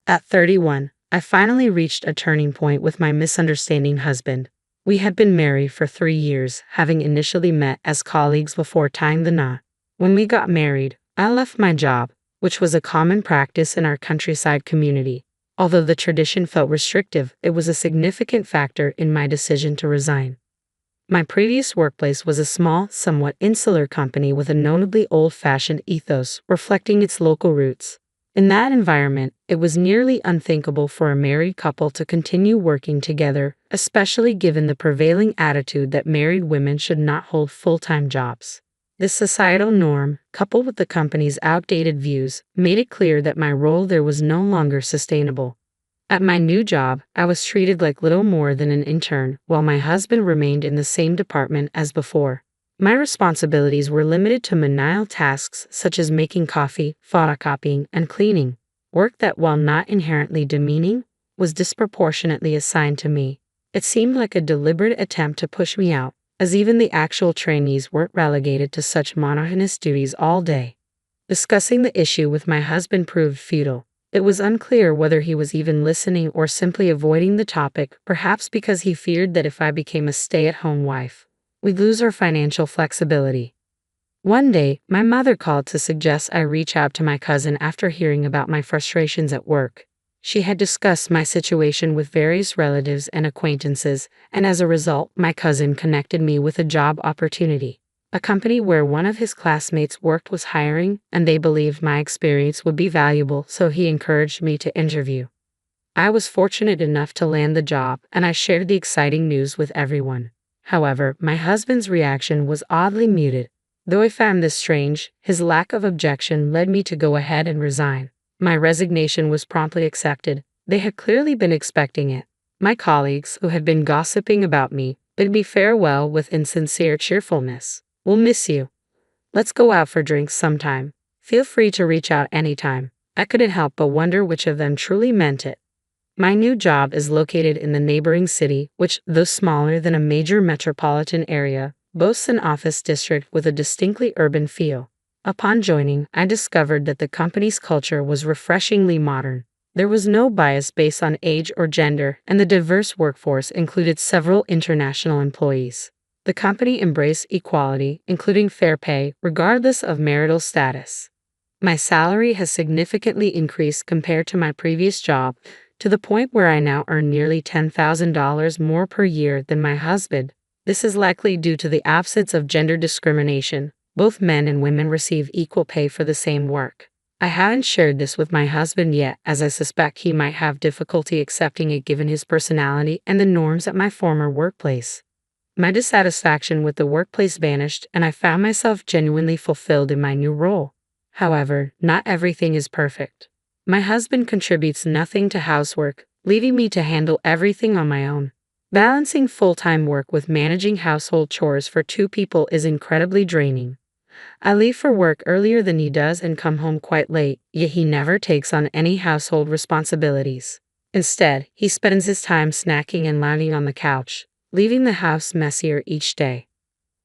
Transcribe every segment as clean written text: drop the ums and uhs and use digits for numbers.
At 31, I finally reached a turning point with my misunderstanding husband. We had been married for 3 years, having initially met as colleagues before tying the knot. When we got married, I left my job, which was a common practice in our countryside community. Although the tradition felt restrictive, it was a significant factor in my decision to resign. My previous workplace was a small, somewhat insular company with a notably old-fashioned ethos reflecting its local roots. In that environment, it was nearly unthinkable for a married couple to continue working together, especially given the prevailing attitude that married women should not hold full-time jobs. This societal norm, coupled with the company's outdated views, made it clear that my role there was no longer sustainable. At my new job, I was treated like little more than an intern, while my husband remained in the same department as before. My responsibilities were limited to menial tasks such as making coffee, photocopying, and cleaning. Work that, while not inherently demeaning, was disproportionately assigned to me. It seemed like a deliberate attempt to push me out, as even the actual trainees weren't relegated to such monotonous duties all day. Discussing the issue with my husband proved futile. It was unclear whether he was even listening or simply avoiding the topic, perhaps because he feared that if I became a stay-at-home wife, we'd lose our financial flexibility. One day, my mother called to suggest I reach out to my cousin after hearing about my frustrations at work. She had discussed my situation with various relatives and acquaintances, and as a result, my cousin connected me with a job opportunity. A company where one of his classmates worked was hiring, and they believed my experience would be valuable, so he encouraged me to interview. I was fortunate enough to land the job, and I shared the exciting news with everyone. However, my husband's reaction was oddly muted. Though I found this strange, his lack of objection led me to go ahead and resign. My resignation was promptly accepted. They had clearly been expecting it. My colleagues, who had been gossiping about me, bid me farewell with insincere cheerfulness. "We'll miss you. Let's go out for drinks sometime. Feel free to reach out anytime." I couldn't help but wonder which of them truly meant it. My new job is located in the neighboring city, which, though smaller than a major metropolitan area, boasts an office district with a distinctly urban feel. Upon joining, I discovered that the company's culture was refreshingly modern. There was no bias based on age or gender, and the diverse workforce included several international employees. The company embraced equality, including fair pay, regardless of marital status. My salary has significantly increased compared to my previous job, to the point where I now earn nearly $10,000 more per year than my husband. This is likely due to the absence of gender discrimination. Both men and women receive equal pay for the same work. I haven't shared this with my husband yet, as I suspect he might have difficulty accepting it given his personality and the norms at my former workplace. My dissatisfaction with the workplace vanished, and I found myself genuinely fulfilled in my new role. However, not everything is perfect. My husband contributes nothing to housework, leaving me to handle everything on my own. Balancing full-time work with managing household chores for two people is incredibly draining. I leave for work earlier than he does and come home quite late, yet he never takes on any household responsibilities. Instead, he spends his time snacking and lounging on the couch, leaving the house messier each day.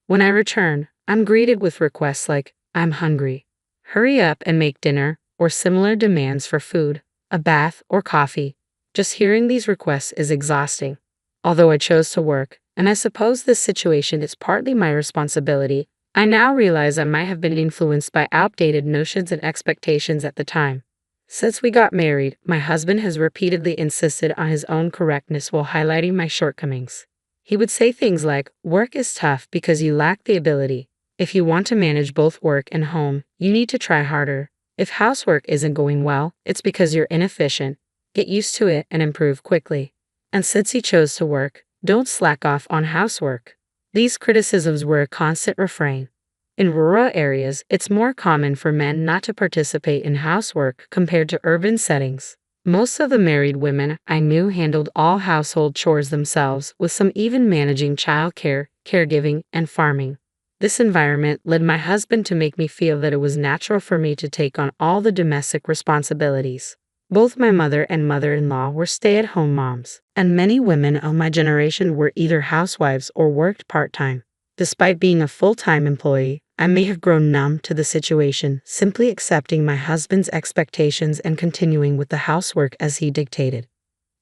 When I return, I'm greeted with requests like, "I'm hungry. Hurry up and make dinner," or similar demands for food, a bath, or coffee. Just hearing these requests is exhausting. Although I chose to work, and I suppose this situation is partly my responsibility, I now realize I might have been influenced by outdated notions and expectations at the time. Since we got married, my husband has repeatedly insisted on his own correctness while highlighting my shortcomings. He would say things like, "Work is tough because you lack the ability. If you want to manage both work and home, you need to try harder. If housework isn't going well, it's because you're inefficient. Get used to it and improve quickly. And since he chose to work, don't slack off on housework." These criticisms were a constant refrain. In rural areas, it's more common for men not to participate in housework compared to urban settings. Most of the married women I knew handled all household chores themselves, with some even managing childcare, caregiving, and farming. This environment led my husband to make me feel that it was natural for me to take on all the domestic responsibilities. Both my mother and mother-in-law were stay-at-home moms, and many women of my generation were either housewives or worked part-time. Despite being a full-time employee, I may have grown numb to the situation, simply accepting my husband's expectations and continuing with the housework as he dictated.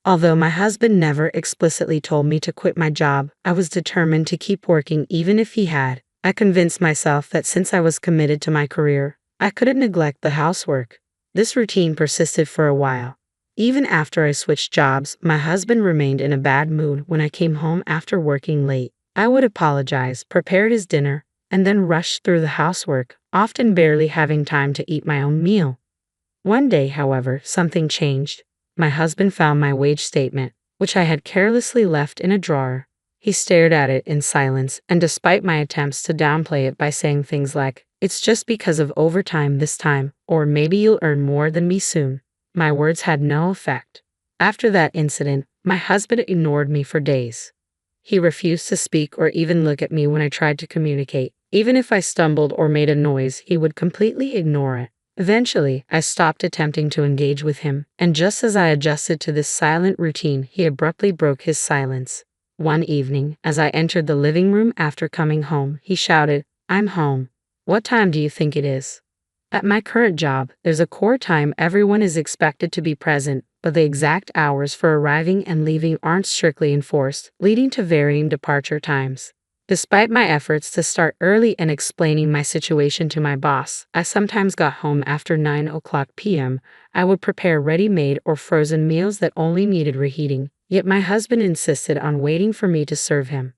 Although my husband never explicitly told me to quit my job, I was determined to keep working even if he had. I convinced myself that since I was committed to my career, I couldn't neglect the housework. This routine persisted for a while. Even after I switched jobs, my husband remained in a bad mood when I came home after working late. I would apologize, prepare his dinner, and then rush through the housework, often barely having time to eat my own meal. One day, however, something changed. My husband found my wage statement, which I had carelessly left in a drawer. He stared at it in silence, and despite my attempts to downplay it by saying things like, "It's just because of overtime this time," or "maybe you'll earn more than me soon," my words had no effect. After that incident, my husband ignored me for days. He refused to speak or even look at me when I tried to communicate. Even if I stumbled or made a noise, he would completely ignore it. Eventually, I stopped attempting to engage with him, and just as I adjusted to this silent routine, he abruptly broke his silence. One evening, as I entered the living room after coming home, he shouted, "I'm home. What time do you think it is?" At my current job, there's a core time everyone is expected to be present, but the exact hours for arriving and leaving aren't strictly enforced, leading to varying departure times. Despite my efforts to start early and explaining my situation to my boss, I sometimes got home after 9 p.m. I would prepare ready-made or frozen meals that only needed reheating, yet my husband insisted on waiting for me to serve him.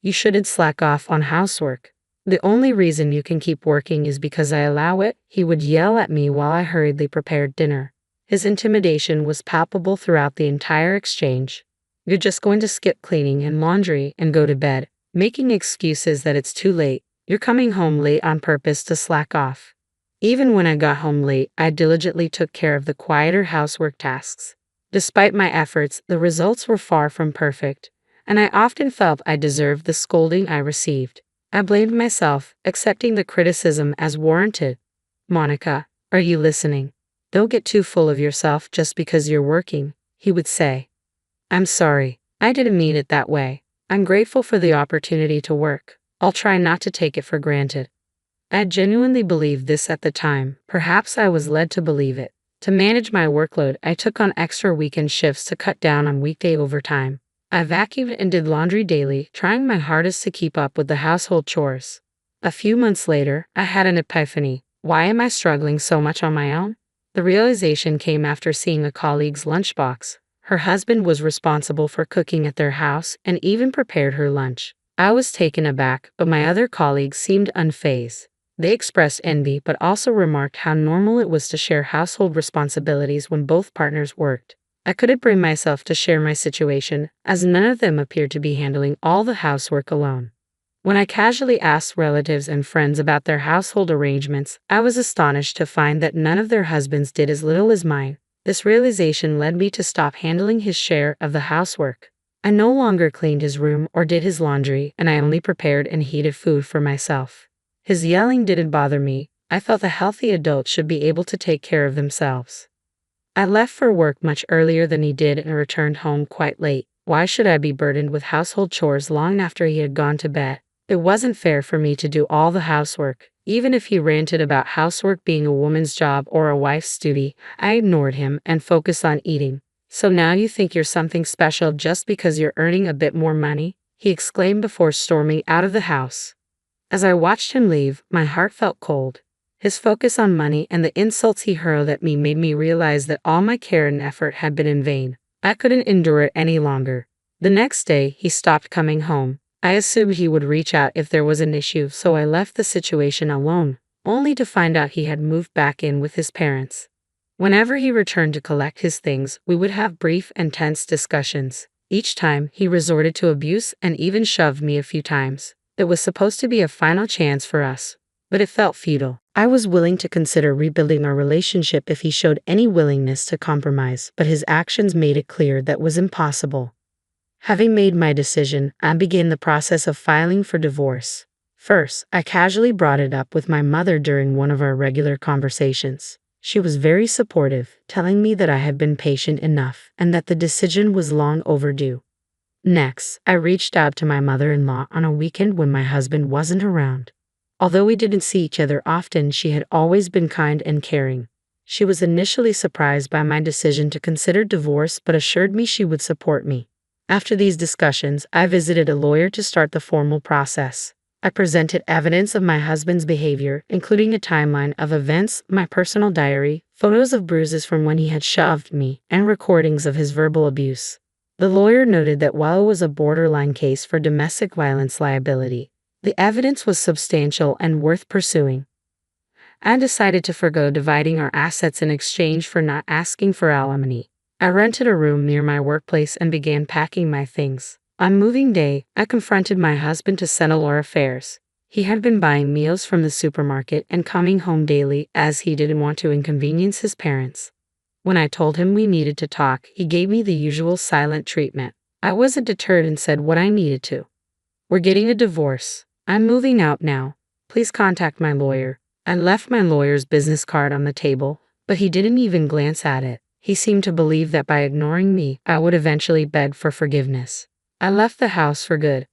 "You shouldn't slack off on housework. The only reason you can keep working is because I allow it," he would yell at me while I hurriedly prepared dinner. His intimidation was palpable throughout the entire exchange. "You're just going to skip cleaning and laundry and go to bed, making excuses that it's too late. You're coming home late on purpose to slack off." Even when I got home late, I diligently took care of the quieter housework tasks. Despite my efforts, the results were far from perfect, and I often felt I deserved the scolding I received. I blamed myself, accepting the criticism as warranted. "Monica, are you listening? Don't get too full of yourself just because you're working," he would say. "I'm sorry. I didn't mean it that way. I'm grateful for the opportunity to work. I'll try not to take it for granted." I genuinely believed this at the time. Perhaps I was led to believe it. To manage my workload, I took on extra weekend shifts to cut down on weekday overtime. I vacuumed and did laundry daily, trying my hardest to keep up with the household chores. A few months later, I had an epiphany. Why am I struggling so much on my own? The realization came after seeing a colleague's lunchbox. Her husband was responsible for cooking at their house and even prepared her lunch. I was taken aback, but my other colleagues seemed unfazed. They expressed envy but also remarked how normal it was to share household responsibilities when both partners worked. I couldn't bring myself to share my situation, as none of them appeared to be handling all the housework alone. When I casually asked relatives and friends about their household arrangements, I was astonished to find that none of their husbands did as little as mine. This realization led me to stop handling his share of the housework. I no longer cleaned his room or did his laundry, and I only prepared and heated food for myself. His yelling didn't bother me. I felt a healthy adult should be able to take care of themselves. I left for work much earlier than he did and returned home quite late. Why should I be burdened with household chores long after he had gone to bed? It wasn't fair for me to do all the housework. Even if he ranted about housework being a woman's job or a wife's duty, I ignored him and focused on eating. "So now you think you're something special just because you're earning a bit more money?" he exclaimed before storming out of the house. As I watched him leave, my heart felt cold. His focus on money and the insults he hurled at me made me realize that all my care and effort had been in vain. I couldn't endure it any longer. The next day, he stopped coming home. I assumed he would reach out if there was an issue, so I left the situation alone, only to find out he had moved back in with his parents. Whenever he returned to collect his things, we would have brief and tense discussions. Each time, he resorted to abuse and even shoved me a few times. It was supposed to be a final chance for us, but it felt futile. I was willing to consider rebuilding our relationship if he showed any willingness to compromise, but his actions made it clear that was impossible. Having made my decision, I began the process of filing for divorce. First, I casually brought it up with my mother during one of our regular conversations. She was very supportive, telling me that I had been patient enough and that the decision was long overdue. Next, I reached out to my mother-in-law on a weekend when my husband wasn't around. Although we didn't see each other often, she had always been kind and caring. She was initially surprised by my decision to consider divorce but assured me she would support me. After these discussions, I visited a lawyer to start the formal process. I presented evidence of my husband's behavior, including a timeline of events, my personal diary, photos of bruises from when he had shoved me, and recordings of his verbal abuse. The lawyer noted that while it was a borderline case for domestic violence liability, the evidence was substantial and worth pursuing. I decided to forgo dividing our assets in exchange for not asking for alimony. I rented a room near my workplace and began packing my things. On moving day, I confronted my husband to settle our affairs. He had been buying meals from the supermarket and coming home daily as he didn't want to inconvenience his parents. When I told him we needed to talk, he gave me the usual silent treatment. I wasn't deterred and said what I needed to. "We're getting a divorce. I'm moving out now. Please contact my lawyer." I left my lawyer's business card on the table, but he didn't even glance at it. He seemed to believe that by ignoring me, I would eventually beg for forgiveness. I left the house for good.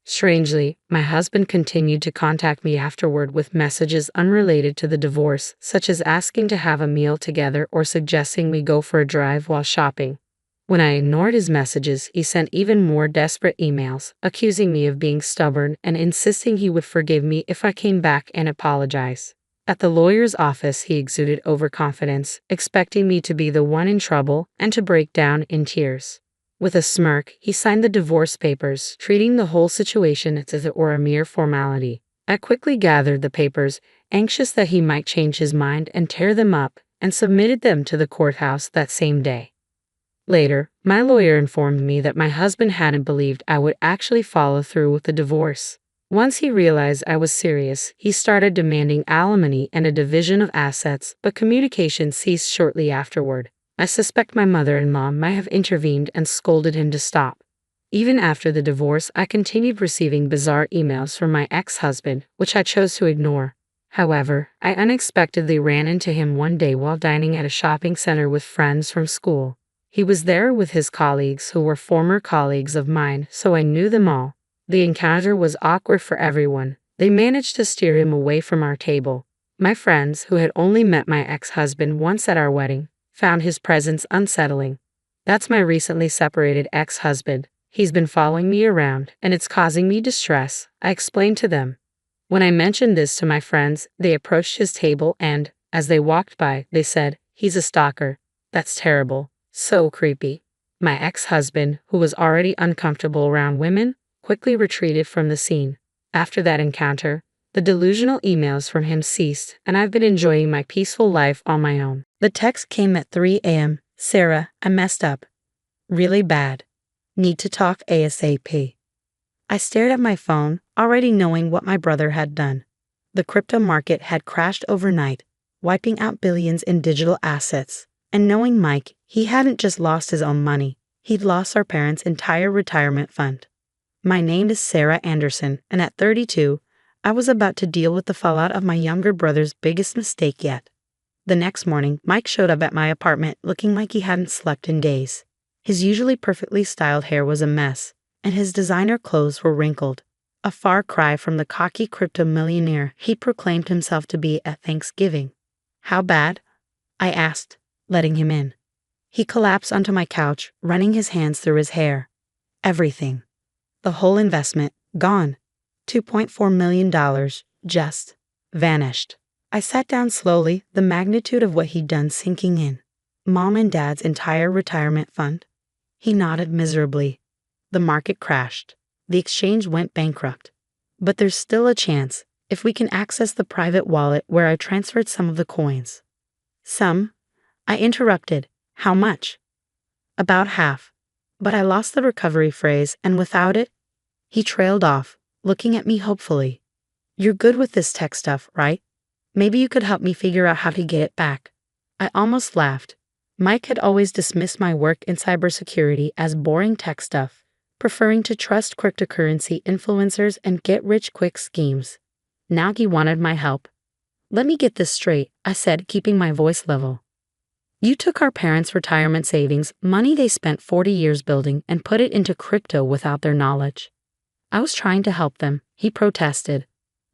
Strangely, my husband continued to contact me afterward with messages unrelated to the divorce, such as asking to have a meal together or suggesting we go for a drive while shopping. When I ignored his messages, he sent even more desperate emails, accusing me of being stubborn and insisting he would forgive me if I came back and apologized. At the lawyer's office, he exuded overconfidence, expecting me to be the one in trouble and to break down in tears. With a smirk, he signed the divorce papers, treating the whole situation as if it were a mere formality. I quickly gathered the papers, anxious that he might change his mind and tear them up, and submitted them to the courthouse that same day. Later, my lawyer informed me that my husband hadn't believed I would actually follow through with the divorce. Once he realized I was serious, he started demanding alimony and a division of assets, but communication ceased shortly afterward. I suspect my mother-in-law might have intervened and scolded him to stop. Even after the divorce, I continued receiving bizarre emails from my ex-husband, which I chose to ignore. However, I unexpectedly ran into him one day while dining at a shopping center with friends from school. He was there with his colleagues who were former colleagues of mine, so I knew them all. The encounter was awkward for everyone. They managed to steer him away from our table. My friends, who had only met my ex-husband once at our wedding, found his presence unsettling. "That's my recently separated ex-husband. He's been following me around, and it's causing me distress," I explained to them. When I mentioned this to my friends, they approached his table and, as they walked by, they said, "He's a stalker." "That's terrible. So creepy." My ex-husband, who was already uncomfortable around women, quickly retreated from the scene. After that encounter, the delusional emails from him ceased, and I've been enjoying my peaceful life on my own. The text came at 3 a.m. "Sarah, I messed up. Really bad. Need to talk ASAP." I stared at my phone, already knowing what my brother had done. The crypto market had crashed overnight, wiping out billions in digital assets. And knowing Mike, he hadn't just lost his own money, he'd lost our parents' entire retirement fund. My name is Sarah Anderson, and at 32, I was about to deal with the fallout of my younger brother's biggest mistake yet. The next morning, Mike showed up at my apartment looking like he hadn't slept in days. His usually perfectly styled hair was a mess, and his designer clothes were wrinkled. A far cry from the cocky crypto millionaire he proclaimed himself to be at Thanksgiving. "How bad?" I asked, letting him in. He collapsed onto my couch, running his hands through his hair. "Everything. The whole investment, gone. $2.4 million, just vanished." I sat down slowly, the magnitude of what he'd done sinking in. "Mom and Dad's entire retirement fund?" He nodded miserably. "The market crashed. The exchange went bankrupt. But there's still a chance, if we can access the private wallet where I transferred some of the coins." "Some?" I interrupted. "How much?" "About half. But I lost the recovery phrase, and without it..." He trailed off, looking at me hopefully. "You're good with this tech stuff, right? Maybe you could help me figure out how to get it back." I almost laughed. Mike had always dismissed my work in cybersecurity as boring tech stuff, preferring to trust cryptocurrency influencers and get-rich-quick schemes. Now he wanted my help. "Let me get this straight," I said, keeping my voice level. "You took our parents' retirement savings, money they spent 40 years building, and put it into crypto without their knowledge." "I was trying to help them," he protested.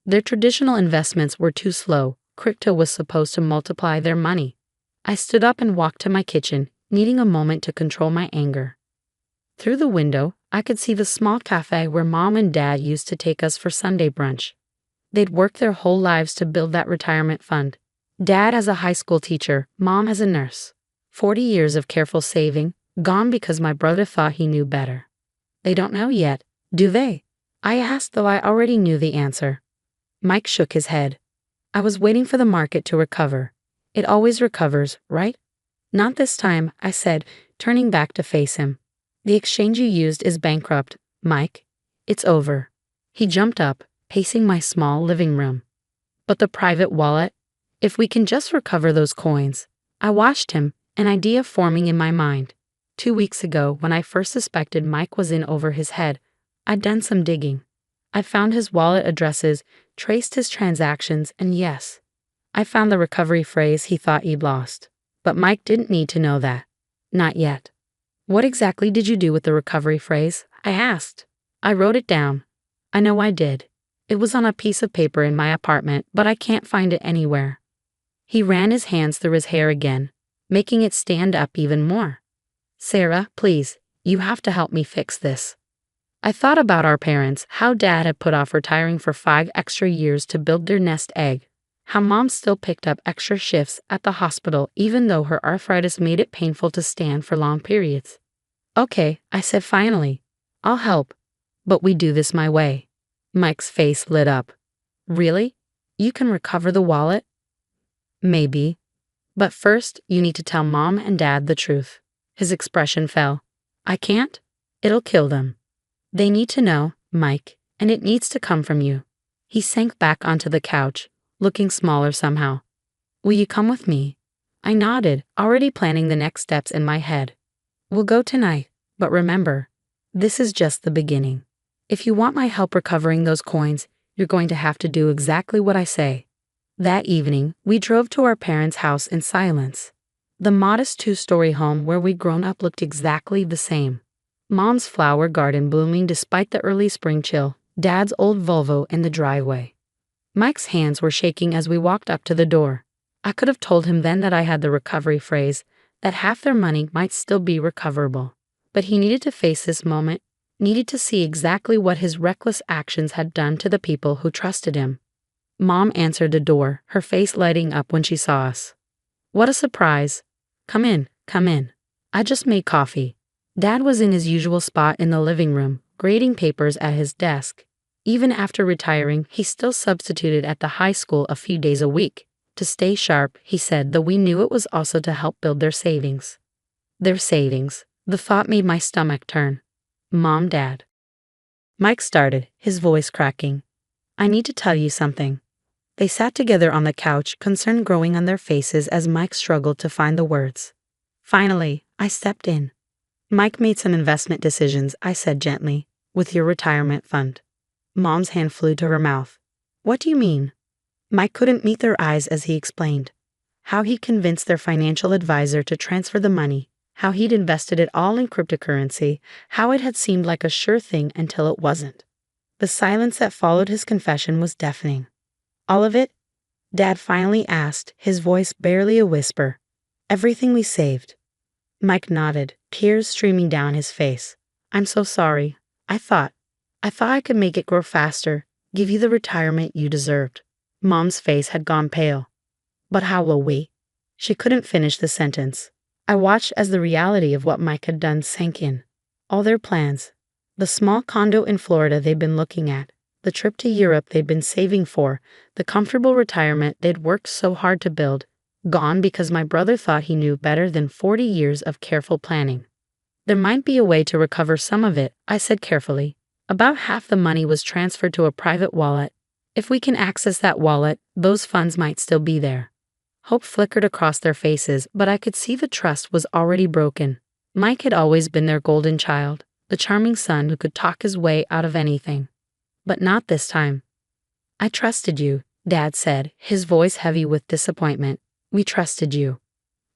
Their traditional investments were too slow. Crypto was supposed to multiply their money. I stood up and walked to my kitchen, needing a moment to control my anger. Through the window, I could see the small cafe where Mom and Dad used to take us for Sunday brunch. They'd worked their whole lives to build that retirement fund. Dad as a high school teacher, Mom as a nurse. 40 years of careful saving, gone because my brother thought he knew better. They don't know yet, do they? I asked, though I already knew the answer. Mike shook his head. I was waiting for the market to recover. It always recovers, right? Not this time, I said, turning back to face him. The exchange you used is bankrupt, Mike. It's over. He jumped up, pacing my small living room. But the private wallet? If we can just recover those coins. I watched him, an idea forming in my mind. 2 weeks ago, when I first suspected Mike was in over his head, I'd done some digging. I found his wallet addresses, traced his transactions, and yes, I found the recovery phrase he thought he'd lost. But Mike didn't need to know that. Not yet. What exactly did you do with the recovery phrase? I asked. I wrote it down. I know I did. It was on a piece of paper in my apartment, but I can't find it anywhere. He ran his hands through his hair again, making it stand up even more. Sarah, please, you have to help me fix this. I thought about our parents, how Dad had put off retiring for 5 extra years to build their nest egg, how Mom still picked up extra shifts at the hospital even though her arthritis made it painful to stand for long periods. Okay, I said finally. I'll help. But we do this my way. Mike's face lit up. Really? You can recover the wallet? Maybe. But first, you need to tell Mom and Dad the truth. His expression fell. I can't? It'll kill them. They need to know, Mike, and it needs to come from you. He sank back onto the couch, looking smaller somehow. Will you come with me? I nodded, already planning the next steps in my head. We'll go tonight, but remember, this is just the beginning. If you want my help recovering those coins, you're going to have to do exactly what I say. That evening, we drove to our parents' house in silence. The modest 2-story home where we'd grown up looked exactly the same. Mom's flower garden blooming despite the early spring chill, Dad's old Volvo in the driveway. Mike's hands were shaking as we walked up to the door. I could have told him then that I had the recovery phrase, that half their money might still be recoverable. But he needed to face this moment, needed to see exactly what his reckless actions had done to the people who trusted him. Mom answered the door, her face lighting up when she saw us. What a surprise. Come in, come in. I just made coffee. Dad was in his usual spot in the living room, grading papers at his desk. Even after retiring, he still substituted at the high school a few days a week. To stay sharp, he said, though we knew it was also to help build their savings. Their savings. The thought made my stomach turn. Mom, Dad. Mike started, his voice cracking. I need to tell you something. They sat together on the couch, concern growing on their faces as Mike struggled to find the words. Finally, I stepped in. Mike made some investment decisions, I said gently, with your retirement fund. Mom's hand flew to her mouth. What do you mean? Mike couldn't meet their eyes as he explained. How he'd convinced their financial advisor to transfer the money, how he'd invested it all in cryptocurrency, how it had seemed like a sure thing until it wasn't. The silence that followed his confession was deafening. All of it? Dad finally asked, his voice barely a whisper. Everything we saved. Mike nodded, tears streaming down his face. I'm so sorry. I thought I could make it grow faster, give you the retirement you deserved. Mom's face had gone pale. But how will we? She couldn't finish the sentence. I watched as the reality of what Mike had done sank in. All their plans. The small condo in Florida they'd been looking at, the trip to Europe they'd been saving for, the comfortable retirement they'd worked so hard to build, gone because my brother thought he knew better than 40 years of careful planning. There might be a way to recover some of it, I said carefully. About half the money was transferred to a private wallet. If we can access that wallet, those funds might still be there. Hope flickered across their faces, but I could see the trust was already broken. Mike had always been their golden child, the charming son who could talk his way out of anything. But not this time. I trusted you, Dad said, his voice heavy with disappointment. We trusted you.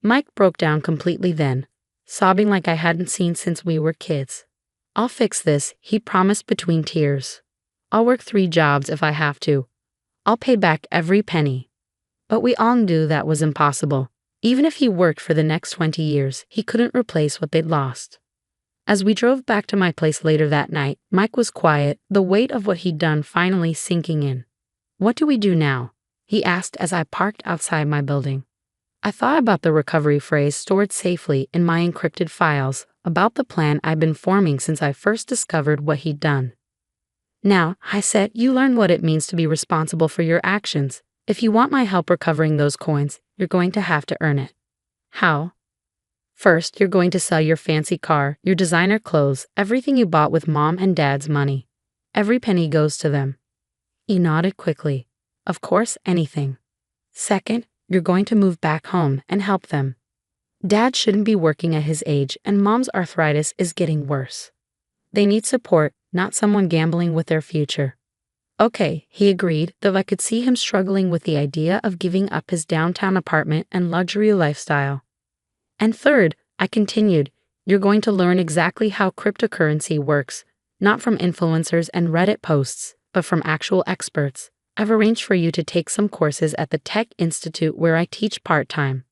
Mike broke down completely then, sobbing like I hadn't seen since we were kids. I'll fix this, he promised between tears. I'll work 3 jobs if I have to. I'll pay back every penny. But we all knew that was impossible. Even if he worked for the next 20 years, he couldn't replace what they'd lost. As we drove back to my place later that night, Mike was quiet, the weight of what he'd done finally sinking in. "What do we do now?" he asked as I parked outside my building. I thought about the recovery phrase stored safely in my encrypted files, about the plan I'd been forming since I first discovered what he'd done. "Now," I said, "you learn what it means to be responsible for your actions. If you want my help recovering those coins, you're going to have to earn it." "How?" "First, you're going to sell your fancy car, your designer clothes, everything you bought with Mom and Dad's money. Every penny goes to them." He nodded quickly. "Of course, anything." "Second, you're going to move back home and help them. Dad shouldn't be working at his age, and Mom's arthritis is getting worse. They need support, not someone gambling with their future." "Okay," he agreed, though I could see him struggling with the idea of giving up his downtown apartment and luxury lifestyle. "And third," I continued, "you're going to learn exactly how cryptocurrency works, not from influencers and Reddit posts, but from actual experts. I've arranged for you to take some courses at the Tech Institute where I teach part-time."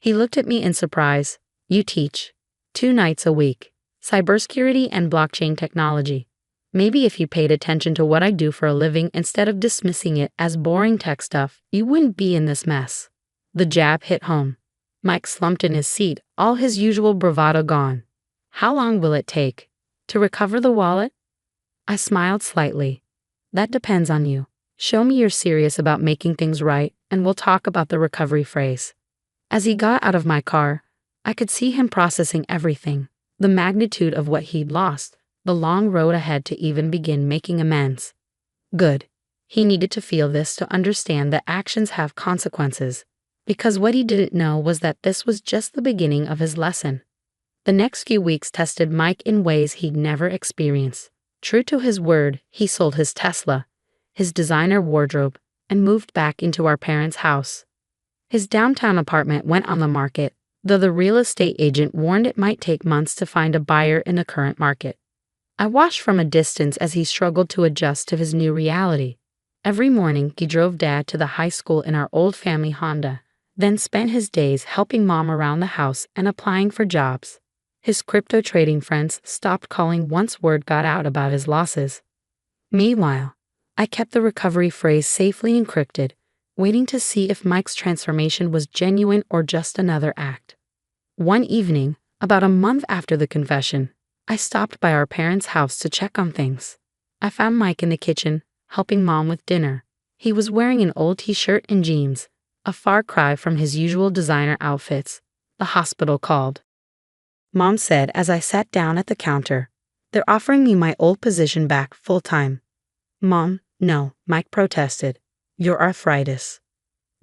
He looked at me in surprise. "You teach 2 nights a week, cybersecurity and blockchain technology. Maybe if you paid attention to what I do for a living instead of dismissing it as boring tech stuff, you wouldn't be in this mess." The jab hit home. Mike slumped in his seat, all his usual bravado gone. "How long will it take to recover the wallet?" I smiled slightly. "That depends on you. Show me you're serious about making things right, and we'll talk about the recovery phrase." As he got out of my car, I could see him processing everything, the magnitude of what he'd lost, the long road ahead to even begin making amends. Good. He needed to feel this to understand that actions have consequences, because what he didn't know was that this was just the beginning of his lesson. The next few weeks tested Mike in ways he'd never experienced. True to his word, he sold his Tesla, his designer wardrobe, and moved back into our parents' house. His downtown apartment went on the market, though the real estate agent warned it might take months to find a buyer in the current market. I watched from a distance as he struggled to adjust to his new reality. Every morning, he drove Dad to the high school in our old family Honda, then spent his days helping Mom around the house and applying for jobs. His crypto trading friends stopped calling once word got out about his losses. Meanwhile, I kept the recovery phrase safely encrypted, waiting to see if Mike's transformation was genuine or just another act. One evening, about a month after the confession, I stopped by our parents' house to check on things. I found Mike in the kitchen, helping Mom with dinner. He was wearing an old t-shirt and jeans, a far cry from his usual designer outfits. The hospital called. Mom said as I sat down at the counter, "They're offering me my old position back full-time." "Mom, no," Mike protested. "Your arthritis."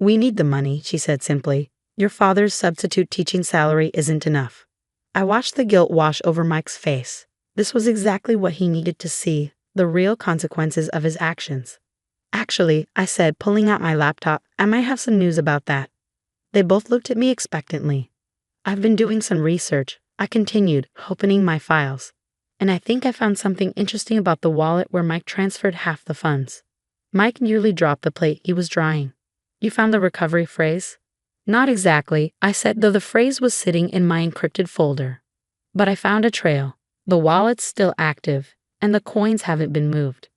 "We need the money," she said simply. "Your father's substitute teaching salary isn't enough." I watched the guilt wash over Mike's face. This was exactly what he needed to see, the real consequences of his actions. "Actually," I said, pulling out my laptop, "I might have some news about that." They both looked at me expectantly. "I've been doing some research," I continued, opening my files. "And I think I found something interesting about the wallet where Mike transferred half the funds." Mike nearly dropped the plate he was drying. "You found the recovery phrase?" "Not exactly," I said, though the phrase was sitting in my encrypted folder. "But I found a trail. The wallet's still active, and the coins haven't been moved."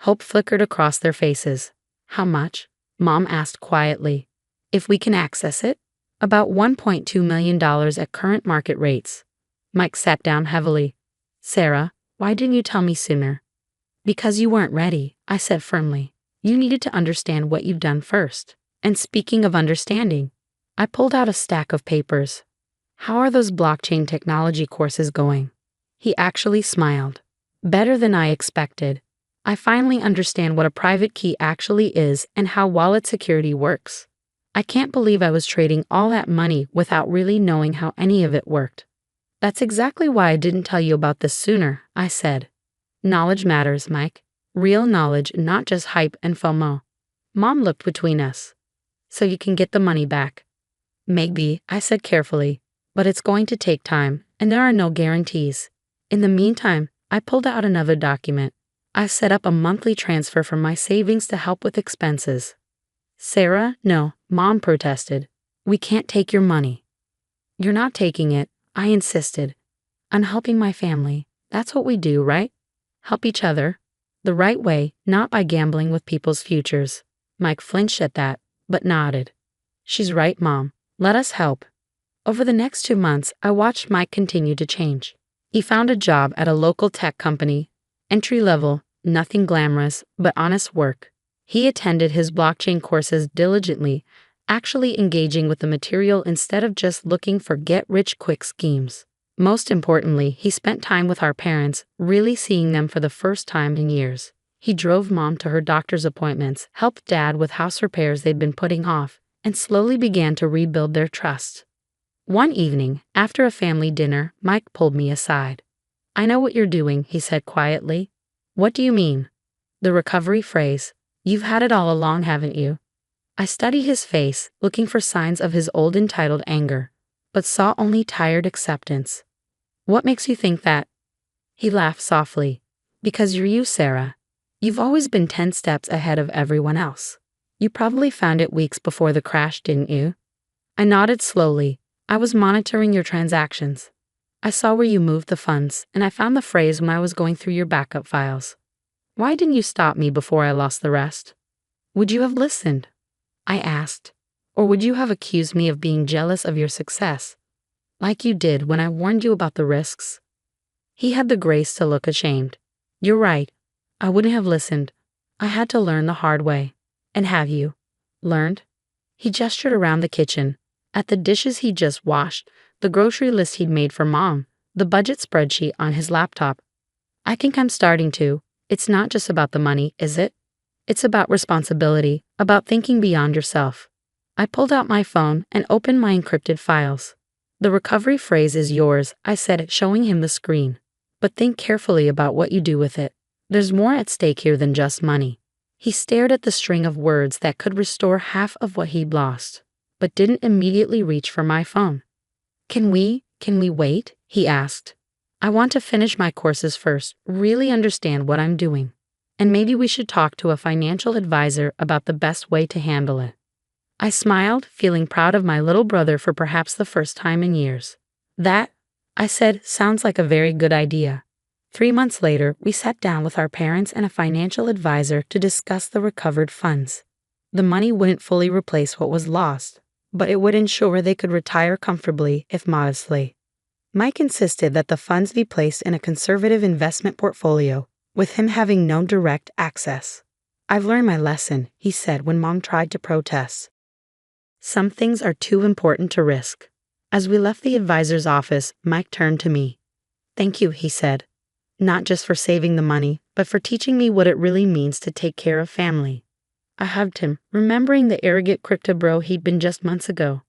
Hope flickered across their faces. "How much?" Mom asked quietly. "If we can access it?" "About $1.2 million at current market rates." Mike sat down heavily. "Sarah, why didn't you tell me sooner?" "Because you weren't ready," I said firmly. "You needed to understand what you've done first." And speaking of understanding, I pulled out a stack of papers. "How are those blockchain technology courses going?" He actually smiled. "Better than I expected. I finally understand what a private key actually is and how wallet security works. I can't believe I was trading all that money without really knowing how any of it worked." "That's exactly why I didn't tell you about this sooner," I said. "Knowledge matters, Mike. Real knowledge, not just hype and FOMO." Mom looked between us. "So you can get the money back?" "Maybe," I said carefully, "but it's going to take time, and there are no guarantees." In the meantime, I pulled out another document, I set up a monthly transfer from my savings to help with expenses. Sarah, no, Mom protested. We can't take your money. You're not taking it, I insisted. I'm helping my family. That's what we do, right? Help each other. The right way, not by gambling with people's futures. Mike flinched at that, but nodded. She's right, Mom. Let us help. Over the next 2 months, I watched Mike continue to change. He found a job at a local tech company. Entry level, nothing glamorous, but honest work. He attended his blockchain courses diligently, actually engaging with the material instead of just looking for get-rich-quick schemes. Most importantly, he spent time with our parents, really seeing them for the first time in years. He drove Mom to her doctor's appointments, helped Dad with house repairs they'd been putting off, and slowly began to rebuild their trust. One evening, after a family dinner, Mike pulled me aside. I know what you're doing, he said quietly. What do you mean? The recovery phrase. You've had it all along, haven't you? I studied his face, looking for signs of his old entitled anger, but saw only tired acceptance. What makes you think that? He laughed softly. Because you're you, Sarah. You've always been 10 steps ahead of everyone else. You probably found it weeks before the crash, didn't you? I nodded slowly. I was monitoring your transactions. I saw where you moved the funds, and I found the phrase when I was going through your backup files. Why didn't you stop me before I lost the rest? Would you have listened? I asked. Or would you have accused me of being jealous of your success, like you did when I warned you about the risks? He had the grace to look ashamed. You're right. I wouldn't have listened. I had to learn the hard way. And have you learned? He gestured around the kitchen, at the dishes he'd just washed, the grocery list he'd made for Mom, the budget spreadsheet on his laptop. I think I'm starting to. It's not just about the money, is it? It's about responsibility, about thinking beyond yourself. I pulled out my phone and opened my encrypted files. The recovery phrase is yours, I said, showing him the screen. But think carefully about what you do with it. There's more at stake here than just money. He stared at the string of words that could restore half of what he'd lost, but didn't immediately reach for my phone. Can we wait? He asked. I want to finish my courses first, really understand what I'm doing. And maybe we should talk to a financial advisor about the best way to handle it. I smiled, feeling proud of my little brother for perhaps the first time in years. That, I said, sounds like a very good idea. 3 months later, we sat down with our parents and a financial advisor to discuss the recovered funds. The money wouldn't fully replace what was lost, but it would ensure they could retire comfortably, if modestly. Mike insisted that the funds be placed in a conservative investment portfolio, with him having no direct access. I've learned my lesson, he said when Mom tried to protest. Some things are too important to risk. As we left the advisor's office, Mike turned to me. Thank you, he said. Not just for saving the money, but for teaching me what it really means to take care of family. I hugged him, remembering the arrogant crypto bro he'd been just months ago.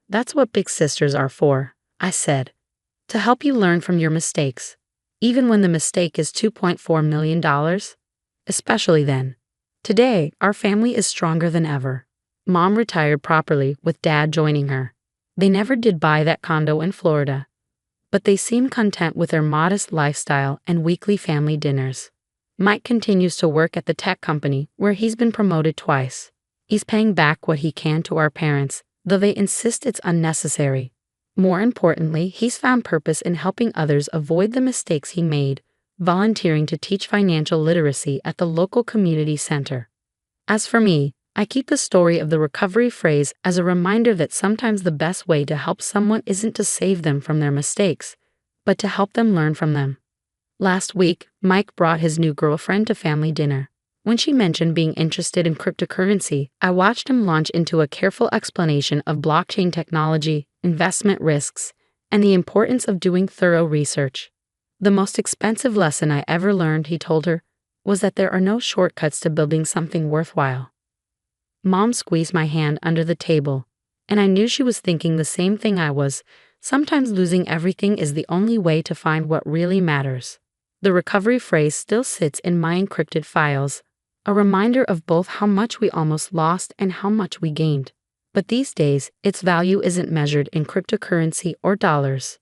That's what big sisters are for, I said. To help you learn from your mistakes, even when the mistake is $2.4 million. Especially then. Today, our family is stronger than ever. Mom retired properly, with Dad joining her. They never did buy that condo in Florida, but they seem content with their modest lifestyle and weekly family dinners. Mike continues to work at the tech company, where he's been promoted twice. He's paying back what he can to our parents, though they insist it's unnecessary. More importantly, he's found purpose in helping others avoid the mistakes he made, volunteering to teach financial literacy at the local community center. As for me, I keep the story of the recovery phrase as a reminder that sometimes the best way to help someone isn't to save them from their mistakes, but to help them learn from them. Last week, Mike brought his new girlfriend to family dinner. When she mentioned being interested in cryptocurrency, I watched him launch into a careful explanation of blockchain technology, investment risks, and the importance of doing thorough research. The most expensive lesson I ever learned, he told her, was that there are no shortcuts to building something worthwhile. Mom squeezed my hand under the table, and I knew she was thinking the same thing I was. Sometimes losing everything is the only way to find what really matters. The recovery phrase still sits in my encrypted files, a reminder of both how much we almost lost and how much we gained. But these days, its value isn't measured in cryptocurrency or dollars.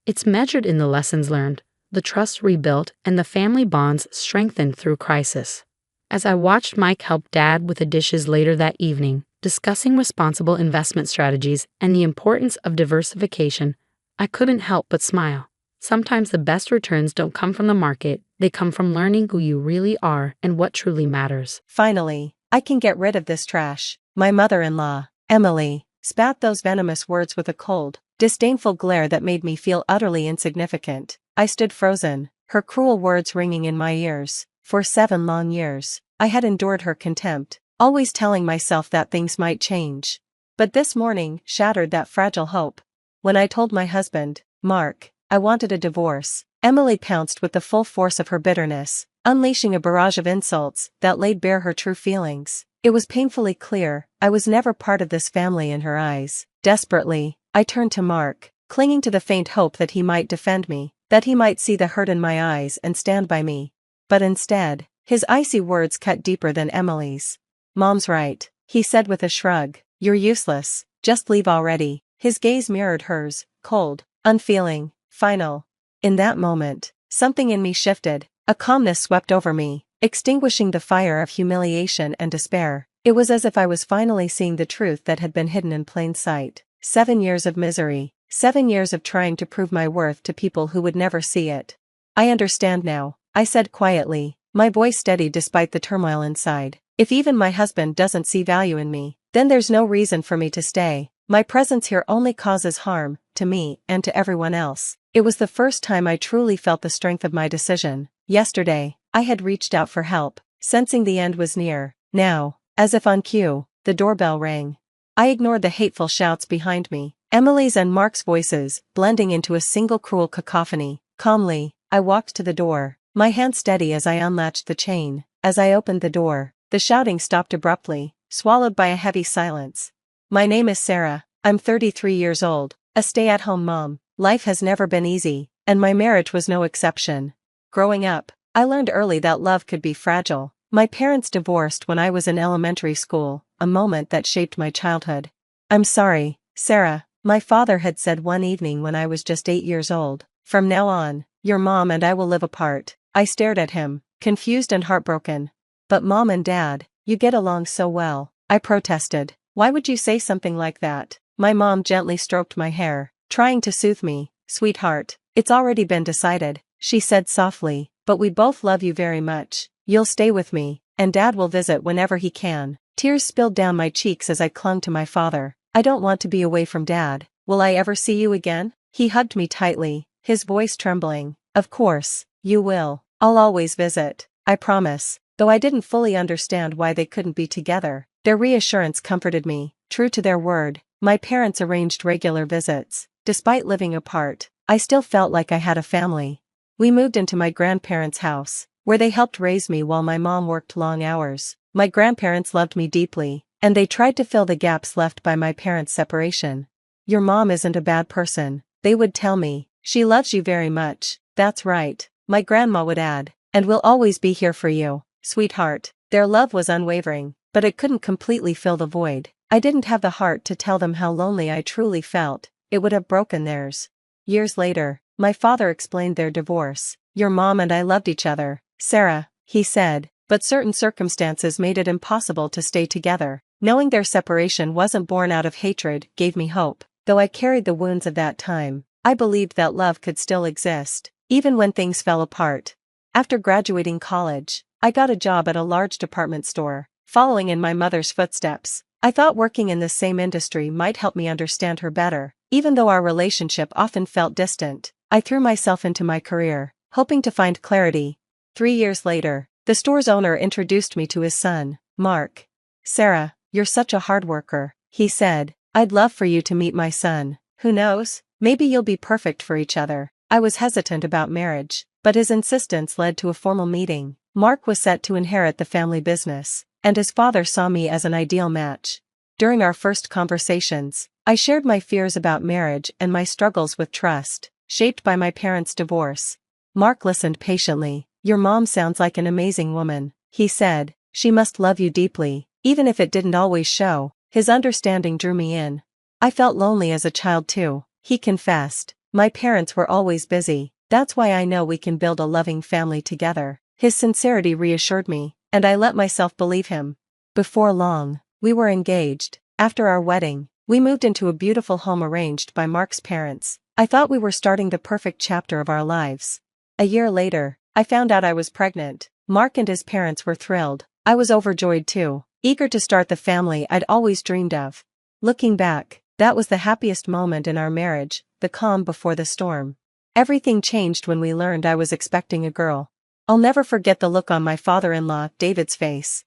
It's measured in the lessons learned, the trust rebuilt, and the family bonds strengthened through crisis. As I watched Mike help Dad with the dishes later that evening, discussing responsible investment strategies and the importance of diversification, I couldn't help but smile. Sometimes the best returns don't come from the market, they come from learning who you really are and what truly matters. Finally, I can get rid of this trash. My mother-in-law, Emily, spat those venomous words with a cold, disdainful glare that made me feel utterly insignificant. I stood frozen, her cruel words ringing in my ears. For 7 long years, I had endured her contempt, always telling myself that things might change. But this morning shattered that fragile hope. When I told my husband, Mark, I wanted a divorce, Emily pounced with the full force of her bitterness, unleashing a barrage of insults that laid bare her true feelings. It was painfully clear I was never part of this family in her eyes. Desperately, I turned to Mark, clinging to the faint hope that he might defend me, that he might see the hurt in my eyes and stand by me. But instead, his icy words cut deeper than Emily's. "Mom's right," he said with a shrug. "You're useless, just leave already." His gaze mirrored hers, cold, unfeeling, final. In that moment, something in me shifted, a calmness swept over me, extinguishing the fire of humiliation and despair. It was as if I was finally seeing the truth that had been hidden in plain sight. 7 years of misery, 7 years of trying to prove my worth to people who would never see it. "I understand now," I said quietly, my voice steady despite the turmoil inside. "If even my husband doesn't see value in me, then there's no reason for me to stay. My presence here only causes harm, to me and to everyone else." It was the first time I truly felt the strength of my decision. Yesterday, I had reached out for help, sensing the end was near. Now, as if on cue, the doorbell rang. I ignored the hateful shouts behind me, Emily's and Mark's voices, blending into a single cruel cacophony. Calmly, I walked to the door, my hand steady as I unlatched the chain. As I opened the door, the shouting stopped abruptly, swallowed by a heavy silence. "My name is Sarah, I'm 33 years old, a stay-at-home mom. Life has never been easy, and my marriage was no exception. Growing up, I learned early that love could be fragile. My parents divorced when I was in elementary school, a moment that shaped my childhood. "I'm sorry, Sarah," my father had said one evening when I was just 8 years old. "From now on, your mom and I will live apart." I stared at him, confused and heartbroken. "But Mom and Dad, you get along so well," I protested. "Why would you say something like that?" My mom gently stroked my hair, trying to soothe me. "Sweetheart, it's already been decided," she said softly, "but we both love you very much. You'll stay with me, and Dad will visit whenever he can." Tears spilled down my cheeks as I clung to my father. "I don't want to be away from Dad. Will I ever see you again?" He hugged me tightly, his voice trembling. "Of course, you will. I'll always visit, I promise." Though I didn't fully understand why they couldn't be together, their reassurance comforted me. True to their word, my parents arranged regular visits. Despite living apart, I still felt like I had a family. We moved into my grandparents' house, where they helped raise me while my mom worked long hours. My grandparents loved me deeply, and they tried to fill the gaps left by my parents' separation. "Your mom isn't a bad person," they would tell me. "She loves you very much." "That's right," my grandma would add, "and we'll always be here for you, sweetheart." Their love was unwavering, but it couldn't completely fill the void. I didn't have the heart to tell them how lonely I truly felt. It would have broken theirs. Years later, my father explained their divorce. "Your mom and I loved each other, Sarah," he said, "but certain circumstances made it impossible to stay together." Knowing their separation wasn't born out of hatred gave me hope. Though I carried the wounds of that time, I believed that love could still exist, even when things fell apart. After graduating college, I got a job at a large department store, following in my mother's footsteps. I thought working in the same industry might help me understand her better. Even though our relationship often felt distant, I threw myself into my career, hoping to find clarity. 3 years later, the store's owner introduced me to his son, Mark. "Sarah, you're such a hard worker," he said. "I'd love for you to meet my son. Who knows, maybe you'll be perfect for each other." I was hesitant about marriage, but his insistence led to a formal meeting. Mark was set to inherit the family business, and his father saw me as an ideal match. During our first conversations, I shared my fears about marriage and my struggles with trust, shaped by my parents' divorce. Mark listened patiently. "Your mom sounds like an amazing woman," he said. "She must love you deeply, even if it didn't always show." His understanding drew me in. "I felt lonely as a child too," he confessed. "My parents were always busy, That's why I know we can build a loving family together." His sincerity reassured me, and I let myself believe him. Before long, we were engaged. After our wedding, we moved into a beautiful home arranged by Mark's parents. I thought we were starting the perfect chapter of our lives. A year later, I found out I was pregnant. Mark and his parents were thrilled. I was overjoyed too, eager to start the family I'd always dreamed of. Looking back, that was the happiest moment in our marriage, the calm before the storm. Everything changed when we learned I was expecting a girl. I'll never forget the look on my father-in-law, David's face.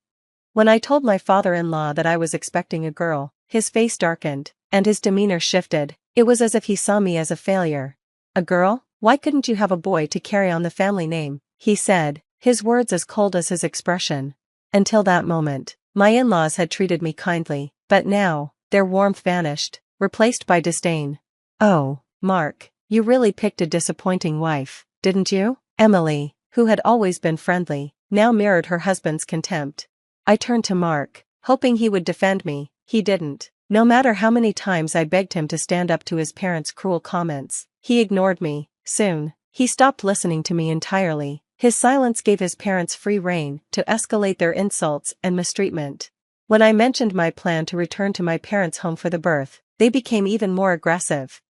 When I told my father-in-law that I was expecting a girl, his face darkened, and his demeanor shifted. It was as if he saw me as a failure. "A girl? Why couldn't you have a boy to carry on the family name?" he said, his words as cold as his expression. Until that moment, my in-laws had treated me kindly, but now, their warmth vanished, replaced by disdain. "Oh, Mark, you really picked a disappointing wife, didn't you?" Emily, who had always been friendly, now mirrored her husband's contempt. I turned to Mark, hoping he would defend me. He didn't. No matter how many times I begged him to stand up to his parents' cruel comments, he ignored me. Soon, he stopped listening to me entirely. His silence gave his parents free rein to escalate their insults and mistreatment. When I mentioned my plan to return to my parents' home for the birth, they became even more aggressive.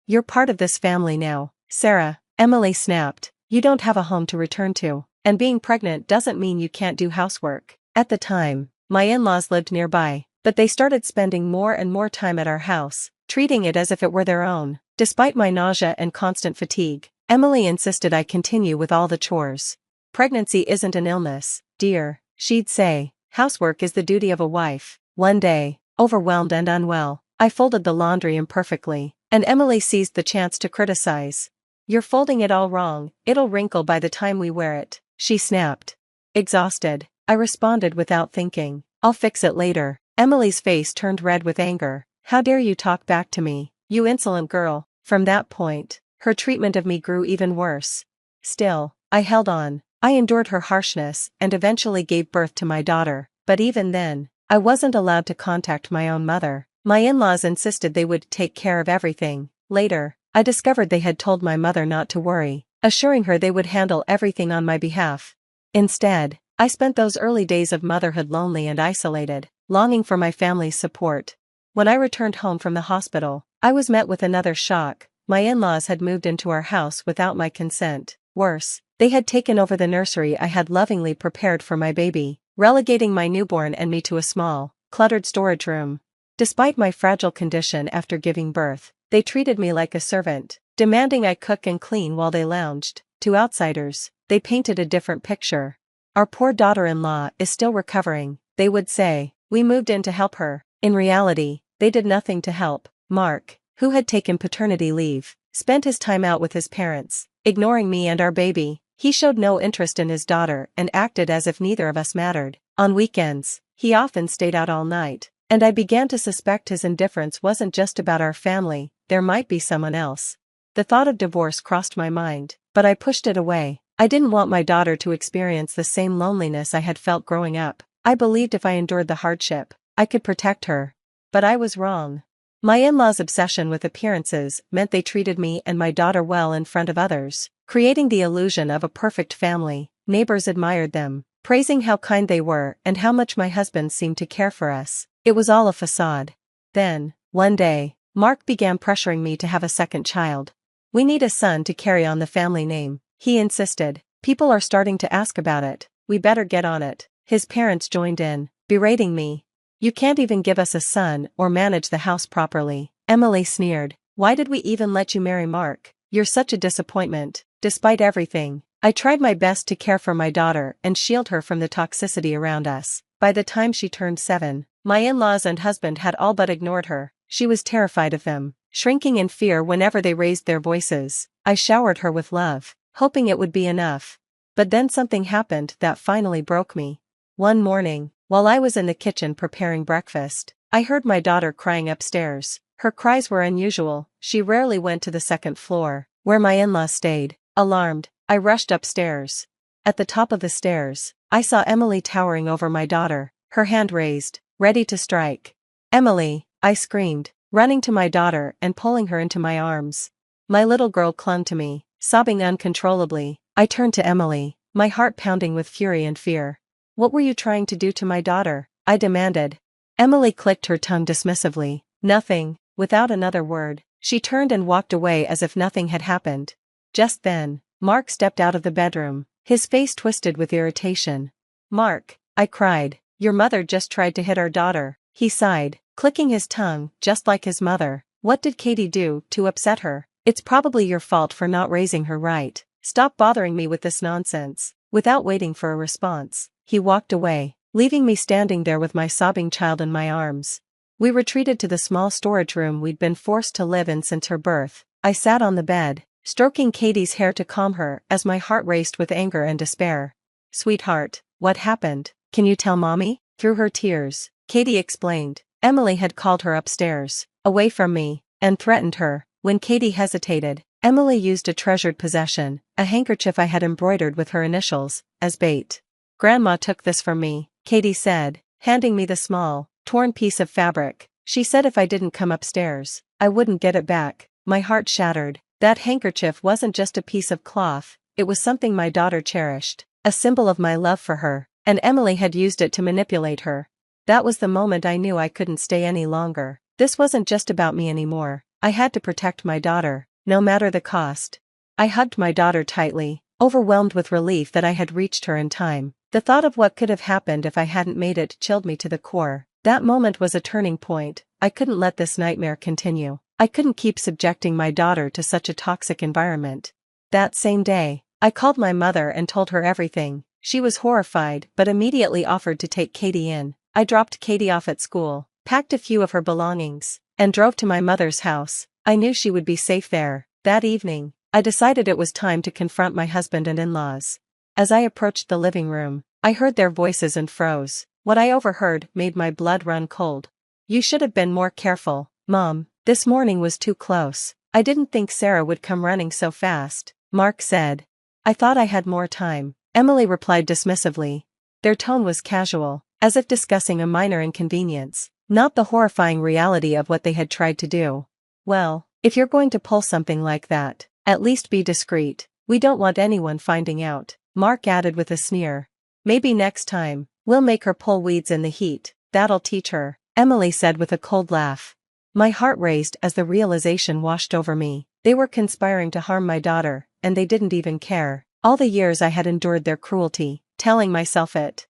"You're part of this family now, Sarah," Emily snapped. "You don't have a home to return to, and being pregnant doesn't mean you can't do housework." At the time, my in-laws lived nearby, but they started spending more and more time at our house, treating it as if it were their own. Despite my nausea and constant fatigue, Emily insisted I continue with all the chores. "Pregnancy isn't an illness, dear," she'd say. "Housework is the duty of a wife." One day, overwhelmed and unwell, I folded the laundry imperfectly, and Emily seized the chance to criticize. "You're folding it all wrong, it'll wrinkle by the time we wear it," she snapped. Exhausted, I responded without thinking, "I'll fix it later." Emily's face turned red with anger. "How dare you talk back to me, you insolent girl?" From that point, her treatment of me grew even worse. Still, I held on. I endured her harshness and eventually gave birth to my daughter, but even then, I wasn't allowed to contact my own mother. My in-laws insisted they would take care of everything. Later, I discovered they had told my mother not to worry, assuring her they would handle everything on my behalf. Instead, I spent those early days of motherhood lonely and isolated, longing for my family's support. When I returned home from the hospital, I was met with another shock. My in-laws had moved into our house without my consent. Worse, they had taken over the nursery I had lovingly prepared for my baby, relegating my newborn and me to a small, cluttered storage room. Despite my fragile condition after giving birth, they treated me like a servant, demanding I cook and clean while they lounged. To outsiders, they painted a different picture. "Our poor daughter-in-law is still recovering," they would say. "We moved in to help her." In reality, they did nothing to help. Mark, who had taken paternity leave, spent his time out with his parents, ignoring me and our baby. He showed no interest in his daughter and acted as if neither of us mattered. On weekends, he often stayed out all night, and I began to suspect his indifference wasn't just about our family, there might be someone else. The thought of divorce crossed my mind, but I pushed it away. I didn't want my daughter to experience the same loneliness I had felt growing up. I believed if I endured the hardship, I could protect her. But I was wrong. My in-laws' obsession with appearances meant they treated me and my daughter well in front of others, creating the illusion of a perfect family. Neighbors admired them, praising how kind they were and how much my husband seemed to care for us. It was all a facade. Then, one day, Mark began pressuring me to have a second child. "We need a son to carry on the family name," he insisted. "People are starting to ask about it. We better get on it." His parents joined in, berating me. "You can't even give us a son or manage the house properly." Emily sneered. "Why did we even let you marry Mark? You're such a disappointment." Despite everything, I tried my best to care for my daughter and shield her from the toxicity around us. By the time she turned 7, my in-laws and husband had all but ignored her. She was terrified of them, shrinking in fear whenever they raised their voices. I showered her with love, hoping it would be enough. But then something happened that finally broke me. One morning, while I was in the kitchen preparing breakfast, I heard my daughter crying upstairs. Her cries were unusual. She rarely went to the second floor, where my in-laws stayed. Alarmed, I rushed upstairs. At the top of the stairs, I saw Emily towering over my daughter, her hand raised, ready to strike. "Emily," I screamed, running to my daughter and pulling her into my arms. My little girl clung to me, sobbing uncontrollably. I turned to Emily, my heart pounding with fury and fear. "What were you trying to do to my daughter?" I demanded. Emily clicked her tongue dismissively. "Nothing." Without another word, she turned and walked away as if nothing had happened. Just then, Mark stepped out of the bedroom, his face twisted with irritation. "Mark," I cried, "your mother just tried to hit our daughter." He sighed, clicking his tongue, just like his mother. "What did Katie do to upset her?" "It's probably your fault for not raising her right. Stop bothering me with this nonsense." Without waiting for a response, he walked away, leaving me standing there with my sobbing child in my arms. We retreated to the small storage room we'd been forced to live in since her birth. I sat on the bed, stroking Katie's hair to calm her as my heart raced with anger and despair. "Sweetheart, what happened? Can you tell Mommy?" Through her tears, Katie explained. Emily had called her upstairs, away from me, and threatened her. When Katie hesitated, Emily used a treasured possession, a handkerchief I had embroidered with her initials, as bait. "Grandma took this from me," Katie said, handing me the small, torn piece of fabric. "She said if I didn't come upstairs, I wouldn't get it back." My heart shattered. That handkerchief wasn't just a piece of cloth, it was something my daughter cherished, a symbol of my love for her, and Emily had used it to manipulate her. That was the moment I knew I couldn't stay any longer. This wasn't just about me anymore. I had to protect my daughter, no matter the cost. I hugged my daughter tightly, overwhelmed with relief that I had reached her in time. The thought of what could have happened if I hadn't made it chilled me to the core. That moment was a turning point. I couldn't let this nightmare continue. I couldn't keep subjecting my daughter to such a toxic environment. That same day, I called my mother and told her everything. She was horrified but immediately offered to take Katie in. I dropped Katie off at school, packed a few of her belongings, and drove to my mother's house. I knew she would be safe there. That evening, I decided it was time to confront my husband and in-laws. As I approached the living room, I heard their voices and froze. What I overheard made my blood run cold. "You should have been more careful, Mom. This morning was too close. I didn't think Sarah would come running so fast," Mark said. "I thought I had more time," Emily replied dismissively. Their tone was casual, as if discussing a minor inconvenience, not the horrifying reality of what they had tried to do. "Well, if you're going to pull something like that, at least be discreet. We don't want anyone finding out," Mark added with a sneer. "Maybe next time, we'll make her pull weeds in the heat. That'll teach her," Emily said with a cold laugh. My heart raced as the realization washed over me. They were conspiring to harm my daughter, and they didn't even care. All the years I had endured their cruelty, telling myself it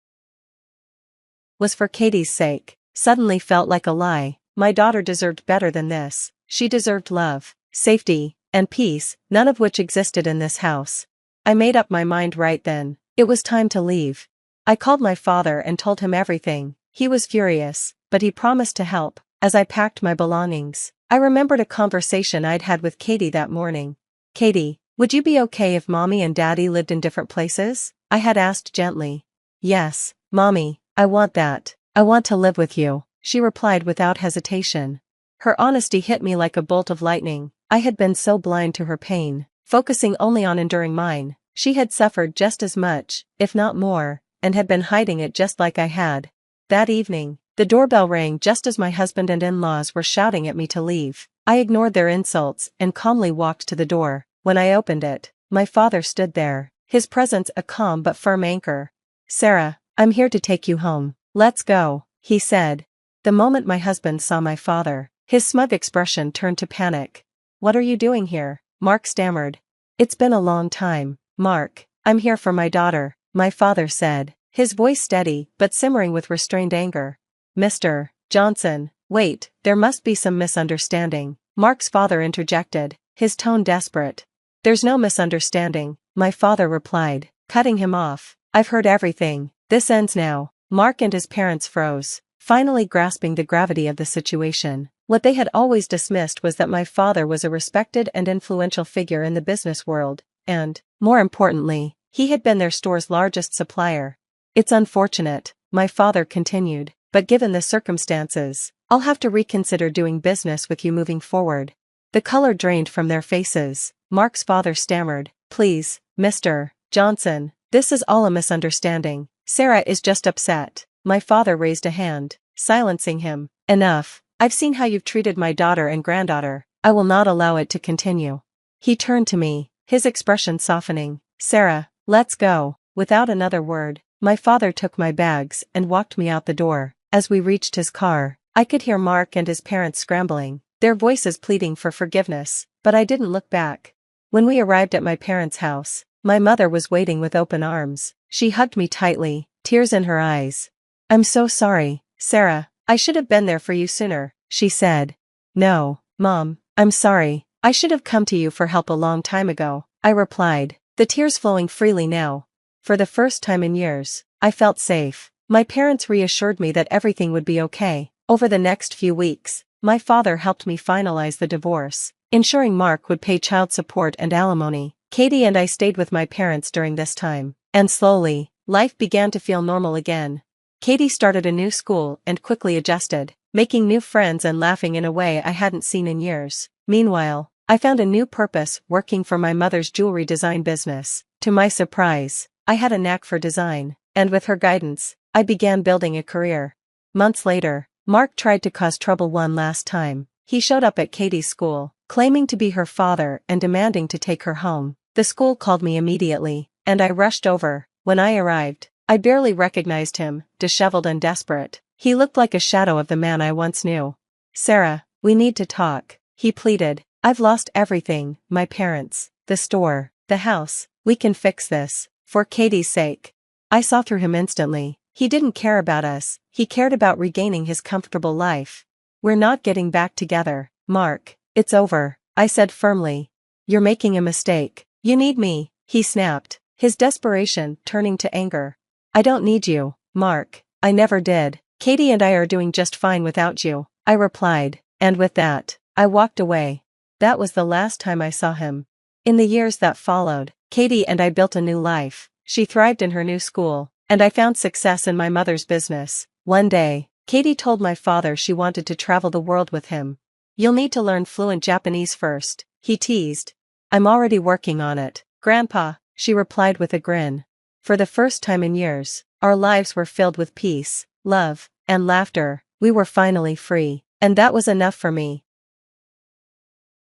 was for Katie's sake, suddenly felt like a lie. My daughter deserved better than this. She deserved love, safety, and peace, none of which existed in this house. I made up my mind right then. It was time to leave. I called my father and told him everything. He was furious, but he promised to help. As I packed my belongings, I remembered a conversation I'd had with Katie that morning. "Katie, would you be okay if Mommy and Daddy lived in different places?" I had asked gently. "Yes, Mommy, I want that. I want to live with you," she replied without hesitation. Her honesty hit me like a bolt of lightning. I had been so blind to her pain, focusing only on enduring mine. She had suffered just as much, if not more, and had been hiding it just like I had. That evening, the doorbell rang just as my husband and in-laws were shouting at me to leave. I ignored their insults and calmly walked to the door. When I opened it, my father stood there, his presence a calm but firm anchor. "Sarah, I'm here to take you home. Let's go," he said. The moment my husband saw my father, his smug expression turned to panic. "What are you doing here?" Mark stammered. "It's been a long time, Mark. I'm here for my daughter," my father said, his voice steady but simmering with restrained anger. "Mr. Johnson, wait, there must be some misunderstanding," Mark's father interjected, his tone desperate. "There's no misunderstanding," my father replied, cutting him off. "I've heard everything. This ends now." Mark and his parents froze, finally grasping the gravity of the situation. What they had always dismissed was that my father was a respected and influential figure in the business world, and, more importantly, he had been their store's largest supplier. "It's unfortunate," my father continued, "but given the circumstances, I'll have to reconsider doing business with you moving forward." The color drained from their faces. Mark's father stammered, "Please, Mr. Johnson, this is all a misunderstanding. Sarah is just upset." My father raised a hand, silencing him. "Enough. I've seen how you've treated my daughter and granddaughter. I will not allow it to continue." He turned to me, his expression softening. "Sarah, let's go." Without another word, my father took my bags and walked me out the door. As we reached his car, I could hear Mark and his parents scrambling, their voices pleading for forgiveness, but I didn't look back. When we arrived at my parents' house, my mother was waiting with open arms. She hugged me tightly, tears in her eyes. "I'm so sorry, Sarah, I should have been there for you sooner," she said. "No, Mom, I'm sorry, I should have come to you for help a long time ago," I replied, the tears flowing freely now. For the first time in years, I felt safe. My parents reassured me that everything would be okay. Over the next few weeks, my father helped me finalize the divorce, ensuring Mark would pay child support and alimony. Katie and I stayed with my parents during this time, and slowly, life began to feel normal again. Katie started a new school and quickly adjusted, making new friends and laughing in a way I hadn't seen in years. Meanwhile, I found a new purpose working for my mother's jewelry design business. To my surprise, I had a knack for design, and with her guidance, I began building a career. Months later, Mark tried to cause trouble one last time. He showed up at Katie's school, claiming to be her father and demanding to take her home. The school called me immediately, and I rushed over. When I arrived, I barely recognized him, disheveled and desperate. He looked like a shadow of the man I once knew. "Sarah, we need to talk," he pleaded. "I've lost everything, my parents, the store, the house. We can fix this, for Katie's sake." I saw through him instantly. He didn't care about us, he cared about regaining his comfortable life. "We're not getting back together, Mark, it's over," I said firmly. "You're making a mistake. You need me," he snapped, his desperation turning to anger. "I don't need you, Mark, I never did. Katie and I are doing just fine without you," I replied, and with that, I walked away. That was the last time I saw him. In the years that followed, Katie and I built a new life. She thrived in her new school, and I found success in my mother's business. One day, Katie told my father she wanted to travel the world with him. "You'll need to learn fluent Japanese first," he teased. "I'm already working on it, Grandpa," she replied with a grin. For the first time in years, our lives were filled with peace, love, and laughter. We were finally free, and that was enough for me.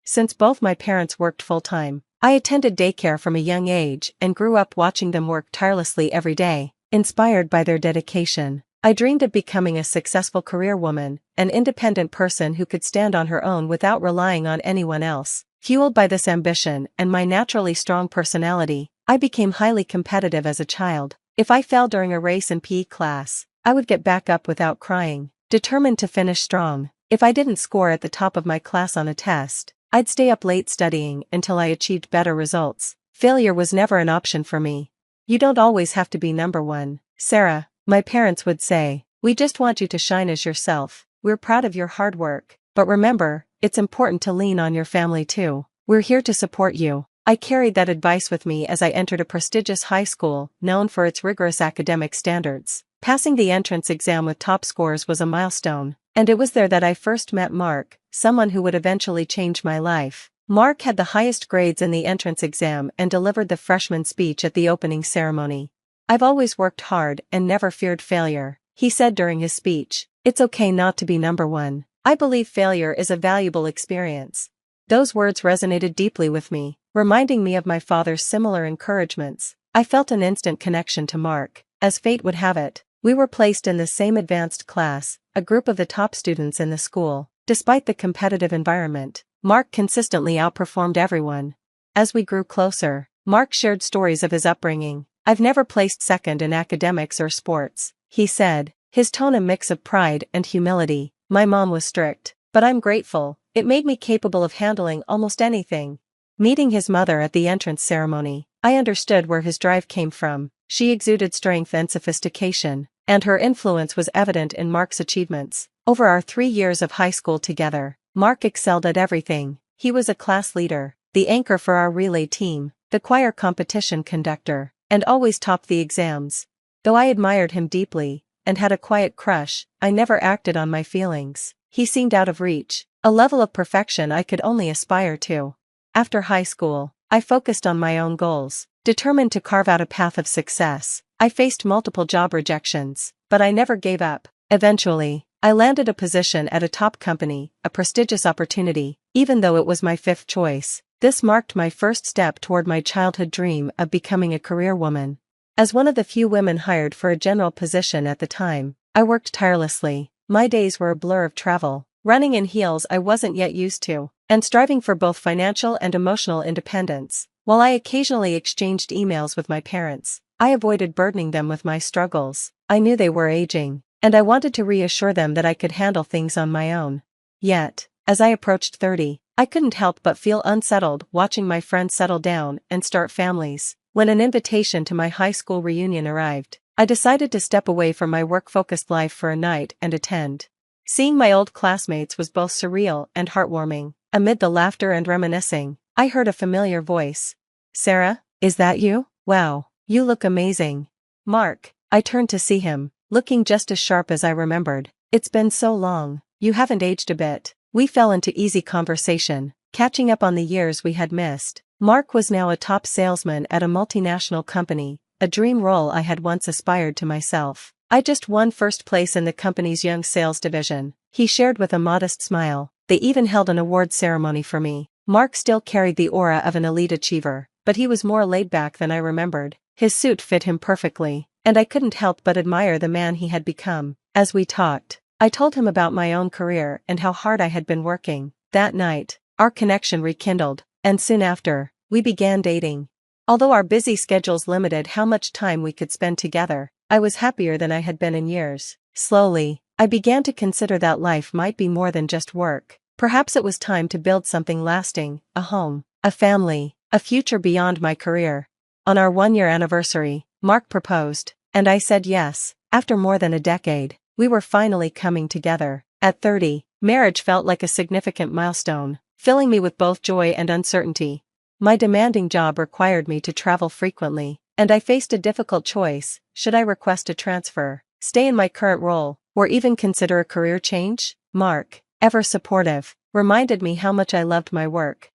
Since both my parents worked full-time, I attended daycare from a young age and grew up watching them work tirelessly every day. Inspired by their dedication, I dreamed of becoming a successful career woman, an independent person who could stand on her own without relying on anyone else. Fueled by this ambition and my naturally strong personality, I became highly competitive as a child. If I fell during a race in PE class, I would get back up without crying, determined to finish strong. If I didn't score at the top of my class on a test, I'd stay up late studying until I achieved better results. Failure was never an option for me. "You don't always have to be number one, Sarah," my parents would say. "We just want you to shine as yourself. We're proud of your hard work, but remember, it's important to lean on your family too. We're here to support you." I carried that advice with me as I entered a prestigious high school known for its rigorous academic standards. Passing the entrance exam with top scores was a milestone, and it was there that I first met Mark, someone who would eventually change my life. Mark had the highest grades in the entrance exam and delivered the freshman speech at the opening ceremony. "I've always worked hard and never feared failure," he said during his speech. "It's okay not to be number one. I believe failure is a valuable experience." Those words resonated deeply with me, reminding me of my father's similar encouragements. I felt an instant connection to Mark. As fate would have it, we were placed in the same advanced class, a group of the top students in the school. Despite the competitive environment, Mark consistently outperformed everyone. As we grew closer, Mark shared stories of his upbringing. "I've never placed second in academics or sports," he said, his tone a mix of pride and humility. "My mom was strict, but I'm grateful. It made me capable of handling almost anything." Meeting his mother at the entrance ceremony, I understood where his drive came from. She exuded strength and sophistication, and her influence was evident in Mark's achievements. Over our 3 years of high school together, Mark excelled at everything. He was a class leader, the anchor for our relay team, the choir competition conductor, and always topped the exams. Though I admired him deeply, and had a quiet crush, I never acted on my feelings. He seemed out of reach, a level of perfection I could only aspire to. After high school, I focused on my own goals, determined to carve out a path of success. I faced multiple job rejections, but I never gave up. Eventually, I landed a position at a top company, a prestigious opportunity, even though it was my 5th choice. This marked my first step toward my childhood dream of becoming a career woman. As one of the few women hired for a general position at the time, I worked tirelessly. My days were a blur of travel, running in heels I wasn't yet used to, and striving for both financial and emotional independence. While I occasionally exchanged emails with my parents, I avoided burdening them with my struggles. I knew they were aging, and I wanted to reassure them that I could handle things on my own. Yet, as I approached 30, I couldn't help but feel unsettled watching my friends settle down and start families. When an invitation to my high school reunion arrived, I decided to step away from my work-focused life for a night and attend. Seeing my old classmates was both surreal and heartwarming. Amid the laughter and reminiscing, I heard a familiar voice. "Sarah, is that you? Wow, you look amazing." "Mark." I turned to see him, looking just as sharp as I remembered. "It's been so long, you haven't aged a bit." We fell into easy conversation, catching up on the years we had missed. Mark was now a top salesman at a multinational company, a dream role I had once aspired to myself. I just won first place in the company's young sales division, he shared with a modest smile. They even held an award ceremony for me. Mark still carried the aura of an elite achiever, but he was more laid back than I remembered. His suit fit him perfectly, and I couldn't help but admire the man he had become. As we talked, I told him about my own career and how hard I had been working. That night, our connection rekindled, and soon after, we began dating. Although our busy schedules limited how much time we could spend together, I was happier than I had been in years. Slowly, I began to consider that life might be more than just work. Perhaps it was time to build something lasting, a home, a family, a future beyond my career. On our one-year anniversary, Mark proposed, and I said yes. After more than a decade, we were finally coming together. At 30, marriage felt like a significant milestone, filling me with both joy and uncertainty. My demanding job required me to travel frequently, and I faced a difficult choice: should I request a transfer, stay in my current role, or even consider a career change? Mark, ever supportive, reminded me how much I loved my work.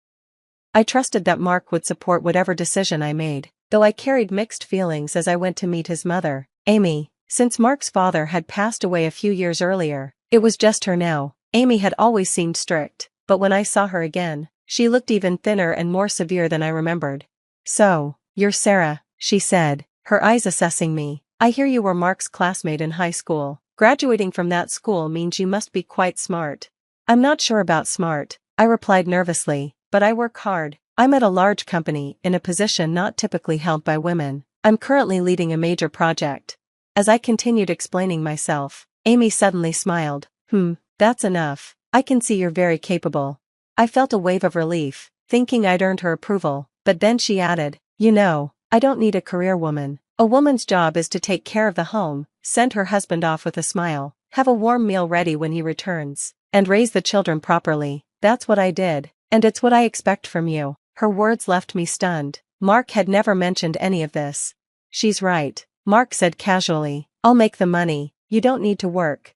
I trusted that Mark would support whatever decision I made, though I carried mixed feelings as I went to meet his mother, Amy. Since Mark's father had passed away a few years earlier, it was just her now. Amy had always seemed strict, but when I saw her again, she looked even thinner and more severe than I remembered. "So, you're Sarah," she said, her eyes assessing me. "I hear you were Mark's classmate in high school. Graduating from that school means you must be quite smart." "I'm not sure about smart," I replied nervously, "but I work hard. I'm at a large company in a position not typically held by women. I'm currently leading a major project." As I continued explaining myself, Amy suddenly smiled. That's enough. I can see you're very capable." I felt a wave of relief, thinking I'd earned her approval, but then she added, "You know, I don't need a career woman. A woman's job is to take care of the home, send her husband off with a smile, have a warm meal ready when he returns, and raise the children properly. That's what I did, and it's what I expect from you." Her words left me stunned. Mark had never mentioned any of this. "She's right," Mark said casually. "I'll make the money, you don't need to work."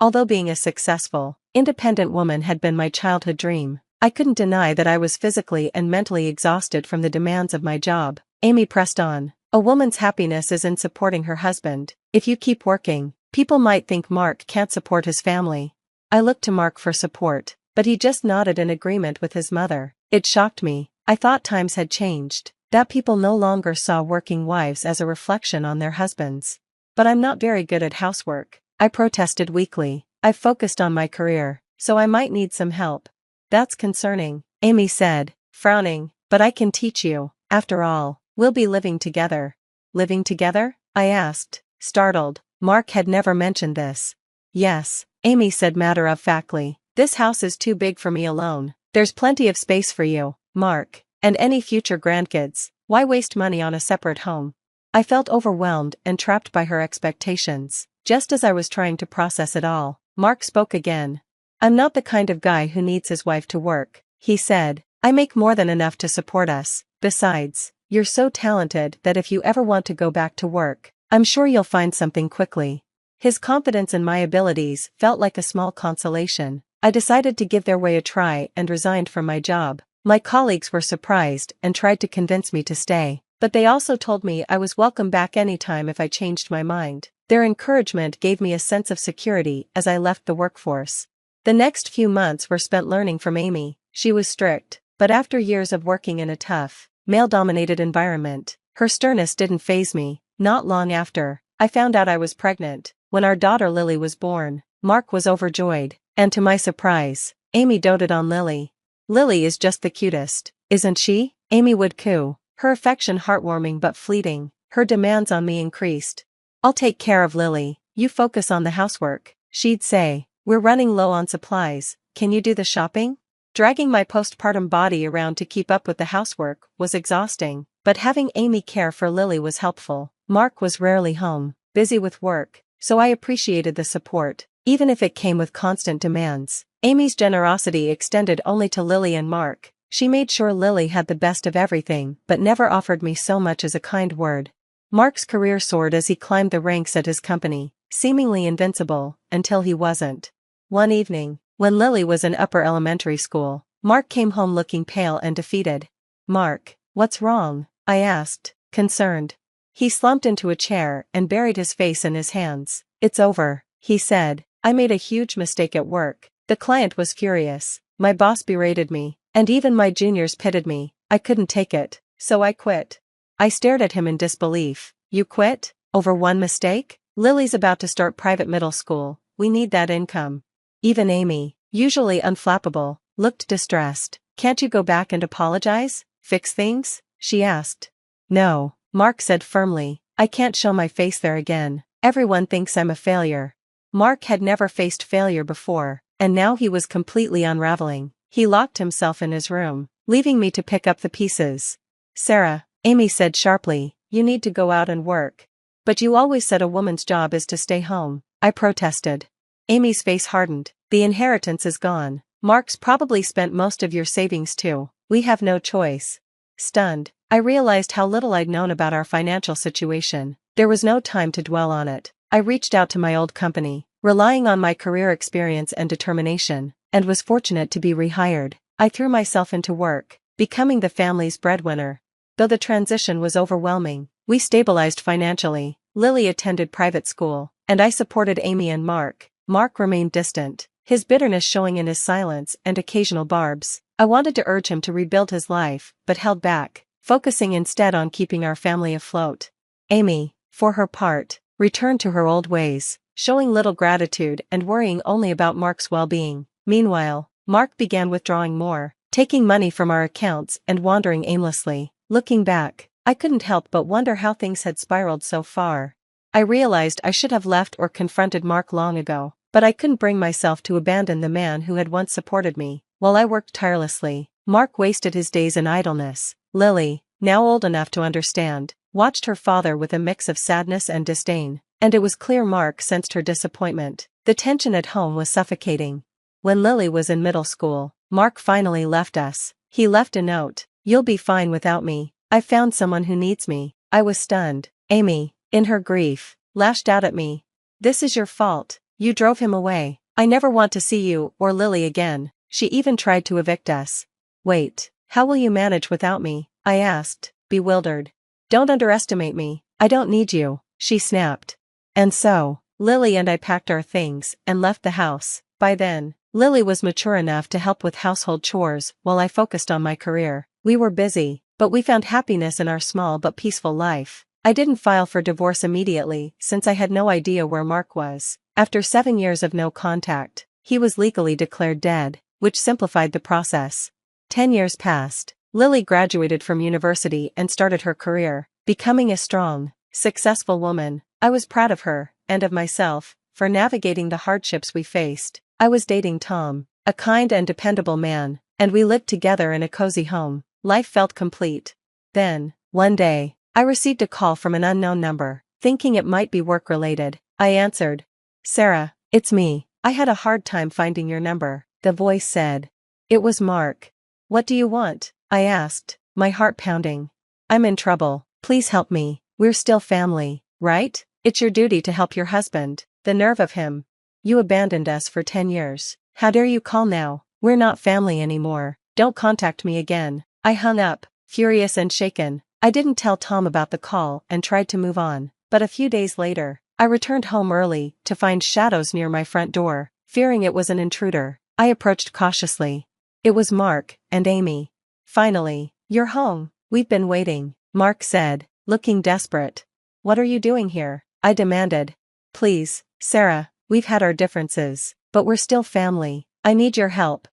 Although being a successful, independent woman had been my childhood dream, I couldn't deny that I was physically and mentally exhausted from the demands of my job. Amy pressed on. "A woman's happiness is in supporting her husband. If you keep working, people might think Mark can't support his family." I looked to Mark for support, but he just nodded in agreement with his mother. It shocked me. I thought times had changed, that people no longer saw working wives as a reflection on their husbands. "But I'm not very good at housework," I protested weakly. "I've focused on my career, so I might need some help." "That's concerning," Amy said, frowning, "but I can teach you. After all, we'll be living together." "Living together?" I asked, startled. Mark had never mentioned this. "Yes," Amy said matter-of-factly. "This house is too big for me alone. There's plenty of space for you, Mark, and any future grandkids. Why waste money on a separate home?" I felt overwhelmed and trapped by her expectations. Just as I was trying to process it all, Mark spoke again. "I'm not the kind of guy who needs his wife to work," he said. "I make more than enough to support us. Besides, you're so talented that if you ever want to go back to work, I'm sure you'll find something quickly." His confidence in my abilities felt like a small consolation. I decided to give their way a try and resigned from my job. My colleagues were surprised and tried to convince me to stay, but they also told me I was welcome back anytime if I changed my mind. Their encouragement gave me a sense of security as I left the workforce. The next few months were spent learning from Amy. She was strict, but after years of working in a tough, male-dominated environment, her sternness didn't faze me. Not long after, I found out I was pregnant. When our daughter Lily was born, Mark was overjoyed, and to my surprise, Amy doted on Lily. Lily is just the cutest, isn't she? Amy would coo, her affection heartwarming but fleeting. Her demands on me increased. I'll take care of Lily, you focus on the housework, she'd say. We're running low on supplies, can you do the shopping? Dragging my postpartum body around to keep up with the housework was exhausting, but having Amy care for Lily was helpful. Mark was rarely home, busy with work, so I appreciated the support, even if it came with constant demands. Amy's generosity extended only to Lily and Mark. She made sure Lily had the best of everything but never offered me so much as a kind word. Mark's career soared as he climbed the ranks at his company, seemingly invincible, until he wasn't. One evening, when Lily was in upper elementary school, Mark came home looking pale and defeated. "Mark, what's wrong?" I asked, concerned. He slumped into a chair and buried his face in his hands. "It's over," he said. "I made a huge mistake at work. The client was furious, my boss berated me, and even my juniors pitted me. I couldn't take it, so I quit." I stared at him in disbelief. "You quit? Over one mistake? Lily's about to start private middle school, we need that income." Even Amy, usually unflappable, looked distressed. "Can't you go back and apologize? Fix things?" she asked. "No," Mark said firmly, "I can't show my face there again. Everyone thinks I'm a failure." Mark had never faced failure before, and now he was completely unraveling. He locked himself in his room, leaving me to pick up the pieces. "Sarah," Amy said sharply, "you need to go out and work." "But you always said a woman's job is to stay home," I protested. Amy's face hardened. "The inheritance is gone. Mark's probably spent most of your savings too. We have no choice." Stunned, I realized how little I'd known about our financial situation. There was no time to dwell on it. I reached out to my old company, relying on my career experience and determination, and was fortunate to be rehired. I threw myself into work, becoming the family's breadwinner. Though the transition was overwhelming, we stabilized financially. Lily attended private school, and I supported Amy and Mark. Mark remained distant, his bitterness showing in his silence and occasional barbs. I wanted to urge him to rebuild his life, but held back, focusing instead on keeping our family afloat. Amy, for her part, returned to her old ways, showing little gratitude and worrying only about Mark's well-being. Meanwhile, Mark began withdrawing more, taking money from our accounts and wandering aimlessly. Looking back, I couldn't help but wonder how things had spiraled so far. I realized I should have left or confronted Mark long ago, but I couldn't bring myself to abandon the man who had once supported me. While I worked tirelessly, Mark wasted his days in idleness. Lily, now old enough to understand, watched her father with a mix of sadness and disdain, and it was clear Mark sensed her disappointment. The tension at home was suffocating. When Lily was in middle school, Mark finally left us. He left a note: "You'll be fine without me. I found someone who needs me." I was stunned. Amy, in her grief, lashed out at me. "This is your fault. You drove him away. I never want to see you or Lily again." She even tried to evict us. "Wait, how will you manage without me?" I asked, bewildered. "Don't underestimate me. I don't need you," she snapped. And so, Lily and I packed our things and left the house. By then, Lily was mature enough to help with household chores while I focused on my career. We were busy, but we found happiness in our small but peaceful life. I didn't file for divorce immediately since I had no idea where Mark was. After 7 years of no contact, he was legally declared dead, which simplified the process. 10 years passed. Lily graduated from university and started her career, becoming a strong, successful woman. I was proud of her, and of myself, for navigating the hardships we faced. I was dating Tom, a kind and dependable man, and we lived together in a cozy home. Life felt complete. Then, one day, I received a call from an unknown number. Thinking it might be work-related, I answered. "Sarah, it's me. I had a hard time finding your number," the voice said. It was Mark. "What do you want?" I asked, my heart pounding. "I'm in trouble. Please help me. We're still family, right? It's your duty to help your husband." The nerve of him. "You abandoned us for 10 years. How dare you call now? We're not family anymore. Don't contact me again." I hung up, furious and shaken. I didn't tell Tom about the call and tried to move on, but a few days later, I returned home early to find shadows near my front door. Fearing it was an intruder, I approached cautiously. It was Mark and Amy. Finally, you're home. We've been waiting, Mark said, looking desperate. What are you doing here? I demanded. Please, Sarah, we've had our differences, but we're still family. I need your help.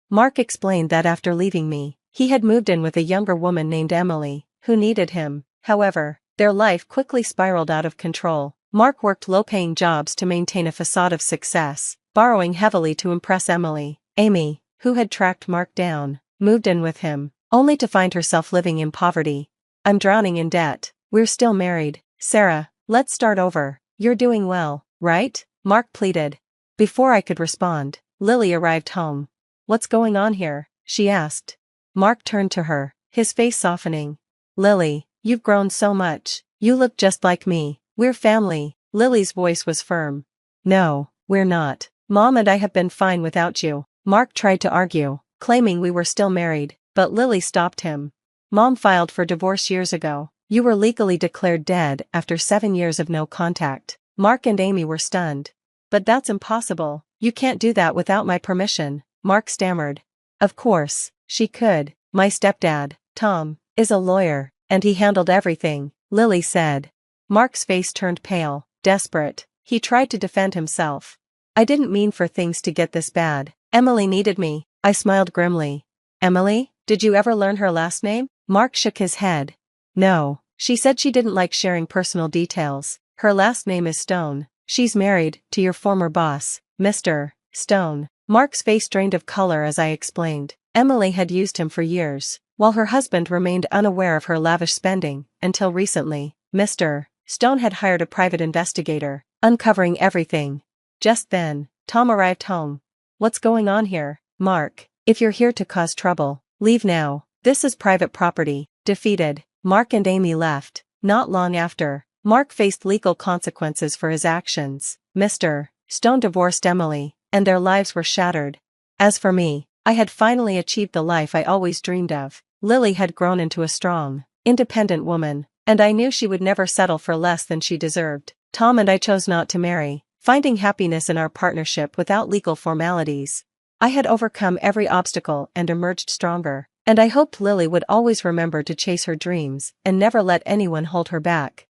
Mark explained that after leaving me, he had moved in with a younger woman named Emily, who needed him. However, their life quickly spiraled out of control. Mark worked low-paying jobs to maintain a facade of success, borrowing heavily to impress Emily. Amy, who had tracked Mark down, moved in with him, only to find herself living in poverty. I'm drowning in debt. We're still married. Sarah, let's start over. You're doing well, right? Mark pleaded. Before I could respond, Lily arrived home. What's going on here? She asked. Mark turned to her, his face softening. Lily, you've grown so much. You look just like me. We're family. Lily's voice was firm. No, we're not. Mom and I have been fine without you. Mark tried to argue, claiming we were still married, but Lily stopped him. Mom filed for divorce years ago. You were legally declared dead after 7 years of no contact. Mark and Amy were stunned. But that's impossible. You can't do that without my permission, Mark stammered. Of course, she could. My stepdad, Tom, is a lawyer, and he handled everything, Lily said. Mark's face turned pale, desperate. He tried to defend himself. I didn't mean for things to get this bad. Emily needed me. I smiled grimly. Emily? Did you ever learn her last name? Mark shook his head. No, she said she didn't like sharing personal details. Her last name is Stone. She's married to your former boss, Mr. Stone. Mark's face drained of color as I explained. Emily had used him for years, while her husband remained unaware of her lavish spending, until recently. Mr. Stone had hired a private investigator, uncovering everything. Just then, Tom arrived home. What's going on here? Mark, if you're here to cause trouble, leave now. This is private property. Defeated, Mark and Amy left. Not long after, Mark faced legal consequences for his actions. Mr. Stone divorced Emily, and their lives were shattered. As for me, I had finally achieved the life I always dreamed of. Lily had grown into a strong, independent woman, and I knew she would never settle for less than she deserved. Tom and I chose not to marry, finding happiness in our partnership without legal formalities. I had overcome every obstacle and emerged stronger, and I hoped Lily would always remember to chase her dreams and never let anyone hold her back.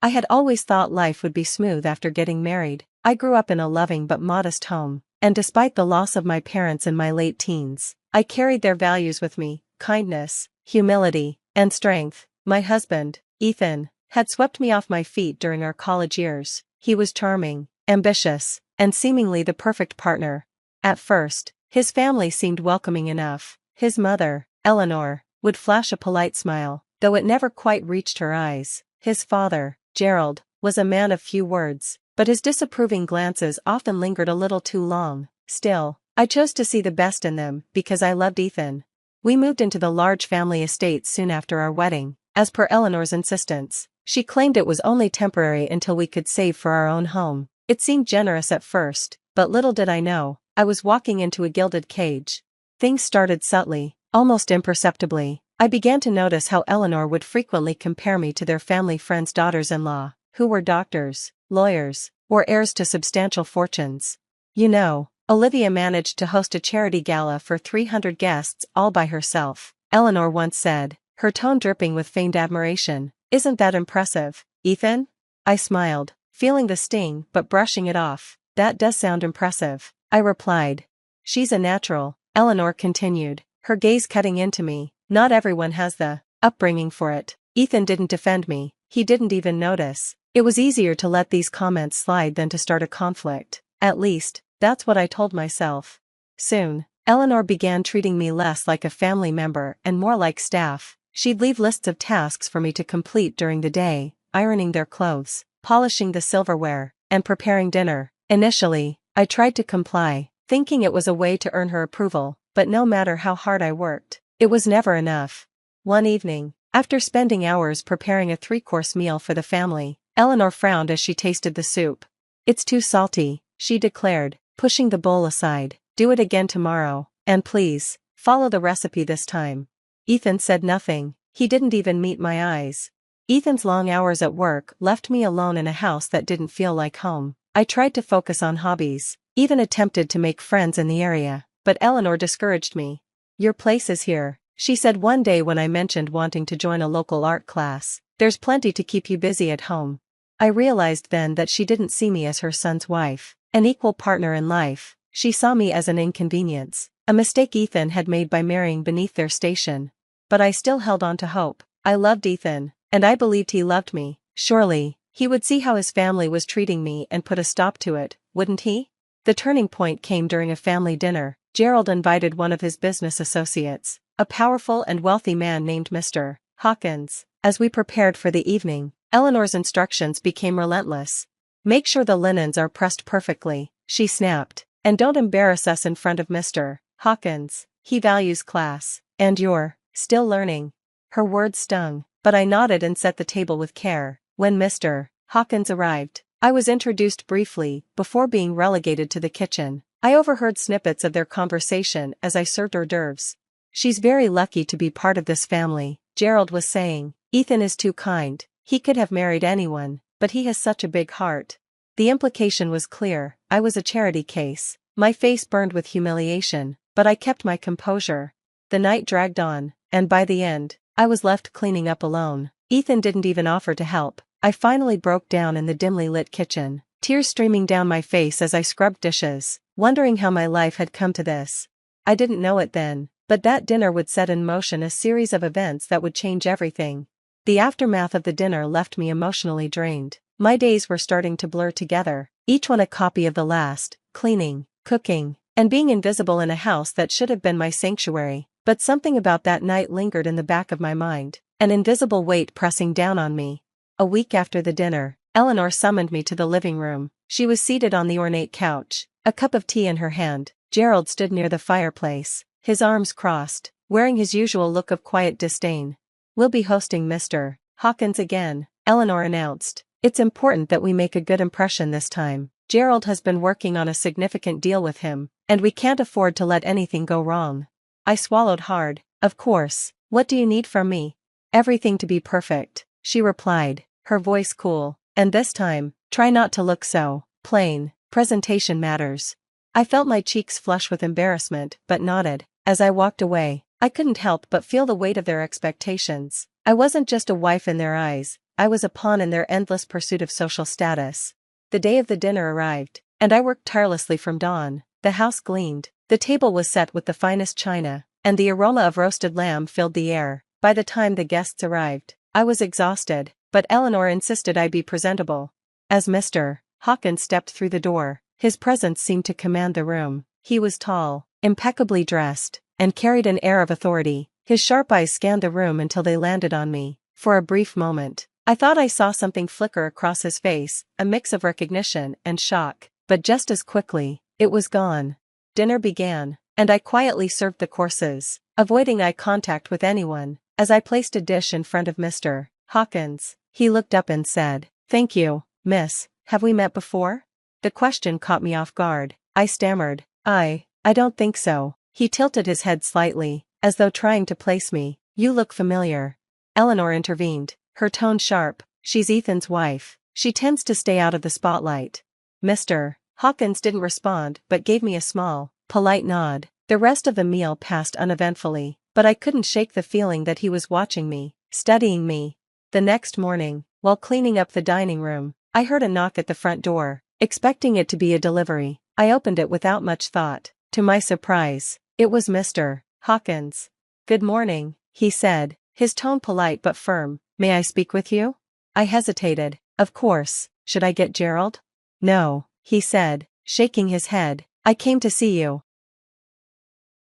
I had always thought life would be smooth after getting married. I grew up in a loving but modest home, and despite the loss of my parents in my late teens, I carried their values with me: kindness, humility, and strength. My husband, Ethan, had swept me off my feet during our college years. He was charming, ambitious, and seemingly the perfect partner. At first, his family seemed welcoming enough. His mother, Eleanor, would flash a polite smile, though it never quite reached her eyes. His father, Gerald, was a man of few words, but his disapproving glances often lingered a little too long. Still, I chose to see the best in them because I loved Ethan. We moved into the large family estate soon after our wedding, as per Eleanor's insistence. She claimed it was only temporary until we could save for our own home. It seemed generous at first, but little did I know, I was walking into a gilded cage. Things started subtly, almost imperceptibly. I began to notice how Eleanor would frequently compare me to their family friends' daughters-in-law, who were doctors, lawyers, or heirs to substantial fortunes. You know, Olivia managed to host a charity gala for 300 guests all by herself, Eleanor once said, her tone dripping with feigned admiration. Isn't that impressive, Ethan? I smiled, feeling the sting but brushing it off. That does sound impressive, I replied. She's a natural, Eleanor continued, her gaze cutting into me. Not everyone has the upbringing for it. Ethan didn't defend me, he didn't even notice. It was easier to let these comments slide than to start a conflict. At least, that's what I told myself. Soon, Eleanor began treating me less like a family member and more like staff. She'd leave lists of tasks for me to complete during the day, ironing their clothes, polishing the silverware, and preparing dinner. Initially, I tried to comply, thinking it was a way to earn her approval, but no matter how hard I worked, it was never enough. One evening, after spending hours preparing a 3-course meal for the family, Eleanor frowned as she tasted the soup. It's too salty, she declared, pushing the bowl aside. Do it again tomorrow, and please, follow the recipe this time. Ethan said nothing, he didn't even meet my eyes. Ethan's long hours at work left me alone in a house that didn't feel like home. I tried to focus on hobbies, even attempted to make friends in the area, but Eleanor discouraged me. "Your place is here," she said one day when I mentioned wanting to join a local art class. "There's plenty to keep you busy at home." I realized then that she didn't see me as her son's wife, an equal partner in life. She saw me as an inconvenience, a mistake Ethan had made by marrying beneath their station. But I still held on to hope. I loved Ethan, and I believed he loved me. Surely, he would see how his family was treating me and put a stop to it, wouldn't he? The turning point came during a family dinner. Gerald invited one of his business associates, a powerful and wealthy man named Mr. Hawkins. As we prepared for the evening, Eleanor's instructions became relentless. "Make sure the linens are pressed perfectly," she snapped, "and don't embarrass us in front of Mr. Hawkins. He values class, and you're still learning." Her words stung, but I nodded and set the table with care. When Mr. Hawkins arrived, I was introduced briefly, before being relegated to the kitchen. I overheard snippets of their conversation as I served hors d'oeuvres. "She's very lucky to be part of this family," Gerald was saying. "Ethan is too kind. He could have married anyone, but he has such a big heart." The implication was clear. I was a charity case. My face burned with humiliation, but I kept my composure. The night dragged on, and by the end, I was left cleaning up alone. Ethan didn't even offer to help. I finally broke down in the dimly lit kitchen, tears streaming down my face as I scrubbed dishes, wondering how my life had come to this. I didn't know it then, but that dinner would set in motion a series of events that would change everything. The aftermath of the dinner left me emotionally drained. My days were starting to blur together, each one a copy of the last: cleaning, cooking, and being invisible in a house that should have been my sanctuary. But something about that night lingered in the back of my mind, an invisible weight pressing down on me. A week after the dinner, Eleanor summoned me to the living room. She was seated on the ornate couch, a cup of tea in her hand. Gerald stood near the fireplace, his arms crossed, wearing his usual look of quiet disdain. "We'll be hosting Mr. Hawkins again," Eleanor announced. "It's important that we make a good impression this time. Gerald has been working on a significant deal with him, and we can't afford to let anything go wrong." I swallowed hard. "Of course, what do you need from me?" "Everything to be perfect," she replied, her voice cool. "And this time, try not to look so plain. Presentation matters." I felt my cheeks flush with embarrassment, but nodded. As I walked away, I couldn't help but feel the weight of their expectations. I wasn't just a wife in their eyes, I was a pawn in their endless pursuit of social status. The day of the dinner arrived, and I worked tirelessly from dawn. The house gleamed, the table was set with the finest china, and the aroma of roasted lamb filled the air. By the time the guests arrived, I was exhausted, but Eleanor insisted I be presentable. As Mr. Hawkins stepped through the door, his presence seemed to command the room. He was tall, impeccably dressed, and carried an air of authority. His sharp eyes scanned the room until they landed on me. For a brief moment, I thought I saw something flicker across his face, a mix of recognition and shock, but just as quickly, it was gone. Dinner began, and I quietly served the courses, avoiding eye contact with anyone. As I placed a dish in front of Mr. Hawkins, he looked up and said, "Thank you, miss. Have we met before?" The question caught me off guard. I stammered, I don't think so." He tilted his head slightly, as though trying to place me. "You look familiar." Eleanor intervened, her tone sharp. "She's Ethan's wife. She tends to stay out of the spotlight." Mr. Hawkins didn't respond but gave me a small, polite nod. The rest of the meal passed uneventfully, but I couldn't shake the feeling that he was watching me, studying me. The next morning, while cleaning up the dining room, I heard a knock at the front door. Expecting it to be a delivery, I opened it without much thought. To my surprise, it was Mr. Hawkins. "Good morning," he said, his tone polite but firm. "May I speak with you?" I hesitated. "Of course, should I get Gerald?" "No," he said, shaking his head. "I came to see you."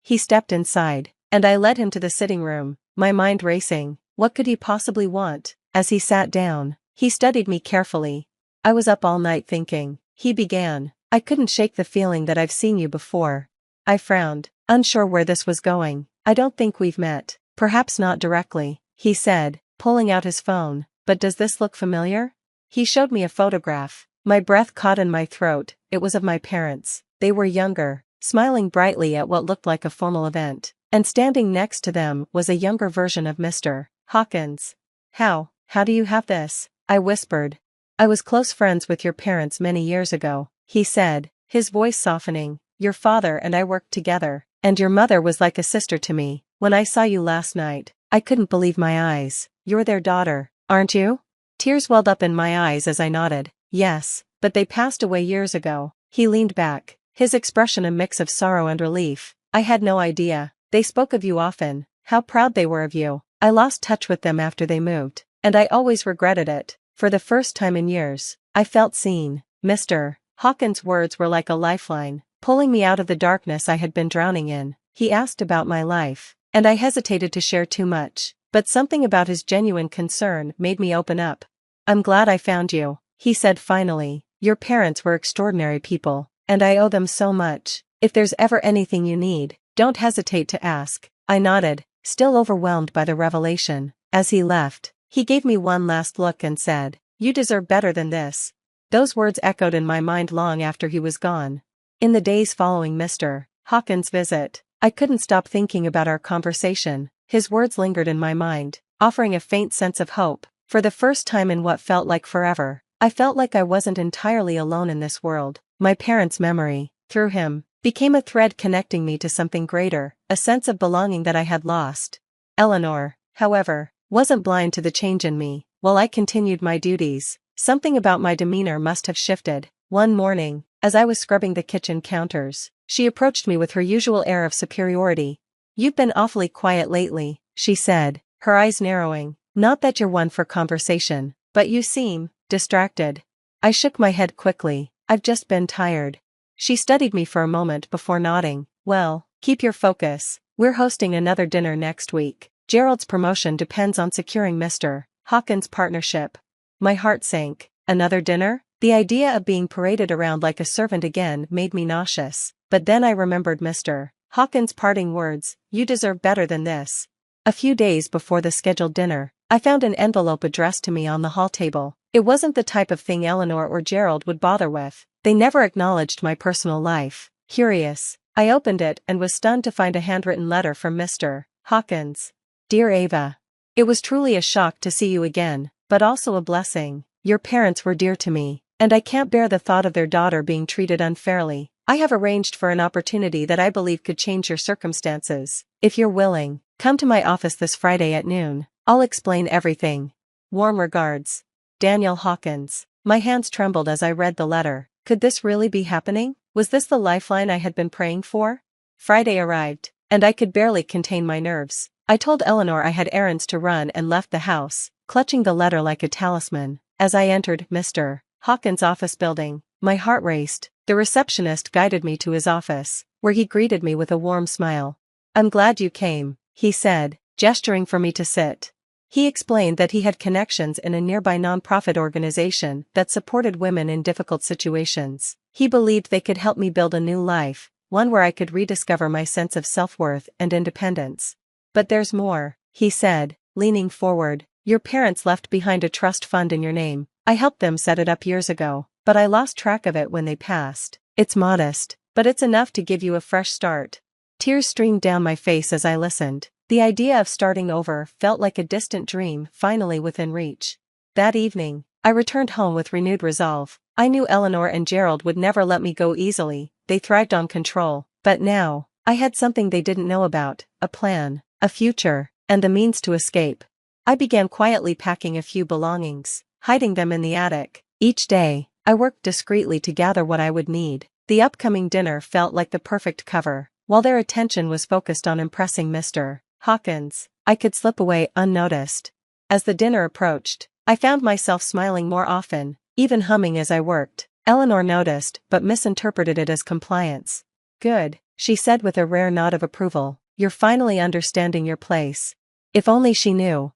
He stepped inside, and I led him to the sitting room, my mind racing. What could he possibly want? As he sat down, he studied me carefully. "I was up all night thinking," he began. "I couldn't shake the feeling that I've seen you before." I frowned, unsure where this was going. "I don't think we've met." "Perhaps not directly," he said, pulling out his phone. "But does this look familiar?" He showed me a photograph. My breath caught in my throat. It was of my parents. They were younger, smiling brightly at what looked like a formal event, and standing next to them was a younger version of Mr. Hawkins. How do you have this?" I whispered. "I was close friends with your parents many years ago," he said, his voice softening. Your father and I worked together, and your mother was like a sister to me. When I saw you last night, I couldn't believe my eyes. You're their daughter, aren't you? Tears welled up in my eyes as I nodded. Yes, but they passed away years ago. He leaned back, his expression a mix of sorrow and relief. I had no idea. They spoke of you often, how proud they were of you. I lost touch with them after they moved, and I always regretted it. For the first time in years, I felt seen. Mr. Hawkins' words were like a lifeline, pulling me out of the darkness I had been drowning in. He asked about my life, and I hesitated to share too much, but something about his genuine concern made me open up. I'm glad I found you, he said finally. Your parents were extraordinary people, and I owe them so much. If there's ever anything you need, don't hesitate to ask. I nodded, still overwhelmed by the revelation. As he left, he gave me one last look and said, "You deserve better than this." Those words echoed in my mind long after he was gone. In the days following Mr. Hawkins' visit, I couldn't stop thinking about our conversation. His words lingered in my mind, offering a faint sense of hope. For the first time in what felt like forever, I felt like I wasn't entirely alone in this world. My parents' memory, through him, became a thread connecting me to something greater, a sense of belonging that I had lost. Eleanor, however, wasn't blind to the change in me. While I continued my duties, something about my demeanor must have shifted. One morning, as I was scrubbing the kitchen counters, she approached me with her usual air of superiority. "You've been awfully quiet lately," she said, her eyes narrowing. "Not that you're one for conversation, but you seem distracted." I shook my head quickly. "I've just been tired." She studied me for a moment before nodding. "Well, keep your focus. We're hosting another dinner next week. Gerald's promotion depends on securing Mr. Hawkins' partnership." My heart sank. Another dinner? The idea of being paraded around like a servant again made me nauseous. But then I remembered Mr. Hawkins' parting words, "You deserve better than this." A few days before the scheduled dinner, I found an envelope addressed to me on the hall table. It wasn't the type of thing Eleanor or Gerald would bother with. They never acknowledged my personal life. Curious, I opened it and was stunned to find a handwritten letter from Mr. Hawkins. "Dear Ava, it was truly a shock to see you again, but also a blessing. Your parents were dear to me, and I can't bear the thought of their daughter being treated unfairly. I have arranged for an opportunity that I believe could change your circumstances. If you're willing, come to my office this Friday at noon. I'll explain everything. Warm regards, Daniel Hawkins." My hands trembled as I read the letter. Could this really be happening? Was this the lifeline I had been praying for? Friday arrived, and I could barely contain my nerves. I told Eleanor I had errands to run and left the house, clutching the letter like a talisman. As I entered Mr. Hawkins' office building, my heart raced. The receptionist guided me to his office, where he greeted me with a warm smile. "I'm glad you came," he said, gesturing for me to sit. He explained that he had connections in a nearby nonprofit organization that supported women in difficult situations. He believed they could help me build a new life, one where I could rediscover my sense of self-worth and independence. "But there's more," he said, leaning forward. "Your parents left behind a trust fund in your name. I helped them set it up years ago, but I lost track of it when they passed. It's modest, but it's enough to give you a fresh start." Tears streamed down my face as I listened. The idea of starting over felt like a distant dream finally within reach. That evening, I returned home with renewed resolve. I knew Eleanor and Gerald would never let me go easily. They thrived on control. But now, I had something they didn't know about, a plan, a future, and the means to escape. I began quietly packing a few belongings, hiding them in the attic. Each day, I worked discreetly to gather what I would need. The upcoming dinner felt like the perfect cover. While their attention was focused on impressing Mr. Hawkins, I could slip away unnoticed. As the dinner approached, I found myself smiling more often, even humming as I worked. Eleanor noticed, but misinterpreted it as compliance. "Good," she said with a rare nod of approval. "You're finally understanding your place." If only she knew.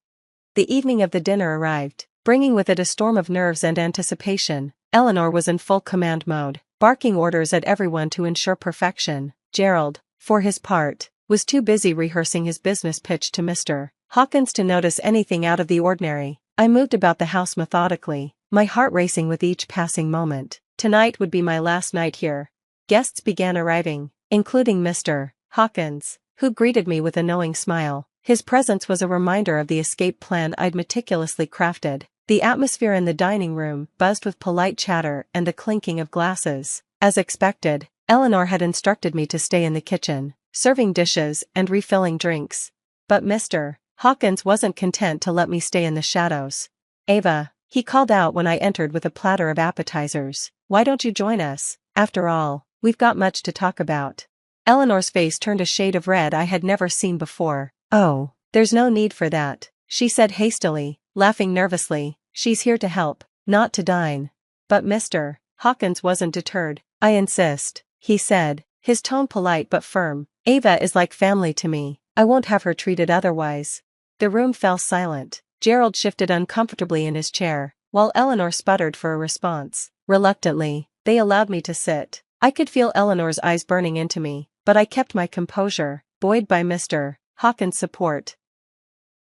The evening of the dinner arrived, bringing with it a storm of nerves and anticipation. Eleanor was in full command mode, barking orders at everyone to ensure perfection. Gerald, for his part, was too busy rehearsing his business pitch to Mr. Hawkins to notice anything out of the ordinary. I moved about the house methodically, my heart racing with each passing moment. Tonight would be my last night here. Guests began arriving, including Mr. Hawkins, who greeted me with a knowing smile. His presence was a reminder of the escape plan I'd meticulously crafted. The atmosphere in the dining room buzzed with polite chatter and the clinking of glasses. As expected, Eleanor had instructed me to stay in the kitchen, serving dishes and refilling drinks. But Mr. Hawkins wasn't content to let me stay in the shadows. "Ava," he called out when I entered with a platter of appetizers, "why don't you join us? After all, we've got much to talk about." Eleanor's face turned a shade of red I had never seen before. "Oh, there's no need for that," she said hastily, laughing nervously. "She's here to help, not to dine." But Mr. Hawkins wasn't deterred. "I insist," he said, his tone polite but firm. "Ava is like family to me. I won't have her treated otherwise." The room fell silent. Gerald shifted uncomfortably in his chair, while Eleanor sputtered for a response. Reluctantly, they allowed me to sit. I could feel Eleanor's eyes burning into me, but I kept my composure, buoyed by Mr. Hawkins' support.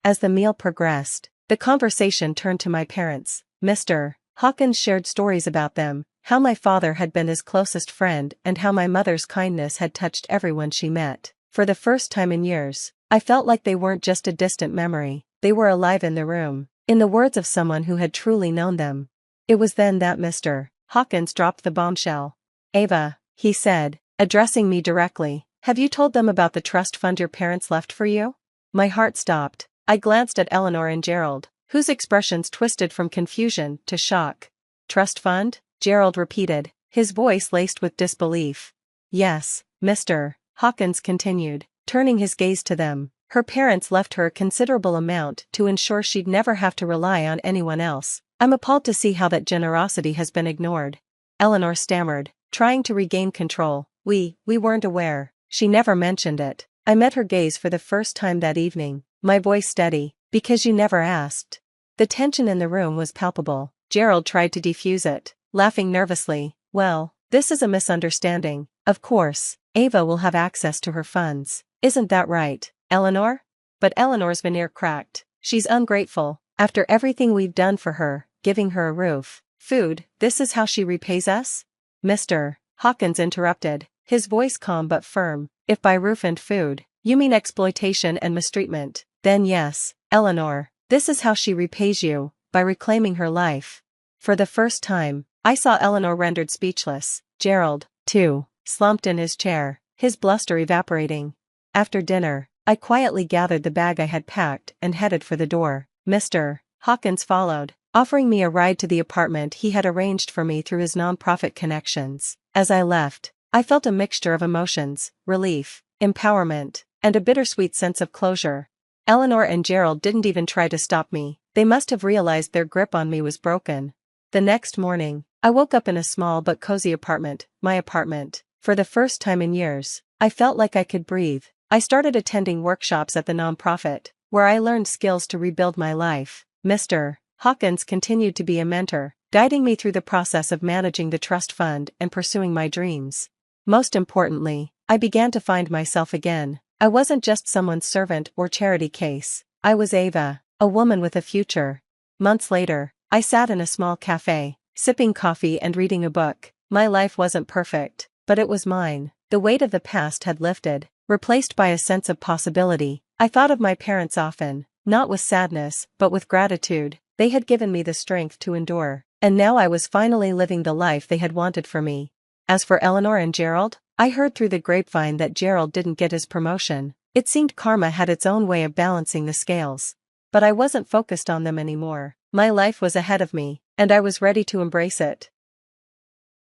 As the meal progressed, the conversation turned to my parents. Mr. Hawkins shared stories about them, how my father had been his closest friend and how my mother's kindness had touched everyone she met. For the first time in years, I felt like they weren't just a distant memory, they were alive in the room, in the words of someone who had truly known them. It was then that Mr. Hawkins dropped the bombshell. "Ava," he said, addressing me directly, "have you told them about the trust fund your parents left for you?" My heart stopped. I glanced at Eleanor and Gerald, whose expressions twisted from confusion to shock. "Trust fund?" Gerald repeated, his voice laced with disbelief. "Yes," Mr. Hawkins continued, turning his gaze to them. "Her parents left her a considerable amount to ensure she'd never have to rely on anyone else. I'm appalled to see how that generosity has been ignored." Eleanor stammered, trying to regain control. We weren't aware. She never mentioned it. I met her gaze for the first time that evening, my voice steady. "Because you never asked." The tension in the room was palpable. Gerald tried to defuse it, laughing nervously. "Well, this is a misunderstanding. Of course, Ava will have access to her funds. Isn't that right, Eleanor?" But Eleanor's veneer cracked. "She's ungrateful. After everything we've done for her, giving her a roof, food, this is how she repays us?" Mr. Hawkins interrupted, his voice calm but firm. "If by roof and food, you mean exploitation and mistreatment, then yes, Eleanor, this is how she repays you, by reclaiming her life." For the first time, I saw Eleanor rendered speechless. Gerald, too, slumped in his chair, his bluster evaporating. After dinner, I quietly gathered the bag I had packed and headed for the door. Mr. Hawkins followed, offering me a ride to the apartment he had arranged for me through his nonprofit connections. As I left, I felt a mixture of emotions: relief, empowerment, and a bittersweet sense of closure. Eleanor and Gerald didn't even try to stop me. They must have realized their grip on me was broken. The next morning, I woke up in a small but cozy apartment, my apartment. For the first time in years, I felt like I could breathe. I started attending workshops at the nonprofit, where I learned skills to rebuild my life. Mr. Hawkins continued to be a mentor, guiding me through the process of managing the trust fund and pursuing my dreams. Most importantly, I began to find myself again. I wasn't just someone's servant or charity case. I was Ava, a woman with a future. Months later, I sat in a small cafe, sipping coffee and reading a book. My life wasn't perfect, but it was mine. The weight of the past had lifted, replaced by a sense of possibility. I thought of my parents often, not with sadness, but with gratitude. They had given me the strength to endure, and now I was finally living the life they had wanted for me. As for Eleanor and Gerald, I heard through the grapevine that Gerald didn't get his promotion. It seemed karma had its own way of balancing the scales. But I wasn't focused on them anymore. My life was ahead of me, and I was ready to embrace it.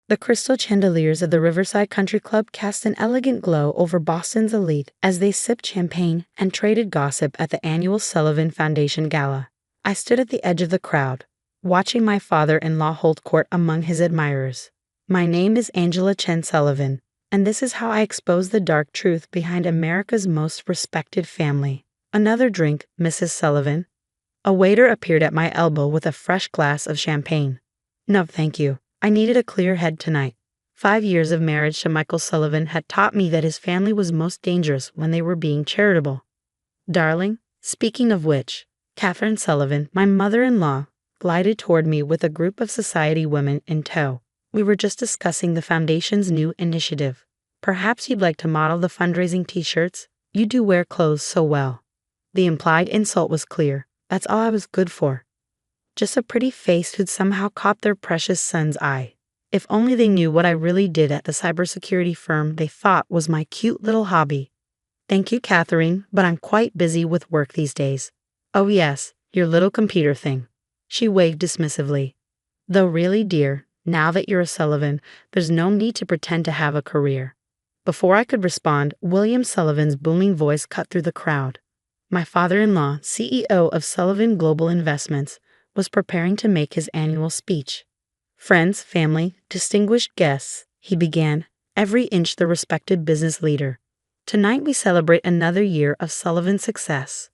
The crystal chandeliers of the Riverside Country Club cast an elegant glow over Boston's elite as they sipped champagne and traded gossip at the annual Sullivan Foundation Gala. I stood at the edge of the crowd, watching my father-in-law hold court among his admirers. "My name is Angela Chen Sullivan, and this is how I expose the dark truth behind America's most respected family." "Another drink, Mrs. Sullivan?" A waiter appeared at my elbow with a fresh glass of champagne. "No, thank you. I needed a clear head tonight." 5 years of marriage to Michael Sullivan had taught me that his family was most dangerous when they were being charitable. "Darling, speaking of which," Catherine Sullivan, my mother-in-law, glided toward me with a group of society women in tow. "We were just discussing the foundation's new initiative. Perhaps you'd like to model the fundraising t-shirts? You do wear clothes so well." The implied insult was clear. That's all I was good for. Just a pretty face who'd somehow caught their precious son's eye. If only they knew what I really did at the cybersecurity firm they thought was my cute little hobby. Thank you, Catherine, but I'm quite busy with work these days. Oh yes, your little computer thing. She waved dismissively. Though really, dear, now that you're a Sullivan, there's no need to pretend to have a career. Before I could respond, William Sullivan's booming voice cut through the crowd. My father-in-law, CEO of Sullivan Global Investments, was preparing to make his annual speech. Friends, family, distinguished guests, he began, every inch the respected business leader. Tonight we celebrate another year of Sullivan's success.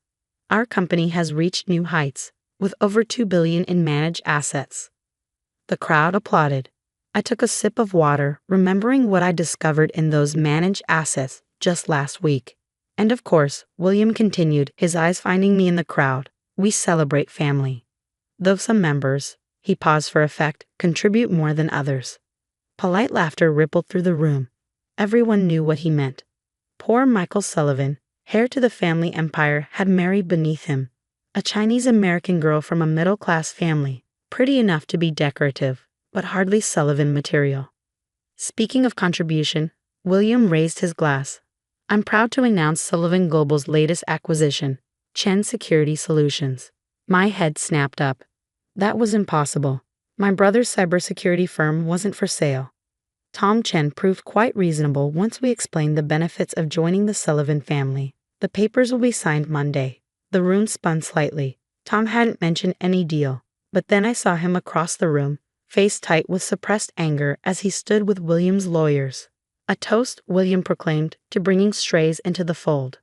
Our company has reached new heights, with over $2 billion in managed assets. The crowd applauded. I took a sip of water, remembering what I discovered in those managed assets just last week. And of course, William continued, his eyes finding me in the crowd. We celebrate family. Though some members, he paused for effect, contribute more than others. Polite laughter rippled through the room. Everyone knew what he meant. Poor Michael Sullivan, heir to the family empire, had married beneath him. A Chinese-American girl from a middle-class family, pretty enough to be decorative, but hardly Sullivan material. Speaking of contribution, William raised his glass. I'm proud to announce Sullivan Global's latest acquisition, Chen Security Solutions. My head snapped up. That was impossible. My brother's cybersecurity firm wasn't for sale. Tom Chen proved quite reasonable once we explained the benefits of joining the Sullivan family. The papers will be signed Monday. The room spun slightly. Tom hadn't mentioned any deal, but then I saw him across the room, face tight with suppressed anger as he stood with William's lawyers. A toast, William proclaimed, to bringing strays into the fold.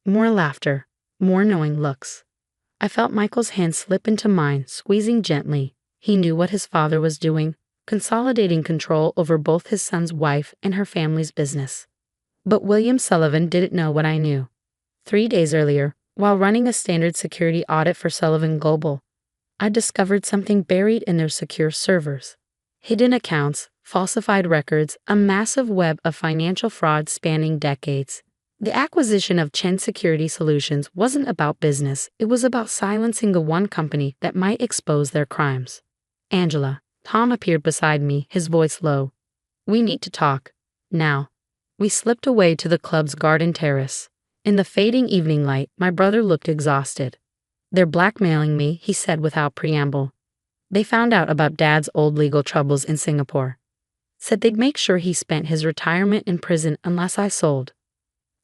More laughter, more knowing looks. I felt Michael's hand slip into mine, squeezing gently. He knew what his father was doing, consolidating control over both his son's wife and her family's business. But William Sullivan didn't know what I knew. 3 days earlier, while running a standard security audit for Sullivan Global, I discovered something buried in their secure servers. Hidden accounts, falsified records, a massive web of financial fraud spanning decades. The acquisition of Chen Security Solutions wasn't about business, it was about silencing the one company that might expose their crimes. Angela, Tom appeared beside me, his voice low. We need to talk. Now. We slipped away to the club's garden terrace. In the fading evening light, my brother looked exhausted. They're blackmailing me, he said without preamble. They found out about Dad's old legal troubles in Singapore. Said they'd make sure he spent his retirement in prison unless I sold.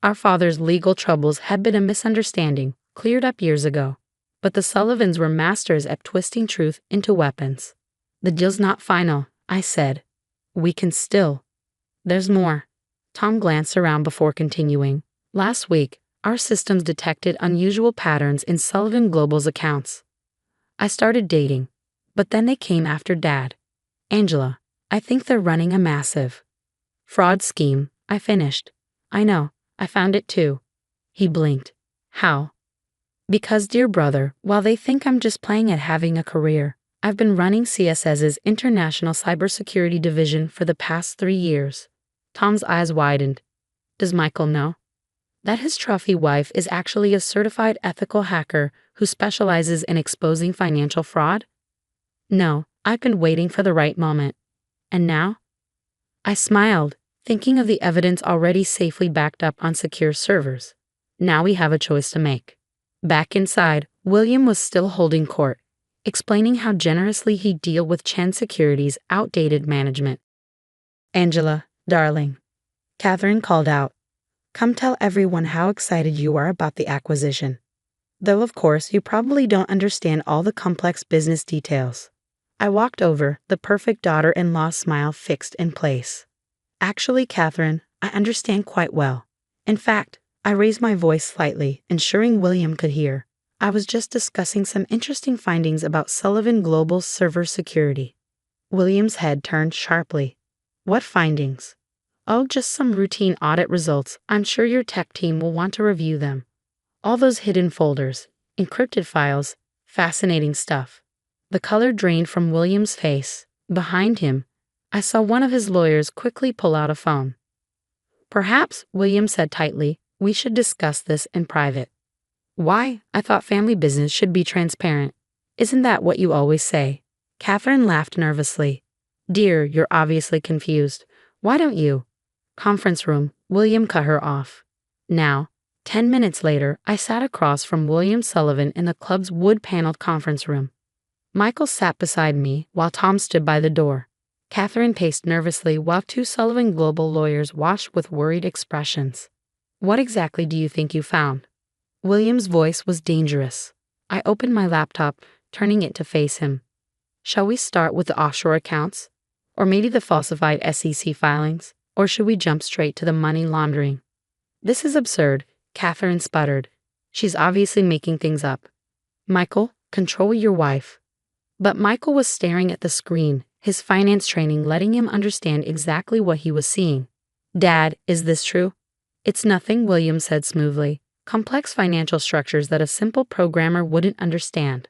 Our father's legal troubles had been a misunderstanding, cleared up years ago. But the Sullivans were masters at twisting truth into weapons. The deal's not final, I said. We can still. There's more. Tom glanced around before continuing. Last week, our systems detected unusual patterns in Sullivan Global's accounts. I started dating, but then they came after Dad. Angela, I think they're running a massive fraud scheme, I finished. I know, I found it too. He blinked. How? Because, dear brother, while they think I'm just playing at having a career, I've been running CSS's International Cybersecurity Division for the past 3 years. Tom's eyes widened. Does Michael know that his trophy wife is actually a certified ethical hacker who specializes in exposing financial fraud? No, I've been waiting for the right moment. And now? I smiled, thinking of the evidence already safely backed up on secure servers. Now we have a choice to make. Back inside, William was still holding court, explaining how generously he'd deal with Chen Security's outdated management. Angela, darling, Catherine called out. Come tell everyone how excited you are about the acquisition. Though of course you probably don't understand all the complex business details. I walked over, the perfect daughter-in-law smile fixed in place. Actually, Catherine, I understand quite well. In fact, I raised my voice slightly, ensuring William could hear. I was just discussing some interesting findings about Sullivan Global's server security. William's head turned sharply. What findings? Oh, just some routine audit results. I'm sure your tech team will want to review them. All those hidden folders, encrypted files, fascinating stuff. The color drained from William's face. Behind him, I saw one of his lawyers quickly pull out a phone. Perhaps, William said tightly, we should discuss this in private. Why? I thought family business should be transparent. Isn't that what you always say? Catherine laughed nervously. Dear, you're obviously confused. Why don't you? Conference room, William cut her off. Now, 10 minutes later, I sat across from William Sullivan in the club's wood-paneled conference room. Michael sat beside me while Tom stood by the door. Catherine paced nervously while two Sullivan Global lawyers watched with worried expressions. What exactly do you think you found? William's voice was dangerous. I opened my laptop, turning it to face him. Shall we start with the offshore accounts? Or maybe the falsified SEC filings? Or should we jump straight to the money laundering? This is absurd, Catherine sputtered. She's obviously making things up. Michael, control your wife. But Michael was staring at the screen, his finance training letting him understand exactly what he was seeing. Dad, is this true? It's nothing, William said smoothly. Complex financial structures that a simple programmer wouldn't understand.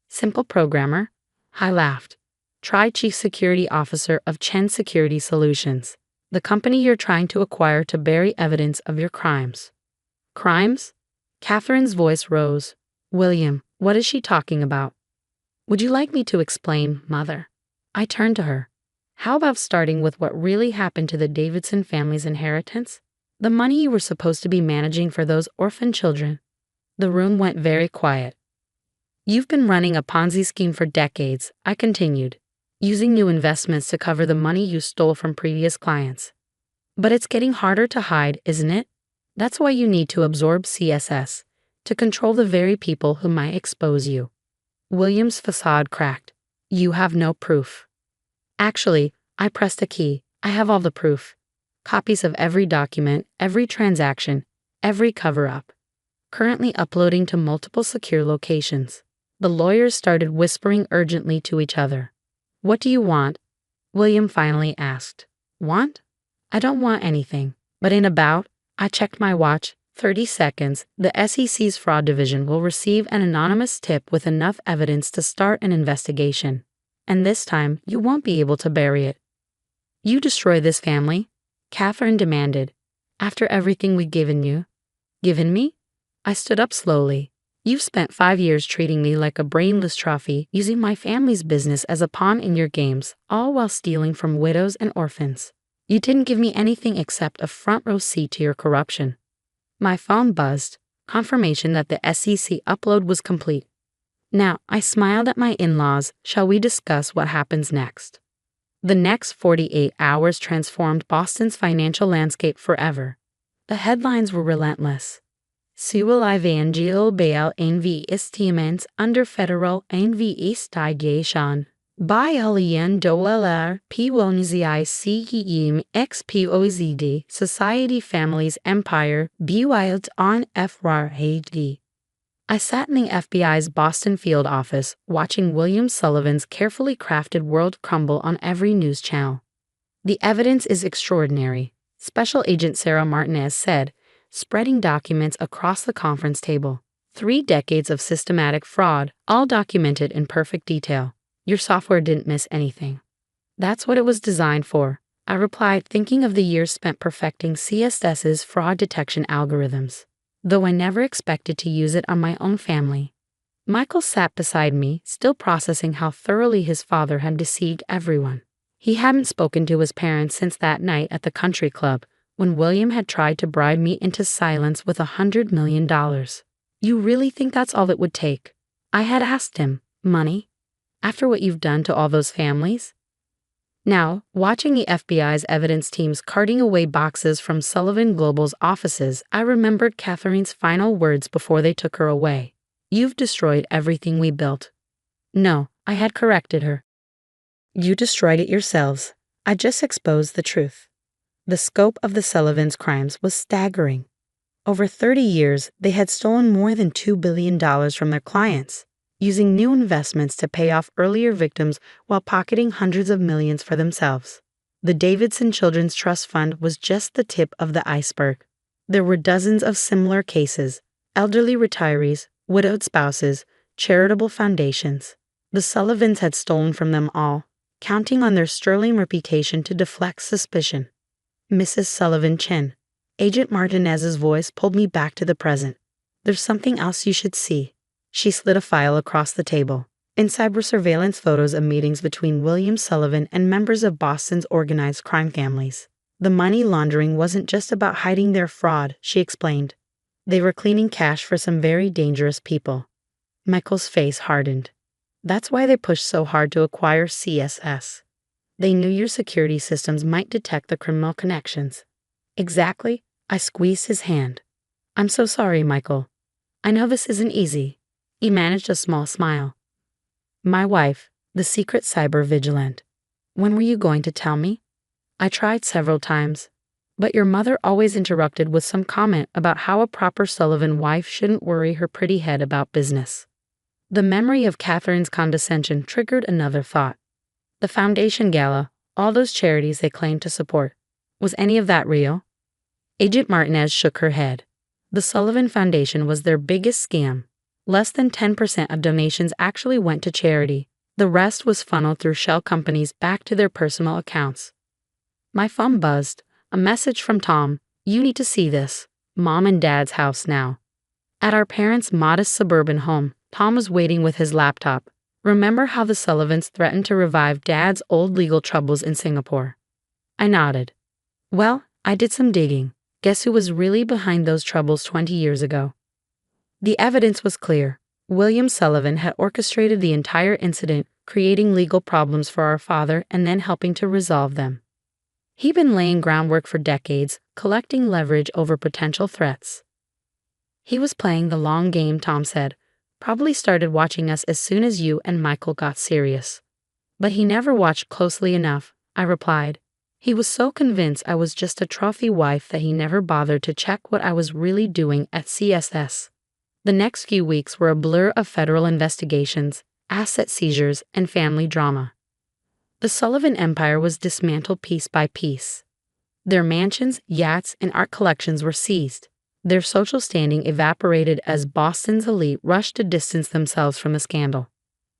Simple programmer? I laughed. Try Chief Security Officer of Chen Security Solutions, the company you're trying to acquire to bury evidence of your crimes. Crimes? Catherine's voice rose. William, what is she talking about? Would you like me to explain, Mother? I turned to her. How about starting with what really happened to the Davidson family's inheritance? The money you were supposed to be managing for those orphan children. The room went very quiet. You've been running a Ponzi scheme for decades, I continued, using new investments to cover the money you stole from previous clients. But it's getting harder to hide, isn't it? That's why you need to absorb CSS, to control the very people who might expose you. William's facade cracked. You have no proof. Actually, I pressed a key. I have all the proof. Copies of every document, every transaction, every cover-up. Currently uploading to multiple secure locations. The lawyers started whispering urgently to each other. What do you want? William finally asked. Want? I don't want anything. But in about, I checked my watch, 30 seconds, the SEC's fraud division will receive an anonymous tip with enough evidence to start an investigation. And this time, you won't be able to bury it. You destroy this family? Catherine demanded. After everything we've given you? Given me? I stood up slowly. You've spent 5 years treating me like a brainless trophy, using my family's business as a pawn in your games, all while stealing from widows and orphans. You didn't give me anything except a front-row seat to your corruption. My phone buzzed, confirmation that the SEC upload was complete. Now, I smiled at my in-laws. Shall we discuss what happens next? The next 48 hours transformed Boston's financial landscape forever. The headlines were relentless. Sewell Evangel Bail Investiments under federal investigation. By Alien Dollar P1ZICEM XPOZD Society Families Empire Wild on FRHD. I sat in the FBI's Boston field office, watching William Sullivan's carefully crafted world crumble on every news channel. The evidence is extraordinary, Special Agent Sarah Martinez said, spreading documents across the conference table. 3 decades of systematic fraud, all documented in perfect detail. Your software didn't miss anything. That's what it was designed for, I replied, thinking of the years spent perfecting CSS's fraud detection algorithms, though I never expected to use it on my own family. Michael sat beside me, still processing how thoroughly his father had deceived everyone. He hadn't spoken to his parents since that night at the country club, when William had tried to bribe me into silence with $100 million. You really think that's all it would take? I had asked him. Money? After what you've done to all those families? Now, watching the FBI's evidence teams carting away boxes from Sullivan Global's offices, I remembered Catherine's final words before they took her away. You've destroyed everything we built. No, I had corrected her. You destroyed it yourselves. I just exposed the truth. The scope of the Sullivans' crimes was staggering. Over 30 years, they had stolen more than $2 billion from their clients, using new investments to pay off earlier victims while pocketing hundreds of millions for themselves. The Davidson Children's Trust Fund was just the tip of the iceberg. There were dozens of similar cases: elderly retirees, widowed spouses, charitable foundations. The Sullivans had stolen from them all, counting on their sterling reputation to deflect suspicion. Mrs. Sullivan Chin. Agent Martinez's voice pulled me back to the present. There's something else you should see. She slid a file across the table. In cyber surveillance photos of meetings between William Sullivan and members of Boston's organized crime families. The money laundering wasn't just about hiding their fraud, she explained. They were cleaning cash for some very dangerous people. Michael's face hardened. That's why they pushed so hard to acquire CSS. They knew your security systems might detect the criminal connections. Exactly, I squeezed his hand. I'm so sorry, Michael. I know this isn't easy. He managed a small smile. My wife, the secret cyber vigilant. When were you going to tell me? I tried several times, but your mother always interrupted with some comment about how a proper Sullivan wife shouldn't worry her pretty head about business. The memory of Catherine's condescension triggered another thought. The foundation gala, all those charities they claimed to support. Was any of that real? Agent Martinez shook her head. The Sullivan Foundation was their biggest scam. Less than 10% of donations actually went to charity. The rest was funneled through shell companies back to their personal accounts. My phone buzzed. A message from Tom. You need to see this. Mom and Dad's house now. At our parents' modest suburban home, Tom was waiting with his laptop. Remember how the Sullivans threatened to revive Dad's old legal troubles in Singapore? I nodded. Well, I did some digging. Guess who was really behind those troubles 20 years ago? The evidence was clear. William Sullivan had orchestrated the entire incident, creating legal problems for our father and then helping to resolve them. He'd been laying groundwork for decades, collecting leverage over potential threats. He was playing the long game, Tom said. Probably started watching us as soon as you and Michael got serious. But he never watched closely enough, I replied. He was so convinced I was just a trophy wife that he never bothered to check what I was really doing at CSS. The next few weeks were a blur of federal investigations, asset seizures, and family drama. The Sullivan empire was dismantled piece by piece. Their mansions, yachts, and art collections were seized. Their social standing evaporated as Boston's elite rushed to distance themselves from the scandal.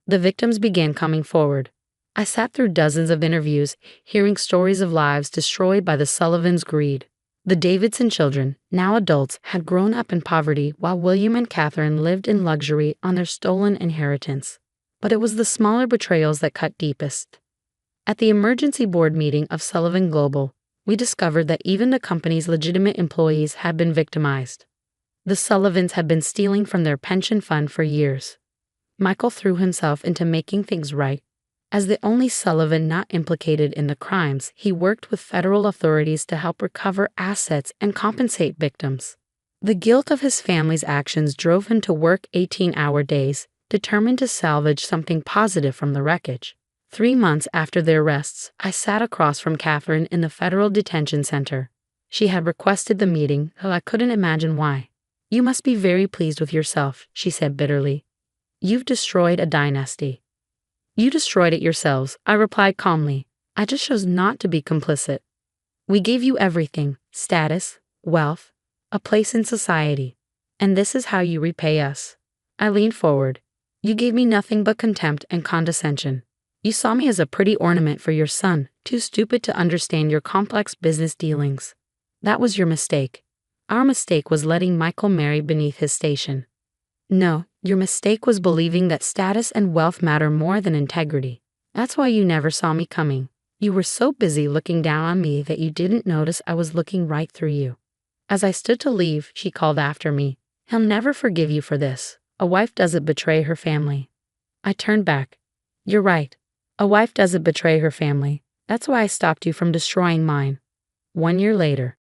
The victims began coming forward. I sat through dozens of interviews, hearing stories of lives destroyed by the Sullivans' greed. The Davidson children, now adults, had grown up in poverty while William and Catherine lived in luxury on their stolen inheritance. But it was the smaller betrayals that cut deepest. At the emergency board meeting of Sullivan Global, we discovered that even the company's legitimate employees had been victimized. The Sullivans had been stealing from their pension fund for years. Michael threw himself into making things right. As the only Sullivan not implicated in the crimes, he worked with federal authorities to help recover assets and compensate victims. The guilt of his family's actions drove him to work 18-hour days, determined to salvage something positive from the wreckage. 3 months after their arrests, I sat across from Catherine in the federal detention center. She had requested the meeting, though I couldn't imagine why. You must be very pleased with yourself, she said bitterly. You've destroyed a dynasty. You destroyed it yourselves, I replied calmly. I just chose not to be complicit. We gave you everything, status, wealth, a place in society. And this is how you repay us. I leaned forward. You gave me nothing but contempt and condescension. You saw me as a pretty ornament for your son, too stupid to understand your complex business dealings. That was your mistake. Our mistake was letting Michael marry beneath his station. No, your mistake was believing that status and wealth matter more than integrity. That's why you never saw me coming. You were so busy looking down on me that you didn't notice I was looking right through you. As I stood to leave, she called after me. He'll never forgive you for this. A wife doesn't betray her family. I turned back. You're right. A wife doesn't betray her family. That's why I stopped you from destroying mine. 1 year later.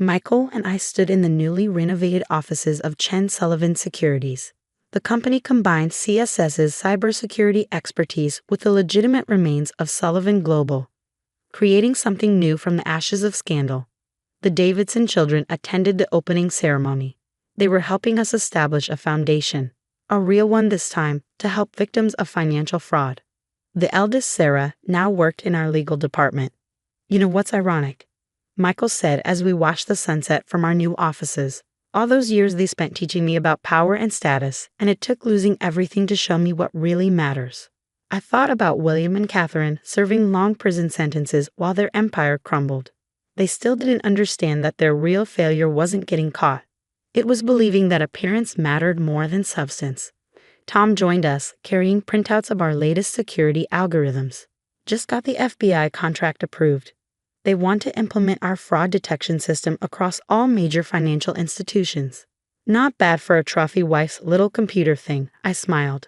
Michael and I stood in the newly renovated offices of Chen Sullivan Securities. The company combined CSS's cybersecurity expertise with the legitimate remains of Sullivan Global, creating something new from the ashes of scandal. The Davidson children attended the opening ceremony. They were helping us establish a foundation, a real one this time, to help victims of financial fraud. The eldest, Sarah, now worked in our legal department. You know what's ironic? Michael said as we watched the sunset from our new offices. All those years they spent teaching me about power and status, and it took losing everything to show me what really matters. I thought about William and Catherine serving long prison sentences while their empire crumbled. They still didn't understand that their real failure wasn't getting caught. It was believing that appearance mattered more than substance. Tom joined us, carrying printouts of our latest security algorithms. Just got the FBI contract approved. They want to implement our fraud detection system across all major financial institutions. Not bad for a trophy wife's little computer thing, I smiled.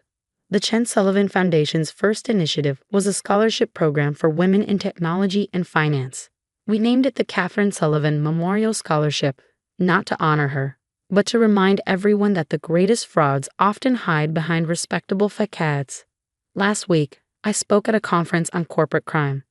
The Chen Sullivan Foundation's first initiative was a scholarship program for women in technology and finance. We named it the Catherine Sullivan Memorial Scholarship, not to honor her, but to remind everyone that the greatest frauds often hide behind respectable facades. Last week, I spoke at a conference on corporate crime.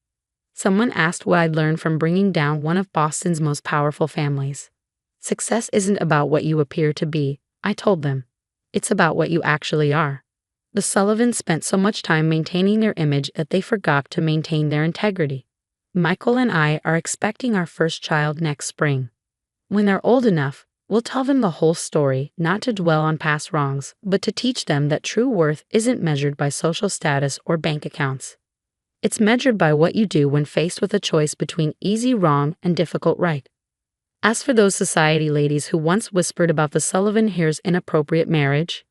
Someone asked what I'd learned from bringing down one of Boston's most powerful families. Success isn't about what you appear to be, I told them. It's about what you actually are. The Sullivans spent so much time maintaining their image that they forgot to maintain their integrity. Michael and I are expecting our first child next spring. When they're old enough, we'll tell them the whole story, not to dwell on past wrongs, but to teach them that true worth isn't measured by social status or bank accounts. It's measured by what you do when faced with a choice between easy wrong and difficult right. As for those society ladies who once whispered about the Sullivan heirs' inappropriate marriage,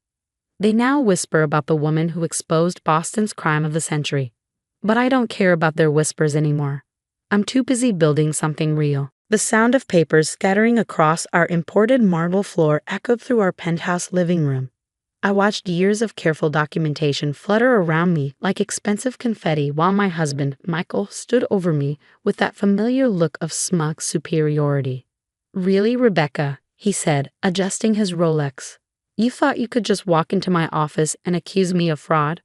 they now whisper about the woman who exposed Boston's crime of the century. But I don't care about their whispers anymore. I'm too busy building something real. The sound of papers scattering across our imported marble floor echoed through our penthouse living room. I watched years of careful documentation flutter around me like expensive confetti while my husband, Michael, stood over me with that familiar look of smug superiority. "Really, Rebecca," he said, adjusting his Rolex. "You thought you could just walk into my office and accuse me of fraud?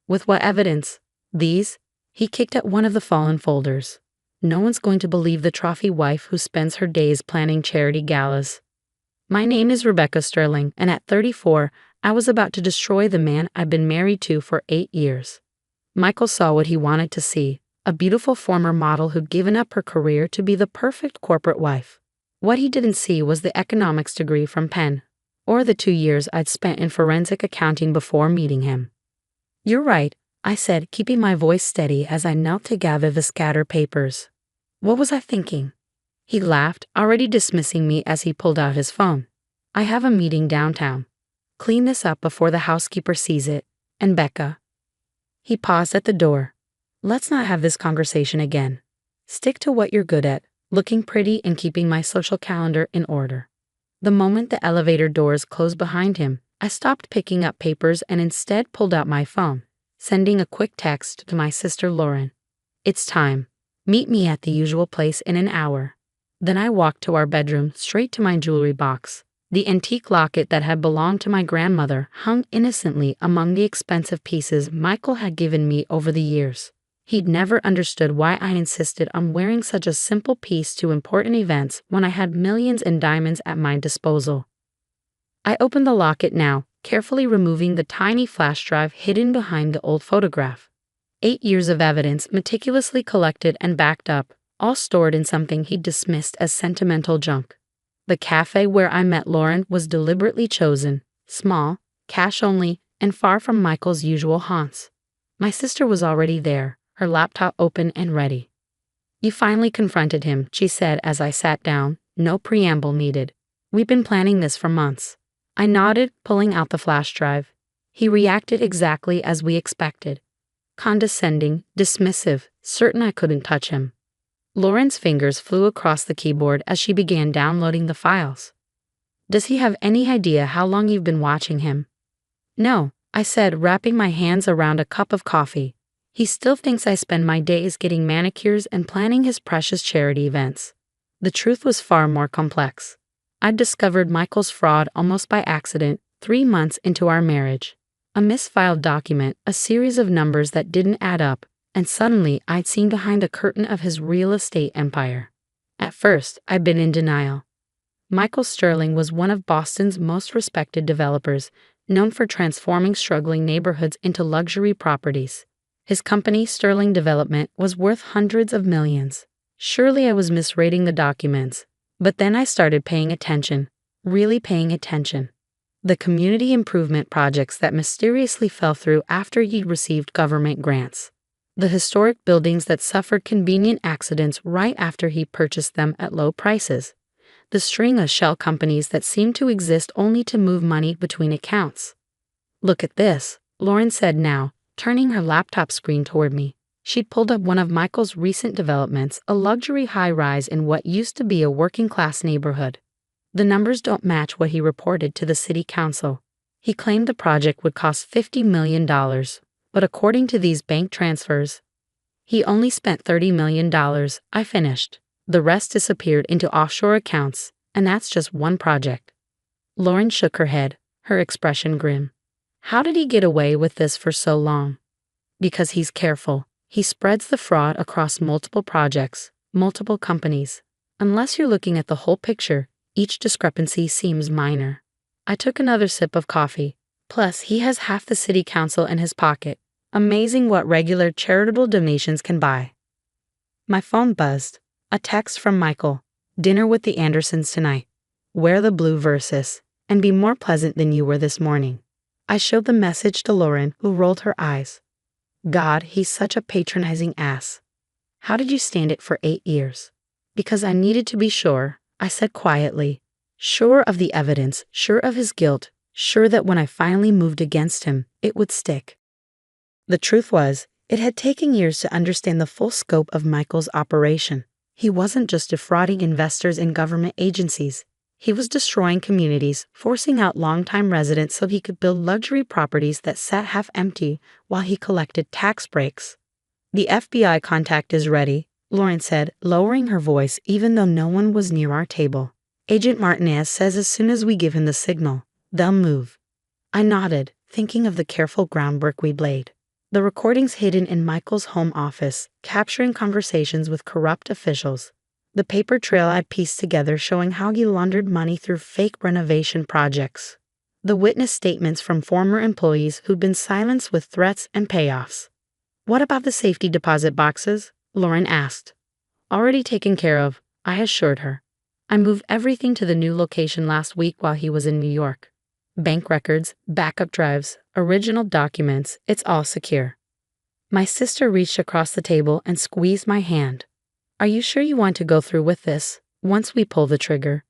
With what evidence? These?" He kicked at one of the fallen folders. "No one's going to believe the trophy wife who spends her days planning charity galas. My name is Rebecca Sterling, and at 34, I was about to destroy the man I've been married to for 8 years." Michael saw what he wanted to see, a beautiful former model who'd given up her career to be the perfect corporate wife. What he didn't see was the economics degree from Penn, or the 2 years I'd spent in forensic accounting before meeting him. "You're right," I said, keeping my voice steady as I knelt to gather the scattered papers. "What was I thinking?" He laughed, already dismissing me as he pulled out his phone. "I have a meeting downtown. Clean this up before the housekeeper sees it, and Becca." He paused at the door. "Let's not have this conversation again. Stick to what you're good at, looking pretty and keeping my social calendar in order." The moment the elevator doors closed behind him, I stopped picking up papers and instead pulled out my phone, sending a quick text to my sister Lauren. "It's time. Meet me at the usual place in an hour." Then I walked to our bedroom, straight to my jewelry box. The antique locket that had belonged to my grandmother hung innocently among the expensive pieces Michael had given me over the years. He'd never understood why I insisted on wearing such a simple piece to important events when I had millions in diamonds at my disposal. I opened the locket now, carefully removing the tiny flash drive hidden behind the old photograph. 8 years of evidence meticulously collected and backed up, all stored in something he'd dismissed as sentimental junk. The cafe where I met Lauren was deliberately chosen, small, cash only, and far from Michael's usual haunts. My sister was already there, her laptop open and ready. "You finally confronted him," she said as I sat down, no preamble needed. "We've been planning this for months." I nodded, pulling out the flash drive. He reacted exactly as we expected. Condescending, dismissive, certain I couldn't touch him. Lauren's fingers flew across the keyboard as she began downloading the files. "Does he have any idea how long you've been watching him?" "No," I said, wrapping my hands around a cup of coffee. "He still thinks I spend my days getting manicures and planning his precious charity events." The truth was far more complex. I'd discovered Michael's fraud almost by accident 3 months into our marriage. A misfiled document, a series of numbers that didn't add up, and suddenly I'd seen behind a curtain of his real estate empire. At first, I'd been in denial. Michael Sterling was one of Boston's most respected developers, known for transforming struggling neighborhoods into luxury properties. His company, Sterling Development, was worth hundreds of millions. Surely I was misreading the documents, but then I started paying attention, really paying attention. The community improvement projects that mysteriously fell through after he'd received government grants. The historic buildings that suffered convenient accidents right after he purchased them at low prices. The string of shell companies that seemed to exist only to move money between accounts. Look at this, Lauren said now, turning her laptop screen toward me. She'd pulled up one of Michael's recent developments, a luxury high-rise in what used to be a working-class neighborhood. The numbers don't match what he reported to the city council. He claimed the project would cost $50 million, but according to these bank transfers, he only spent $30 million. I finished. The rest disappeared into offshore accounts, and that's just one project. Lauren shook her head, her expression grim. How did he get away with this for so long? Because he's careful. He spreads the fraud across multiple projects, multiple companies. Unless you're looking at the whole picture, each discrepancy seems minor. I took another sip of coffee. Plus, he has half the city council in his pocket. Amazing what regular charitable donations can buy. My phone buzzed. A text from Michael. Dinner with the Andersons tonight. Wear the blue versus, and be more pleasant than you were this morning. I showed the message to Lauren, who rolled her eyes. God, he's such a patronizing ass. How did you stand it for 8 years? Because I needed to be sure, I said quietly. Sure of the evidence, sure of his guilt, sure that when I finally moved against him, it would stick. The truth was, it had taken years to understand the full scope of Michael's operation. He wasn't just defrauding investors and government agencies. He was destroying communities, forcing out longtime residents so he could build luxury properties that sat half empty while he collected tax breaks. The FBI contact is ready, Lauren said, lowering her voice even though no one was near our table. Agent Martinez says as soon as we give him the signal, they'll move. I nodded, thinking of the careful groundwork we'd laid. The recordings hidden in Michael's home office, capturing conversations with corrupt officials. The paper trail I'd pieced together showing how he laundered money through fake renovation projects. The witness statements from former employees who'd been silenced with threats and payoffs. What about the safety deposit boxes? Lauren asked. Already taken care of, I assured her. I moved everything to the new location last week while he was in New York. Bank records, backup drives, original documents, it's all secure. My sister reached across the table and squeezed my hand. Are you sure you want to go through with this, once we pull the trigger?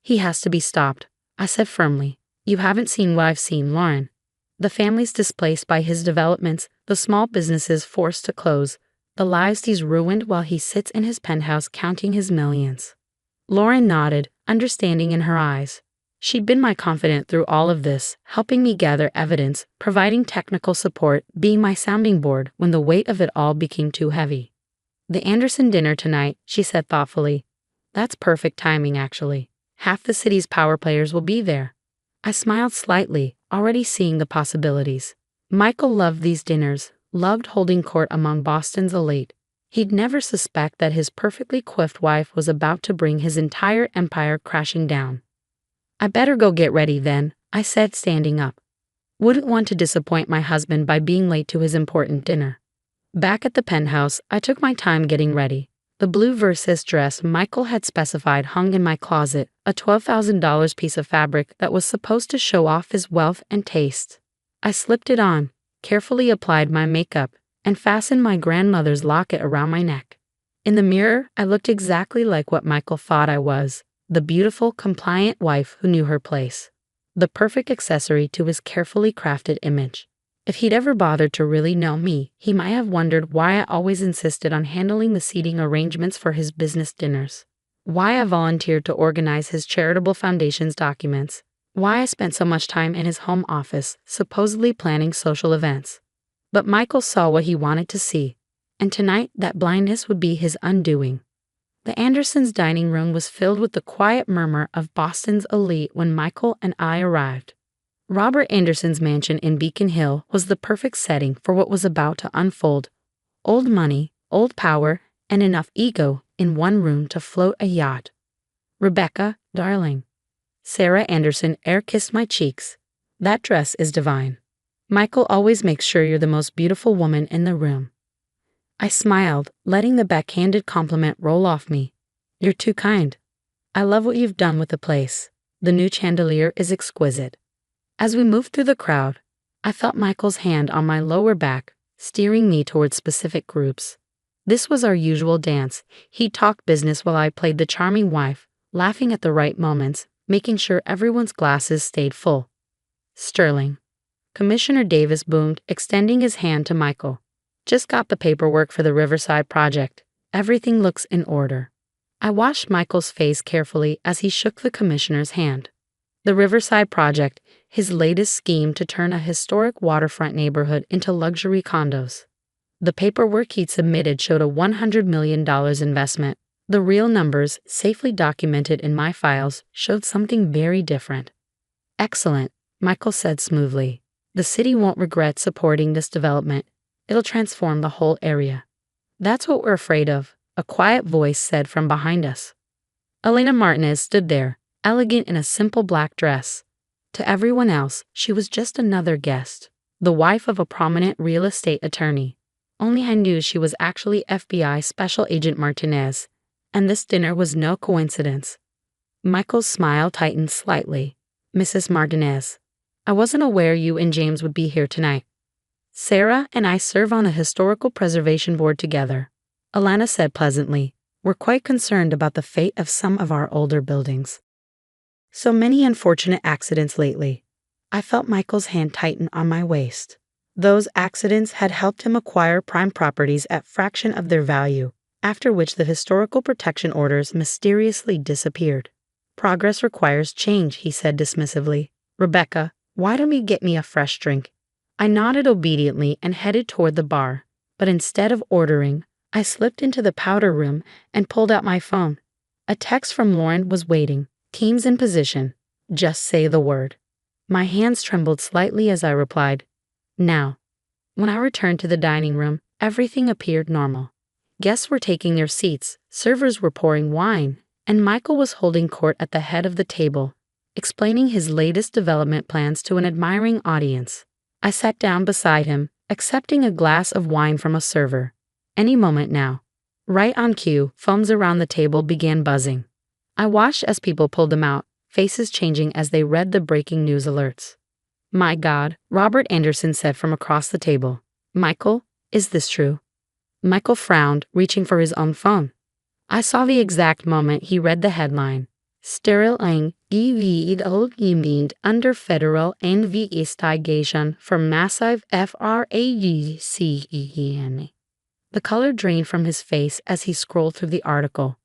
He has to be stopped, I said firmly. You haven't seen what I've seen, Lauren. The families displaced by his developments, the small businesses forced to close, the lives he's ruined while he sits in his penthouse counting his millions. Lauren nodded, understanding in her eyes. She'd been my confidant through all of this, helping me gather evidence, providing technical support, being my sounding board when the weight of it all became too heavy. The Anderson dinner tonight, she said thoughtfully. That's perfect timing, actually. Half the city's power players will be there. I smiled slightly, already seeing the possibilities. Michael loved these dinners, loved holding court among Boston's elite. He'd never suspect that his perfectly coiffed wife was about to bring his entire empire crashing down. I better go get ready then, I said, standing up. Wouldn't want to disappoint my husband by being late to his important dinner. Back at the penthouse, I took my time getting ready. The blue versus dress Michael had specified hung in my closet, a $12,000 piece of fabric that was supposed to show off his wealth and taste. I slipped it on, carefully applied my makeup, and fastened my grandmother's locket around my neck. In the mirror, I looked exactly like what Michael thought I was, the beautiful, compliant wife who knew her place. The perfect accessory to his carefully crafted image. If he'd ever bothered to really know me, he might have wondered why I always insisted on handling the seating arrangements for his business dinners. Why I volunteered to organize his charitable foundation's documents. Why I spent so much time in his home office, supposedly planning social events. But Michael saw what he wanted to see, and tonight that blindness would be his undoing. The Andersons' dining room was filled with the quiet murmur of Boston's elite when Michael and I arrived. Robert Anderson's mansion in Beacon Hill was the perfect setting for what was about to unfold. Old money, old power, and enough ego in one room to float a yacht. Rebecca, darling. Sarah Anderson air-kissed my cheeks. That dress is divine. Michael always makes sure you're the most beautiful woman in the room. I smiled, letting the backhanded compliment roll off me. You're too kind. I love what you've done with the place. The new chandelier is exquisite. As we moved through the crowd, I felt Michael's hand on my lower back, steering me towards specific groups. This was our usual dance. He'd talk business while I played the charming wife, laughing at the right moments, making sure everyone's glasses stayed full. Sterling. Commissioner Davis boomed, extending his hand to Michael. Just got the paperwork for the Riverside project. Everything looks in order. I watched Michael's face carefully as he shook the commissioner's hand. The Riverside project, his latest scheme to turn a historic waterfront neighborhood into luxury condos. The paperwork he'd submitted showed a $100 million investment. The real numbers, safely documented in my files, showed something very different. Excellent, Michael said smoothly. The city won't regret supporting this development. It'll transform the whole area. That's what we're afraid of, a quiet voice said from behind us. Elena Martinez stood there, elegant in a simple black dress. To everyone else, she was just another guest, the wife of a prominent real estate attorney. Only I knew she was actually FBI Special Agent Martinez, and this dinner was no coincidence. Michael's smile tightened slightly. Mrs. Martinez, I wasn't aware you and James would be here tonight. Sarah and I serve on a historical preservation board together, Alana said pleasantly. We're quite concerned about the fate of some of our older buildings. So many unfortunate accidents lately. I felt Michael's hand tighten on my waist. Those accidents had helped him acquire prime properties at fraction of their value, after which the historical protection orders mysteriously disappeared. Progress requires change, he said dismissively. Rebecca, why don't you get me a fresh drink? I nodded obediently and headed toward the bar, but instead of ordering, I slipped into the powder room and pulled out my phone. A text from Lauren was waiting. Teams in position. Just say the word. My hands trembled slightly as I replied, now. When I returned to the dining room, everything appeared normal. Guests were taking their seats, servers were pouring wine, and Michael was holding court at the head of the table, explaining his latest development plans to an admiring audience. I sat down beside him, accepting a glass of wine from a server. Any moment now. Right on cue, phones around the table began buzzing. I watched as people pulled them out, faces changing as they read the breaking news alerts. My God, Robert Anderson said from across the table. Michael, is this true? Michael frowned, reaching for his own phone. I saw the exact moment he read the headline. Sterling gewild under federal investigation for massive fraudulence. The color drained from his face as he scrolled through the article.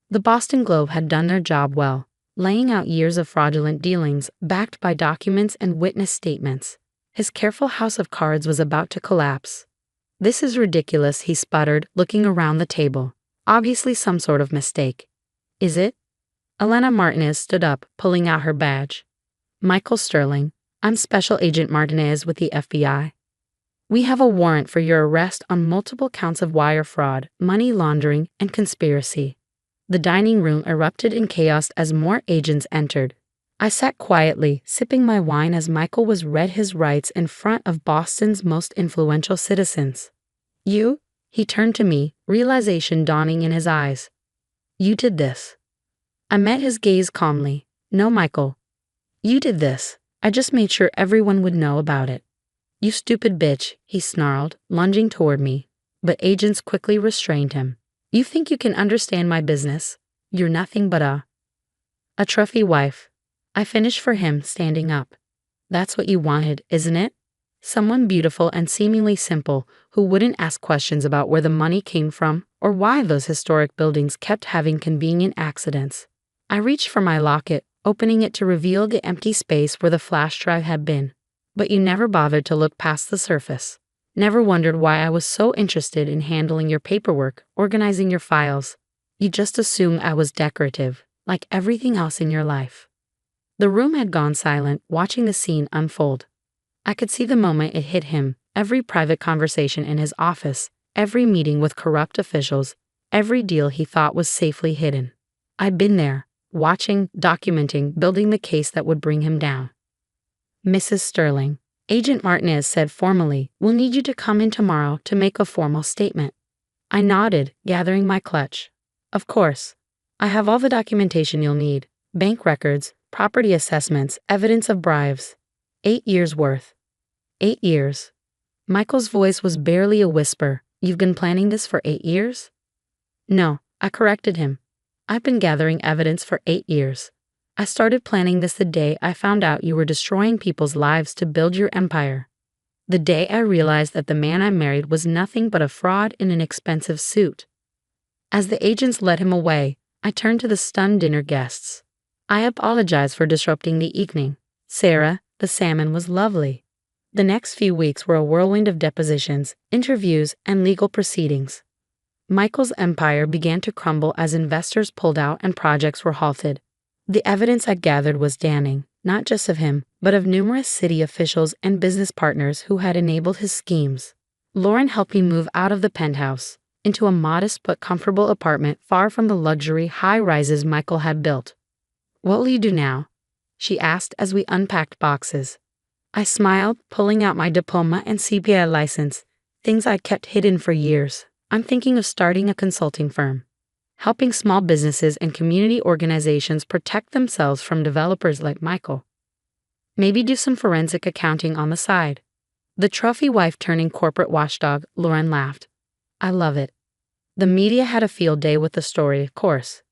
The Boston Globe had done their job well, laying out years of fraudulent dealings backed by documents and witness statements. His careful house of cards was about to collapse. This is ridiculous, he sputtered, looking around the table. Obviously some sort of mistake. Is it? Elena Martinez stood up, pulling out her badge. Michael Sterling, I'm Special Agent Martinez with the FBI. We have a warrant for your arrest on multiple counts of wire fraud, money laundering, and conspiracy. The dining room erupted in chaos as more agents entered. I sat quietly, sipping my wine as Michael was read his rights in front of Boston's most influential citizens. You? He turned to me, realization dawning in his eyes. You did this. I met his gaze calmly. No, Michael. You did this. I just made sure everyone would know about it. You stupid bitch, he snarled, lunging toward me. But agents quickly restrained him. You think you can understand my business? You're nothing but a trophy wife. I finished for him, standing up. That's what you wanted, isn't it? Someone beautiful and seemingly simple who wouldn't ask questions about where the money came from or why those historic buildings kept having convenient accidents. I reached for my locket, opening it to reveal the empty space where the flash drive had been. But you never bothered to look past the surface. Never wondered why I was so interested in handling your paperwork, organizing your files. You just assumed I was decorative, like everything else in your life. The room had gone silent, watching the scene unfold. I could see the moment it hit him, every private conversation in his office, every meeting with corrupt officials, every deal he thought was safely hidden. I'd been there, watching, documenting, building the case that would bring him down. Mrs. Sterling, Agent Martinez said formally, we'll need you to come in tomorrow to make a formal statement. I nodded, gathering my clutch. Of course. I have all the documentation you'll need. Bank records, property assessments, evidence of bribes. 8 years worth. 8 years. Michael's voice was barely a whisper. You've been planning this for 8 years? No, I corrected him. I've been gathering evidence for 8 years. I started planning this the day I found out you were destroying people's lives to build your empire. The day I realized that the man I married was nothing but a fraud in an expensive suit. As the agents led him away, I turned to the stunned dinner guests. I apologized for disrupting the evening. Sarah, the salmon was lovely. The next few weeks were a whirlwind of depositions, interviews, and legal proceedings. Michael's empire began to crumble as investors pulled out and projects were halted. The evidence I gathered was damning, not just of him, but of numerous city officials and business partners who had enabled his schemes. Lauren helped me move out of the penthouse, into a modest but comfortable apartment far from the luxury high-rises Michael had built. "What will you do now?" she asked as we unpacked boxes. I smiled, pulling out my diploma and CPA license, things I'd kept hidden for years. "I'm thinking of starting a consulting firm, helping small businesses and community organizations protect themselves from developers like Michael. Maybe do some forensic accounting on the side." The trophy wife turning corporate watchdog, Lauren laughed. "I love it." The media had a field day with the story, of course.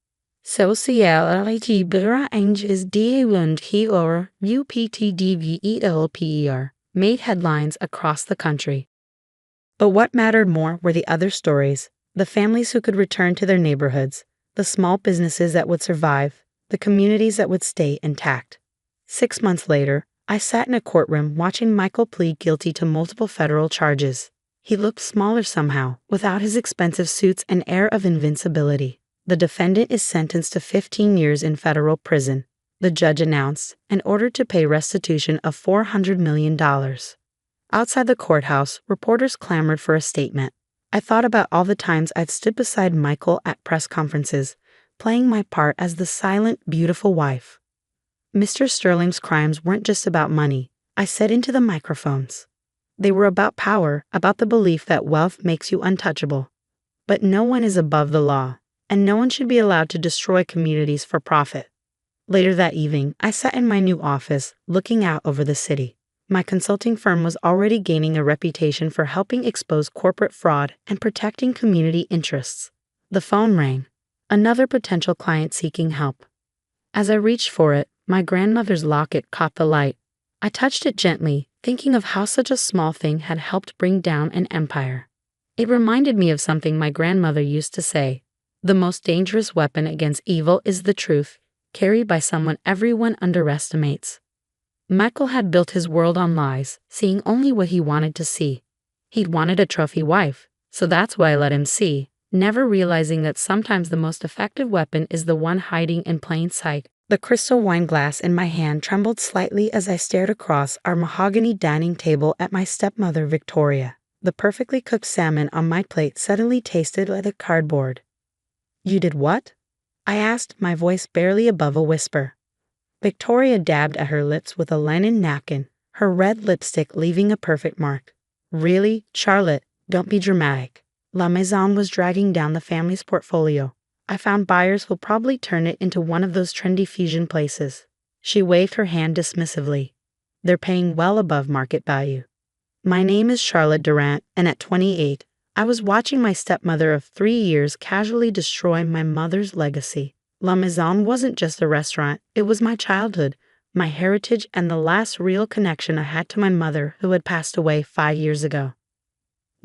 Sociality is DA1KOR UPTDVELPER made headlines across the country. But what mattered more were the other stories, the families who could return to their neighborhoods, the small businesses that would survive, the communities that would stay intact. 6 months later, I sat in a courtroom watching Michael plead guilty to multiple federal charges. He looked smaller somehow, without his expensive suits and air of invincibility. "The defendant is sentenced to 15 years in federal prison," the judge announced, and ordered to pay restitution of $400 million. Outside the courthouse, reporters clamored for a statement. I thought about all the times I'd stood beside Michael at press conferences, playing my part as the silent, beautiful wife. Mr. Sterling's crimes weren't just about money, I said into the microphones. They were about power, about the belief that wealth makes you untouchable. But no one is above the law, and no one should be allowed to destroy communities for profit. Later that evening, I sat in my new office, looking out over the city. My consulting firm was already gaining a reputation for helping expose corporate fraud and protecting community interests. The phone rang. Another potential client seeking help. As I reached for it, my grandmother's locket caught the light. I touched it gently, thinking of how such a small thing had helped bring down an empire. It reminded me of something my grandmother used to say: "The most dangerous weapon against evil is the truth, carried by someone everyone underestimates." Michael had built his world on lies, seeing only what he wanted to see. He'd wanted a trophy wife, so that's why I let him see, never realizing that sometimes the most effective weapon is the one hiding in plain sight. The crystal wine glass in my hand trembled slightly as I stared across our mahogany dining table at my stepmother Victoria. The perfectly cooked salmon on my plate suddenly tasted like a cardboard. "You did what?" I asked, my voice barely above a whisper. Victoria dabbed at her lips with a linen napkin, her red lipstick leaving a perfect mark. "Really, Charlotte, don't be dramatic. La Maison was dragging down the family's portfolio. I found buyers who'll probably turn it into one of those trendy fusion places." She waved her hand dismissively. "They're paying well above market value." My name is Charlotte Durant, and at 28, I was watching my stepmother of 3 years casually destroy my mother's legacy. La Maison wasn't just a restaurant, it was my childhood, my heritage, and the last real connection I had to my mother who had passed away 5 years ago.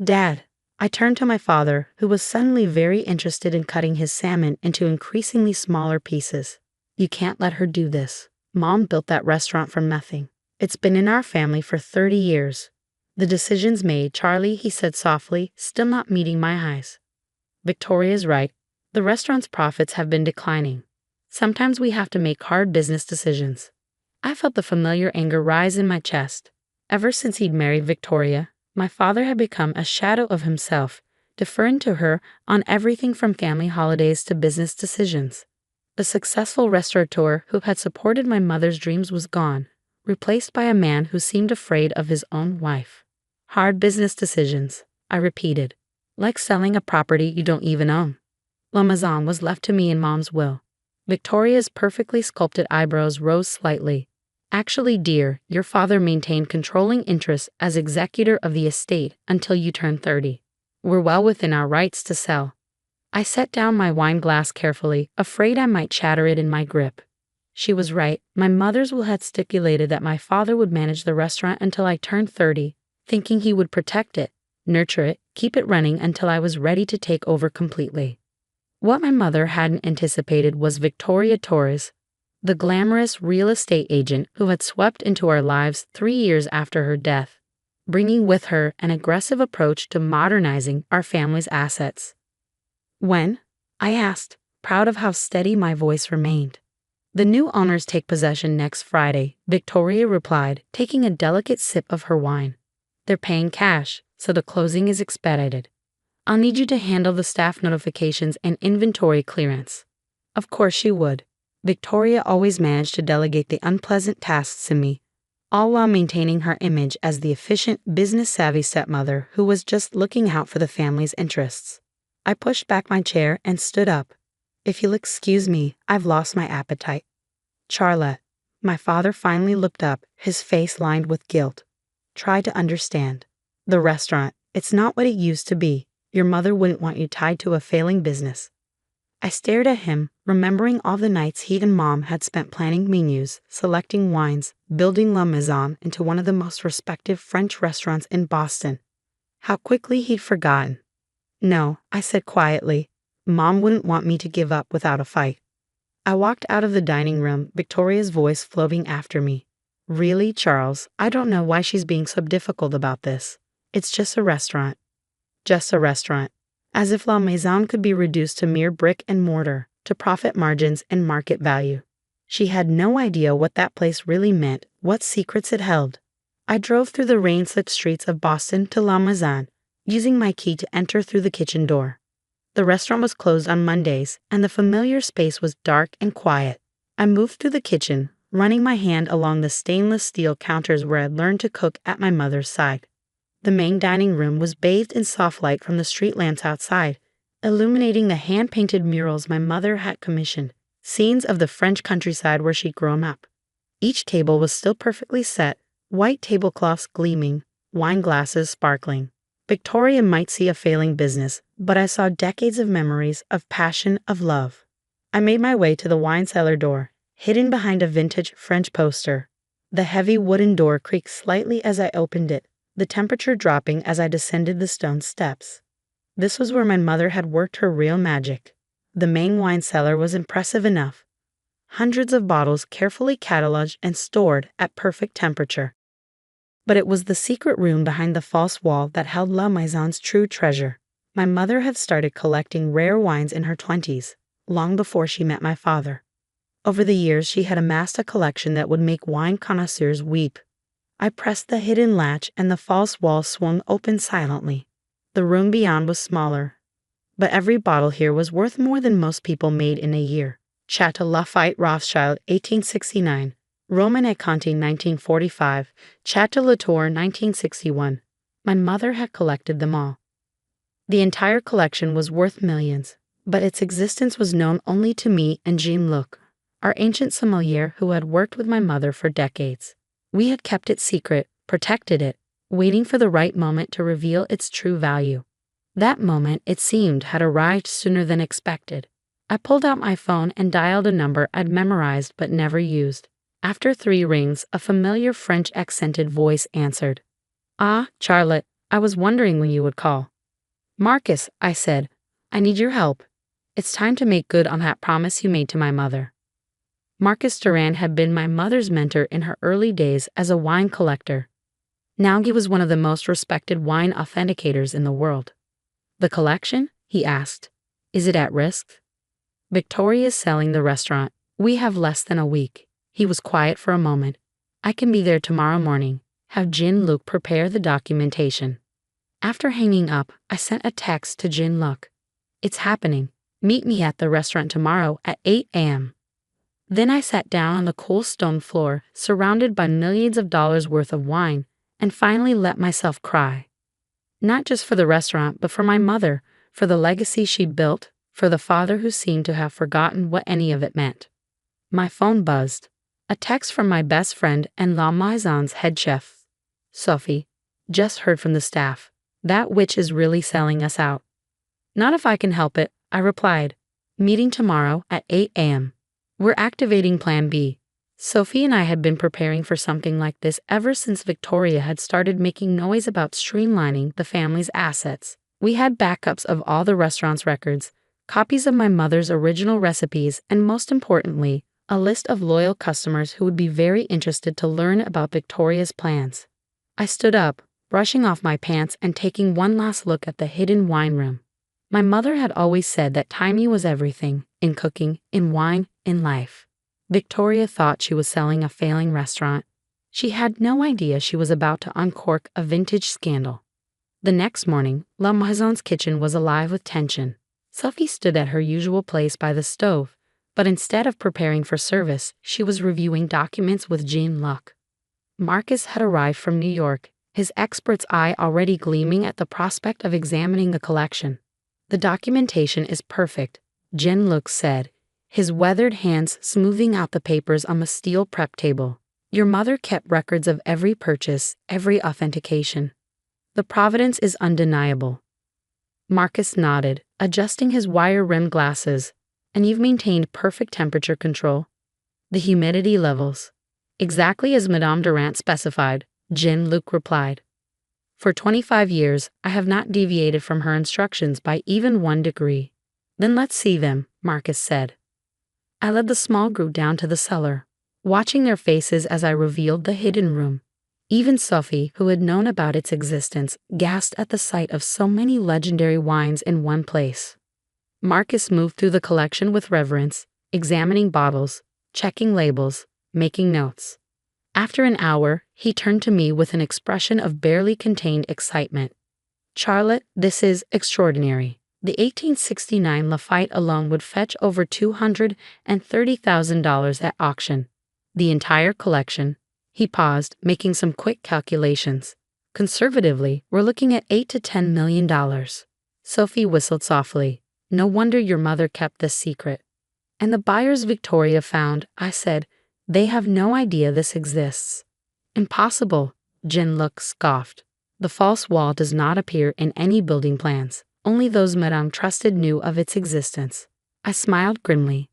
"Dad," I turned to my father, who was suddenly very interested in cutting his salmon into increasingly smaller pieces. "You can't let her do this. Mom built that restaurant from nothing. It's been in our family for 30 years. The decision's made, Charlie," he said softly, still not meeting my eyes. "Victoria's right. The restaurant's profits have been declining. Sometimes we have to make hard business decisions." I felt the familiar anger rise in my chest. Ever since he'd married Victoria, my father had become a shadow of himself, deferring to her on everything from family holidays to business decisions. The successful restaurateur who had supported my mother's dreams was gone, replaced by a man who seemed afraid of his own wife. "Hard business decisions," I repeated. "Like selling a property you don't even own." La Maison was left to me in Mom's will. Victoria's perfectly sculpted eyebrows rose slightly. "Actually, dear, your father maintained controlling interest as executor of the estate until you turned 30. We're well within our rights to sell." I set down my wine glass carefully, afraid I might shatter it in my grip. She was right. My mother's will had stipulated that my father would manage the restaurant until I turned 30, thinking he would protect it, nurture it, keep it running until I was ready to take over completely. What my mother hadn't anticipated was Victoria Torres, the glamorous real estate agent who had swept into our lives 3 years after her death, bringing with her an aggressive approach to modernizing our family's assets. When? I asked, proud of how steady my voice remained. The new owners take possession next Friday, Victoria replied, taking a delicate sip of her wine. They're paying cash, so the closing is expedited. I'll need you to handle the staff notifications and inventory clearance. Of course she would. Victoria always managed to delegate the unpleasant tasks to me, all while maintaining her image as the efficient, business-savvy stepmother who was just looking out for the family's interests. I pushed back my chair and stood up. If you'll excuse me, I've lost my appetite. Charlotte, my father finally looked up, his face lined with guilt. Try to understand. The restaurant, it's not what it used to be. Your mother wouldn't want you tied to a failing business. I stared at him, remembering all the nights he and Mom had spent planning menus, selecting wines, building La Maison into one of the most respected French restaurants in Boston. How quickly he'd forgotten. No, I said quietly. Mom wouldn't want me to give up without a fight. I walked out of the dining room, Victoria's voice floating after me. Really, Charles, I don't know why she's being so difficult about this. It's just a restaurant. Just a restaurant. As if La Maison could be reduced to mere brick and mortar, to profit margins and market value. She had no idea what that place really meant, what secrets it held. I drove through the rain-slicked streets of Boston to La Maison, using my key to enter through the kitchen door. The restaurant was closed on Mondays, and the familiar space was dark and quiet. I moved through the kitchen, running my hand along the stainless steel counters where I'd learned to cook at my mother's side. The main dining room was bathed in soft light from the street lamps outside, illuminating the hand-painted murals my mother had commissioned, scenes of the French countryside where she'd grown up. Each table was still perfectly set, white tablecloths gleaming, wine glasses sparkling. Victoria might see a failing business, but I saw decades of memories, of passion, of love. I made my way to the wine cellar door, hidden behind a vintage French poster. The heavy wooden door creaked slightly as I opened it, the temperature dropping as I descended the stone steps. This was where my mother had worked her real magic. The main wine cellar was impressive enough. Hundreds of bottles carefully cataloged and stored at perfect temperature. But it was the secret room behind the false wall that held La Maison's true treasure. My mother had started collecting rare wines in her 20s, long before she met my father. Over the years, she had amassed a collection that would make wine connoisseurs weep. I pressed the hidden latch and the false wall swung open silently. The room beyond was smaller, but every bottle here was worth more than most people made in a year. Chateau Lafayette Rothschild, 1869. Roman et Conti, 1945, Chateau Latour, 1961. My mother had collected them all. The entire collection was worth millions, but its existence was known only to me and Jean-Luc, our ancient sommelier who had worked with my mother for decades. We had kept it secret, protected it, waiting for the right moment to reveal its true value. That moment, it seemed, had arrived sooner than expected. I pulled out my phone and dialed a number I'd memorized but never used. After 3 rings, a familiar French-accented voice answered. Ah, Charlotte, I was wondering when you would call. Marcus, I said, I need your help. It's time to make good on that promise you made to my mother. Marcus Durand had been my mother's mentor in her early days as a wine collector. Now he was one of the most respected wine authenticators in the world. The collection? He asked. Is it at risk? Victoria is selling the restaurant. We have less than a week. He was quiet for a moment. I can be there tomorrow morning. Have Jean-Luc prepare the documentation. After hanging up, I sent a text to Jean-Luc. It's happening. Meet me at the restaurant tomorrow at 8 a.m. Then I sat down on the cool stone floor, surrounded by millions of dollars worth of wine, and finally let myself cry. Not just for the restaurant, but for my mother, for the legacy she built, for the father who seemed to have forgotten what any of it meant. My phone buzzed. A text from my best friend and La Maison's head chef. Sophie, just heard from the staff. That witch is really selling us out. Not if I can help it, I replied. Meeting tomorrow at 8 a.m. We're activating Plan B. Sophie and I had been preparing for something like this ever since Victoria had started making noise about streamlining the family's assets. We had backups of all the restaurant's records, copies of my mother's original recipes, and most importantly, a list of loyal customers who would be very interested to learn about Victoria's plans. I stood up, brushing off my pants and taking one last look at the hidden wine room. My mother had always said that timing was everything, in cooking, in wine, in life. Victoria thought she was selling a failing restaurant. She had no idea she was about to uncork a vintage scandal. The next morning, La Maison's kitchen was alive with tension. Sophie stood at her usual place by the stove, but instead of preparing for service, she was reviewing documents with Jean-Luc. Marcus had arrived from New York, his expert's eye already gleaming at the prospect of examining the collection. "The documentation is perfect," Jean-Luc said, his weathered hands smoothing out the papers on the steel prep table. "Your mother kept records of every purchase, every authentication. The provenance is undeniable." Marcus nodded, adjusting his wire-rimmed glasses. "And you've maintained perfect temperature control. The humidity levels." "Exactly as Madame Durant specified," Jean-Luc replied. "For 25 years, I have not deviated from her instructions by even 1 degree. "Then let's see them," Marcus said. I led the small group down to the cellar, watching their faces as I revealed the hidden room. Even Sophie, who had known about its existence, gasped at the sight of so many legendary wines in one place. Marcus moved through the collection with reverence, examining bottles, checking labels, making notes. After an hour, he turned to me with an expression of barely contained excitement. "Charlotte, this is extraordinary. The 1869 Lafite alone would fetch over $230,000 at auction. The entire collection." He paused, making some quick calculations. "Conservatively, we're looking at $8 to $10 million. Sophie whistled softly. "No wonder your mother kept this secret." "And the buyers Victoria found," I said. "They have no idea this exists." "Impossible," Jean-Luc scoffed. "The false wall does not appear in any building plans. Only those Madame trusted knew of its existence." I smiled grimly.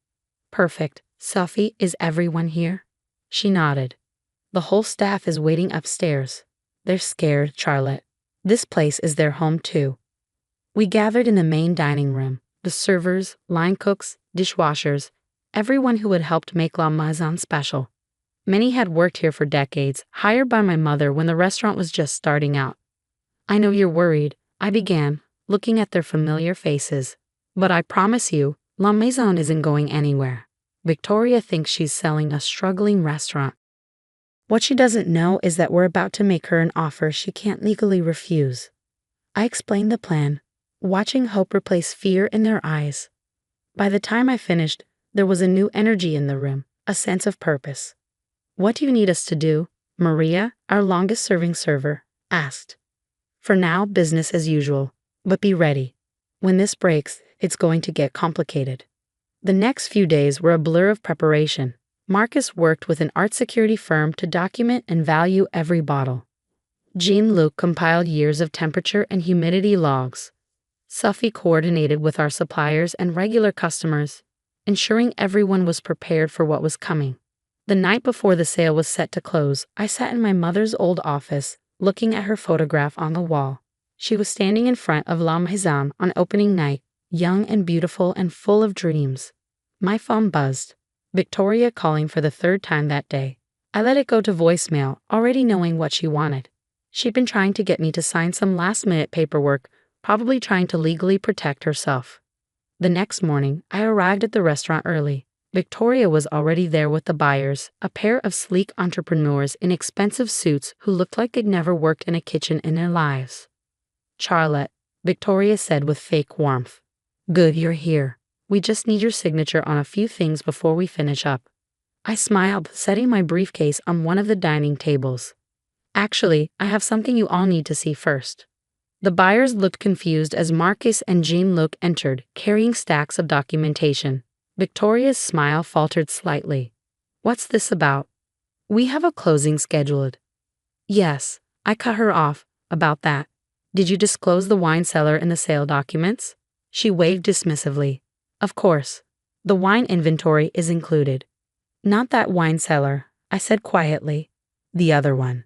"Perfect. Sophie, is everyone here?" She nodded. "The whole staff is waiting upstairs. They're scared, Charlotte. This place is their home too." We gathered in the main dining room. The servers, line cooks, dishwashers, everyone who had helped make La Maison special. Many had worked here for decades, hired by my mother when the restaurant was just starting out. "I know you're worried," I began, looking at their familiar faces. "But I promise you, La Maison isn't going anywhere. Victoria thinks she's selling a struggling restaurant. What she doesn't know is that we're about to make her an offer she can't legally refuse." I explained the plan, watching hope replace fear in their eyes. By the time I finished, there was a new energy in the room, a sense of purpose. "What do you need us to do?" Maria, our longest-serving server, asked. "For now, business as usual. But be ready. When this breaks, it's going to get complicated." The next few days were a blur of preparation. Marcus worked with an art security firm to document and value every bottle. Jean-Luc compiled years of temperature and humidity logs. Sophie coordinated with our suppliers and regular customers, ensuring everyone was prepared for what was coming. The night before the sale was set to close, I sat in my mother's old office, looking at her photograph on the wall. She was standing in front of La Maison on opening night, young and beautiful and full of dreams. My phone buzzed. Victoria calling for the 3rd time that day. I let it go to voicemail, already knowing what she wanted. She'd been trying to get me to sign some last-minute paperwork, probably trying to legally protect herself. The next morning, I arrived at the restaurant early. Victoria was already there with the buyers, a pair of sleek entrepreneurs in expensive suits who looked like they'd never worked in a kitchen in their lives. "Charlotte," Victoria said with fake warmth. "Good you're here. We just need your signature on a few things before we finish up." I smiled, setting my briefcase on one of the dining tables. "Actually, I have something you all need to see first." The buyers looked confused as Marcus and Jean-Luc entered, carrying stacks of documentation. Victoria's smile faltered slightly. "What's this about?" "We have a closing scheduled." "Yes," I cut her off. "About that. Did you disclose the wine cellar in the sale documents?" She waved dismissively. "Of course. The wine inventory is included. Not that wine cellar, I said quietly. The other one.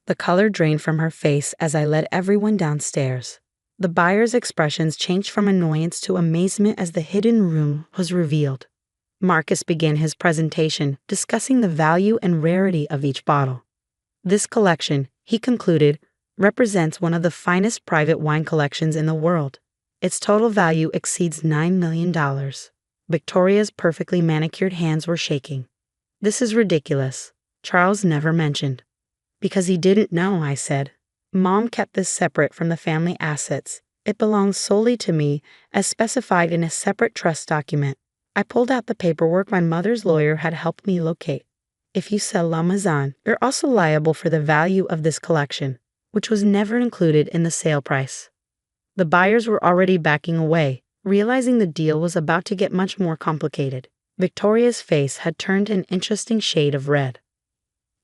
The color drained from her face as I led everyone downstairs. The buyer's expressions changed from annoyance to amazement as the hidden room was revealed. Marcus began his presentation, discussing the value and rarity of each bottle. This collection, he concluded, represents one of the finest private wine collections in the world. Its total value exceeds $9 million. Victoria's perfectly manicured hands were shaking. This is ridiculous. Charles never mentioned. Because he didn't know, I said. Mom kept this separate from the family assets. It belongs solely to me, as specified in a separate trust document. I pulled out the paperwork my mother's lawyer had helped me locate. If you sell La Maison, you're also liable for the value of this collection, which was never included in the sale price. The buyers were already backing away, realizing the deal was about to get much more complicated. Victoria's face had turned an interesting shade of red.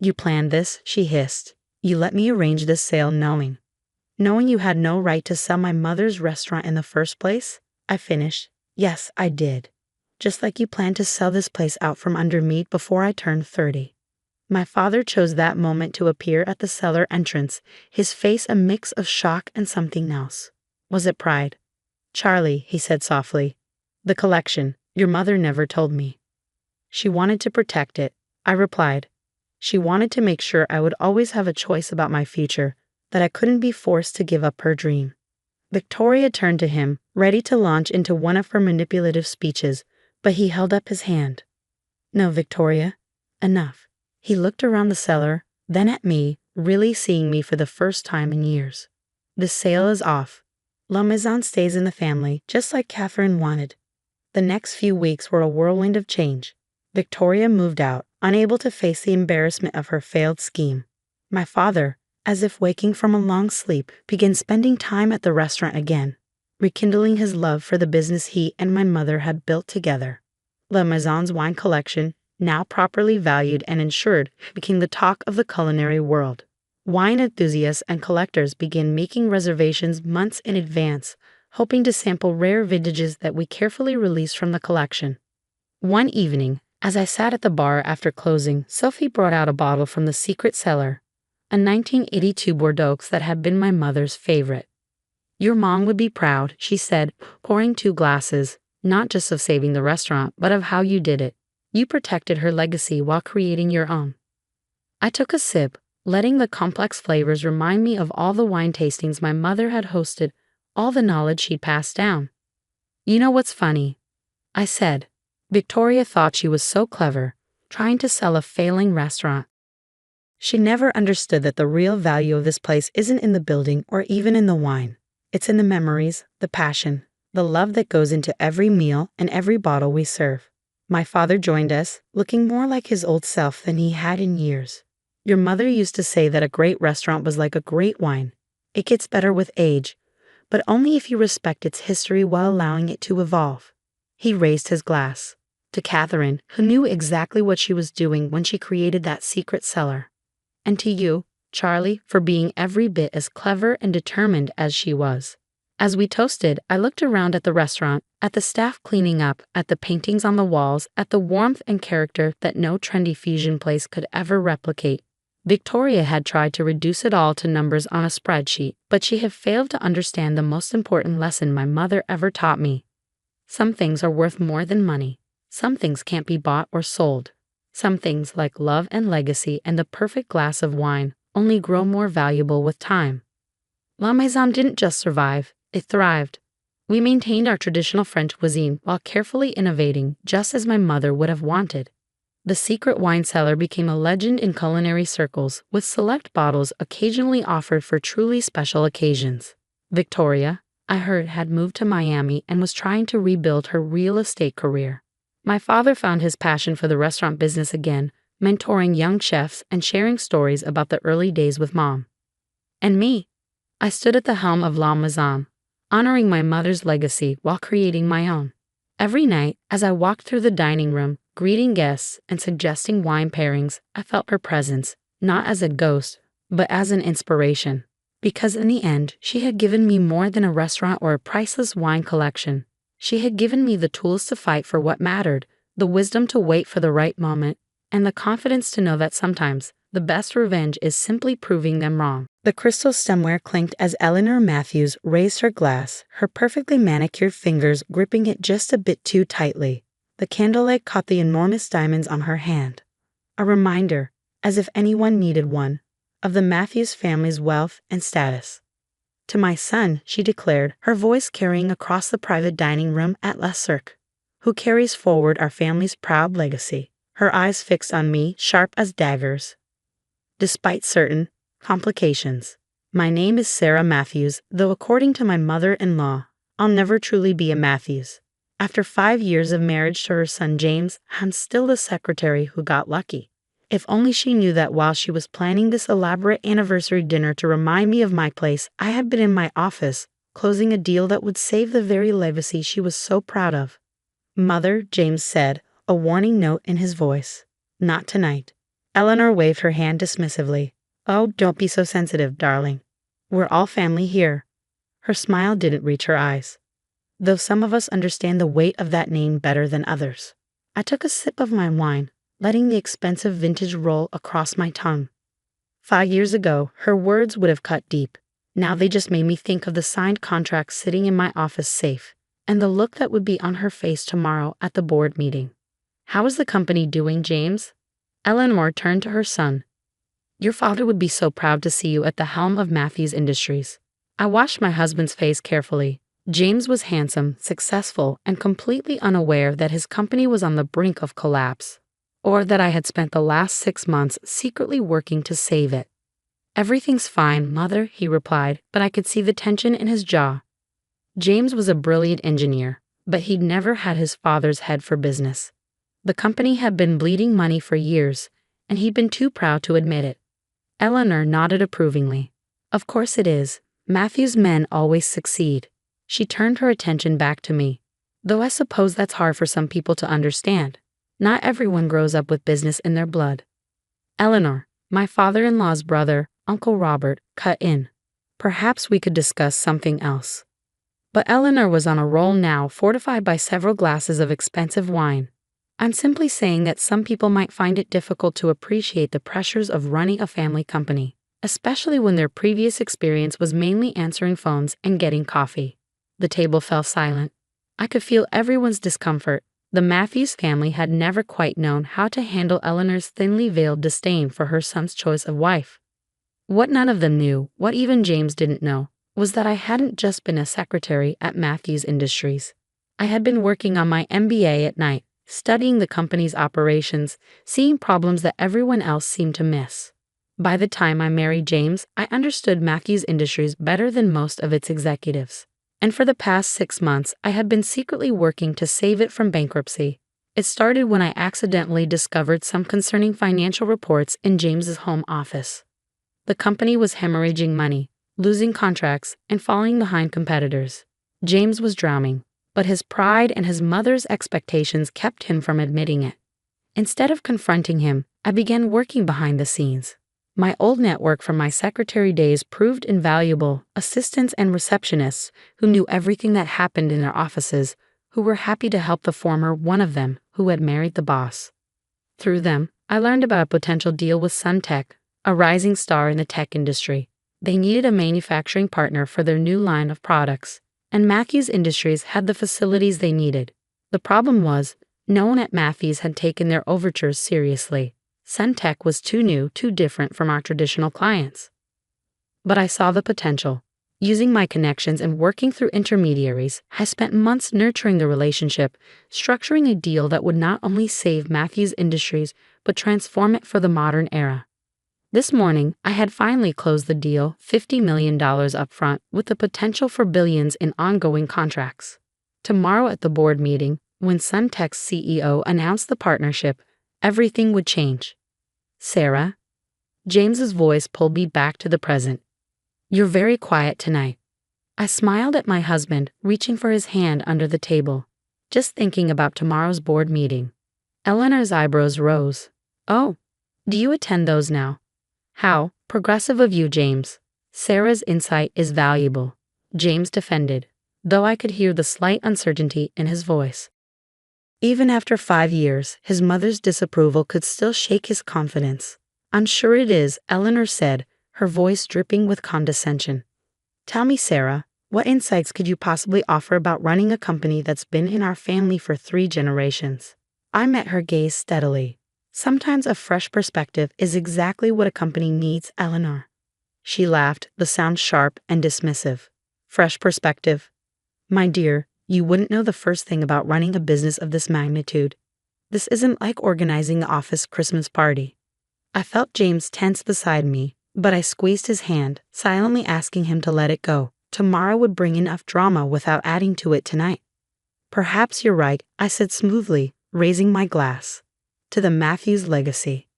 You planned this, she hissed. You let me arrange this sale knowing you had no right to sell my mother's restaurant in the first place? I finished. Yes, I did. Just like you planned to sell this place out from under me before I turned 30. My father chose that moment to appear at the cellar entrance, his face a mix of shock and something else. Was it pride? Charlie, he said softly. The collection, your mother never told me. She wanted to protect it, I replied. She wanted to make sure I would always have a choice about my future, that I couldn't be forced to give up her dream. Victoria turned to him, ready to launch into one of her manipulative speeches, but he held up his hand. No, Victoria, enough. He looked around the cellar, then at me, really seeing me for the first time in years. The sale is off. La Maison stays in the family, just like Catherine wanted. The next few weeks were a whirlwind of change. Victoria moved out, unable to face the embarrassment of her failed scheme. My father, as if waking from a long sleep, began spending time at the restaurant again, rekindling his love for the business he and my mother had built together. La Maison's wine collection, now properly valued and insured, became the talk of the culinary world. Wine enthusiasts and collectors began making reservations months in advance, hoping to sample rare vintages that we carefully released from the collection. One evening, as I sat at the bar after closing, Sophie brought out a bottle from the secret cellar, a 1982 Bordeaux that had been my mother's favorite. Your mom would be proud, she said, pouring 2 glasses, not just of saving the restaurant, but of how you did it. You protected her legacy while creating your own. I took a sip, letting the complex flavors remind me of all the wine tastings my mother had hosted, all the knowledge she'd passed down. You know what's funny? I said. Victoria thought she was so clever, trying to sell a failing restaurant. She never understood that the real value of this place isn't in the building or even in the wine. It's in the memories, the passion, the love that goes into every meal and every bottle we serve. My father joined us, looking more like his old self than he had in years. Your mother used to say that a great restaurant was like a great wine. It gets better with age, but only if you respect its history while allowing it to evolve. He raised his glass. To Catherine, who knew exactly what she was doing when she created that secret cellar. And to you, Charlie, for being every bit as clever and determined as she was. As we toasted, I looked around at the restaurant, at the staff cleaning up, at the paintings on the walls, at the warmth and character that no trendy fusion place could ever replicate. Victoria had tried to reduce it all to numbers on a spreadsheet, but she had failed to understand the most important lesson my mother ever taught me. Some things are worth more than money. Some things can't be bought or sold. Some things, like love and legacy and the perfect glass of wine, only grow more valuable with time. La Maison didn't just survive, it thrived. We maintained our traditional French cuisine while carefully innovating, just as my mother would have wanted. The secret wine cellar became a legend in culinary circles, with select bottles occasionally offered for truly special occasions. Victoria, I heard, had moved to Miami and was trying to rebuild her real estate career. My father found his passion for the restaurant business again, mentoring young chefs and sharing stories about the early days with Mom. And me. I stood at the helm of La Maison, honoring my mother's legacy while creating my own. Every night, as I walked through the dining room, greeting guests and suggesting wine pairings, I felt her presence, not as a ghost, but as an inspiration. Because in the end, she had given me more than a restaurant or a priceless wine collection. She had given me the tools to fight for what mattered, the wisdom to wait for the right moment, and the confidence to know that sometimes the best revenge is simply proving them wrong. The crystal stemware clinked as Eleanor Matthews raised her glass, her perfectly manicured fingers gripping it just a bit too tightly. The candlelight caught the enormous diamonds on her hand. A reminder, as if anyone needed one, of the Matthews family's wealth and status. To my son, she declared, her voice carrying across the private dining room at La Cirque, who carries forward our family's proud legacy, her eyes fixed on me, sharp as daggers. Despite certain complications, my name is Sarah Matthews, though according to my mother-in-law, I'll never truly be a Matthews. After 5 years of marriage to her son James, I'm still the secretary who got lucky. If only she knew that while she was planning this elaborate anniversary dinner to remind me of my place, I had been in my office, closing a deal that would save the very legacy she was so proud of. Mother, James said, a warning note in his voice. Not tonight. Eleanor waved her hand dismissively. Oh, don't be so sensitive, darling. We're all family here. Her smile didn't reach her eyes, though some of us understand the weight of that name better than others. I took a sip of my wine, letting the expensive vintage roll across my tongue. 5 years ago, her words would have cut deep. Now they just made me think of the signed contract sitting in my office safe, and the look that would be on her face tomorrow at the board meeting. How is the company doing, James? Eleanor turned to her son. Your father would be so proud to see you at the helm of Matthews Industries. I washed my husband's face carefully. James was handsome, successful, and completely unaware that his company was on the brink of collapse, or that I had spent the last 6 months secretly working to save it. Everything's fine, Mother, he replied, but I could see the tension in his jaw. James was a brilliant engineer, but he'd never had his father's head for business. The company had been bleeding money for years, and he'd been too proud to admit it. Eleanor nodded approvingly. Of course it is. Matthews' men always succeed. She turned her attention back to me. Though I suppose that's hard for some people to understand. Not everyone grows up with business in their blood. Eleanor, my father-in-law's brother, Uncle Robert, cut in. Perhaps we could discuss something else. But Eleanor was on a roll now, fortified by several glasses of expensive wine. I'm simply saying that some people might find it difficult to appreciate the pressures of running a family company, especially when their previous experience was mainly answering phones and getting coffee. The table fell silent. I could feel everyone's discomfort. The Matthews family had never quite known how to handle Eleanor's thinly veiled disdain for her son's choice of wife. What none of them knew, what even James didn't know, was that I hadn't just been a secretary at Matthews Industries. I had been working on my MBA at night, studying the company's operations, seeing problems that everyone else seemed to miss. By the time I married James, I understood Matthews Industries better than most of its executives. And for the past 6 months, I had been secretly working to save it from bankruptcy. It started when I accidentally discovered some concerning financial reports in James's home office. The company was hemorrhaging money, losing contracts, and falling behind competitors. James was drowning, but his pride and his mother's expectations kept him from admitting it. Instead of confronting him, I began working behind the scenes. My old network from my secretary days proved invaluable. Assistants and receptionists who knew everything that happened in their offices, who were happy to help the former one of them who had married the boss. Through them, I learned about a potential deal with Suntech, a rising star in the tech industry. They needed a manufacturing partner for their new line of products, and Matthews Industries had the facilities they needed. The problem was, no one at Matthews had taken their overtures seriously. Suntech was too new, too different from our traditional clients. But I saw the potential. Using my connections and working through intermediaries, I spent months nurturing the relationship, structuring a deal that would not only save Matthews Industries, but transform it for the modern era. This morning, I had finally closed the deal, $50 million upfront, with the potential for billions in ongoing contracts. Tomorrow at the board meeting, when Suntech's CEO announced the partnership, everything would change. Sarah? James's voice pulled me back to the present. You're very quiet tonight. I smiled at my husband, reaching for his hand under the table, just thinking about tomorrow's board meeting. Eleanor's eyebrows rose. Oh, do you attend those now? How progressive of you, James. Sarah's insight is valuable, James defended. though I could hear the slight uncertainty in his voice. Even after 5 years, his mother's disapproval could still shake his confidence. "I'm sure it is," Eleanor said, her voice dripping with condescension. "Tell me, Sarah, what insights could you possibly offer about running a company that's been in our family for 3 generations? I met her gaze steadily. "Sometimes a fresh perspective is exactly what a company needs, Eleanor." She laughed, the sound sharp and dismissive. "Fresh perspective? My dear, you wouldn't know the first thing about running a business of this magnitude. This isn't like organizing the office Christmas party." I felt James tense beside me, but I squeezed his hand, silently asking him to let it go. Tomorrow would bring enough drama without adding to it tonight. "Perhaps you're right," I said smoothly, raising my glass. "To the Matthews legacy."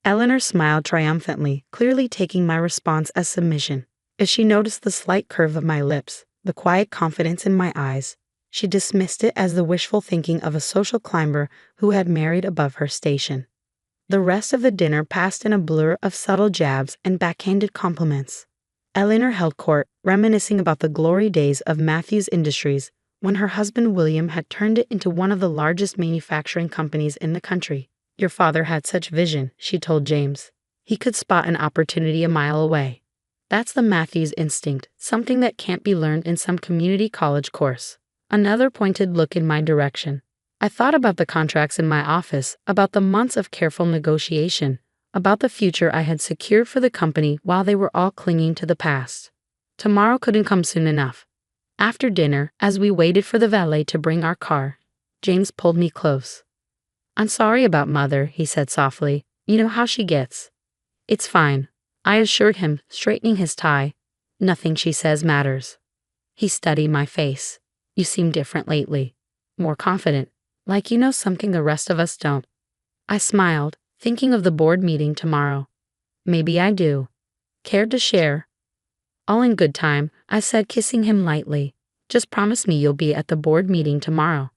Eleanor smiled triumphantly, clearly taking my response as submission. As she noticed the slight curve of my lips, the quiet confidence in my eyes, she dismissed it as the wishful thinking of a social climber who had married above her station. The rest of the dinner passed in a blur of subtle jabs and backhanded compliments. Eleanor held court, reminiscing about the glory days of Matthews Industries, when her husband William had turned it into one of the largest manufacturing companies in the country. "Your father had such vision," she told James. "He could spot an opportunity a mile away. That's the Matthews instinct, something that can't be learned in some community college course." Another pointed look in my direction. I thought about the contracts in my office, about the months of careful negotiation, about the future I had secured for the company while they were all clinging to the past. Tomorrow couldn't come soon enough. After dinner, as we waited for the valet to bring our car, James pulled me close. "I'm sorry about Mother," he said softly. "You know how she gets." "It's fine," I assured him, straightening his tie. "Nothing she says matters." He studied my face. "You seem different lately. More confident. Like you know something the rest of us don't." I smiled, thinking of the board meeting tomorrow. "Maybe I do. Care to share?" "All in good time," I said, kissing him lightly. "Just promise me you'll be at the board meeting tomorrow.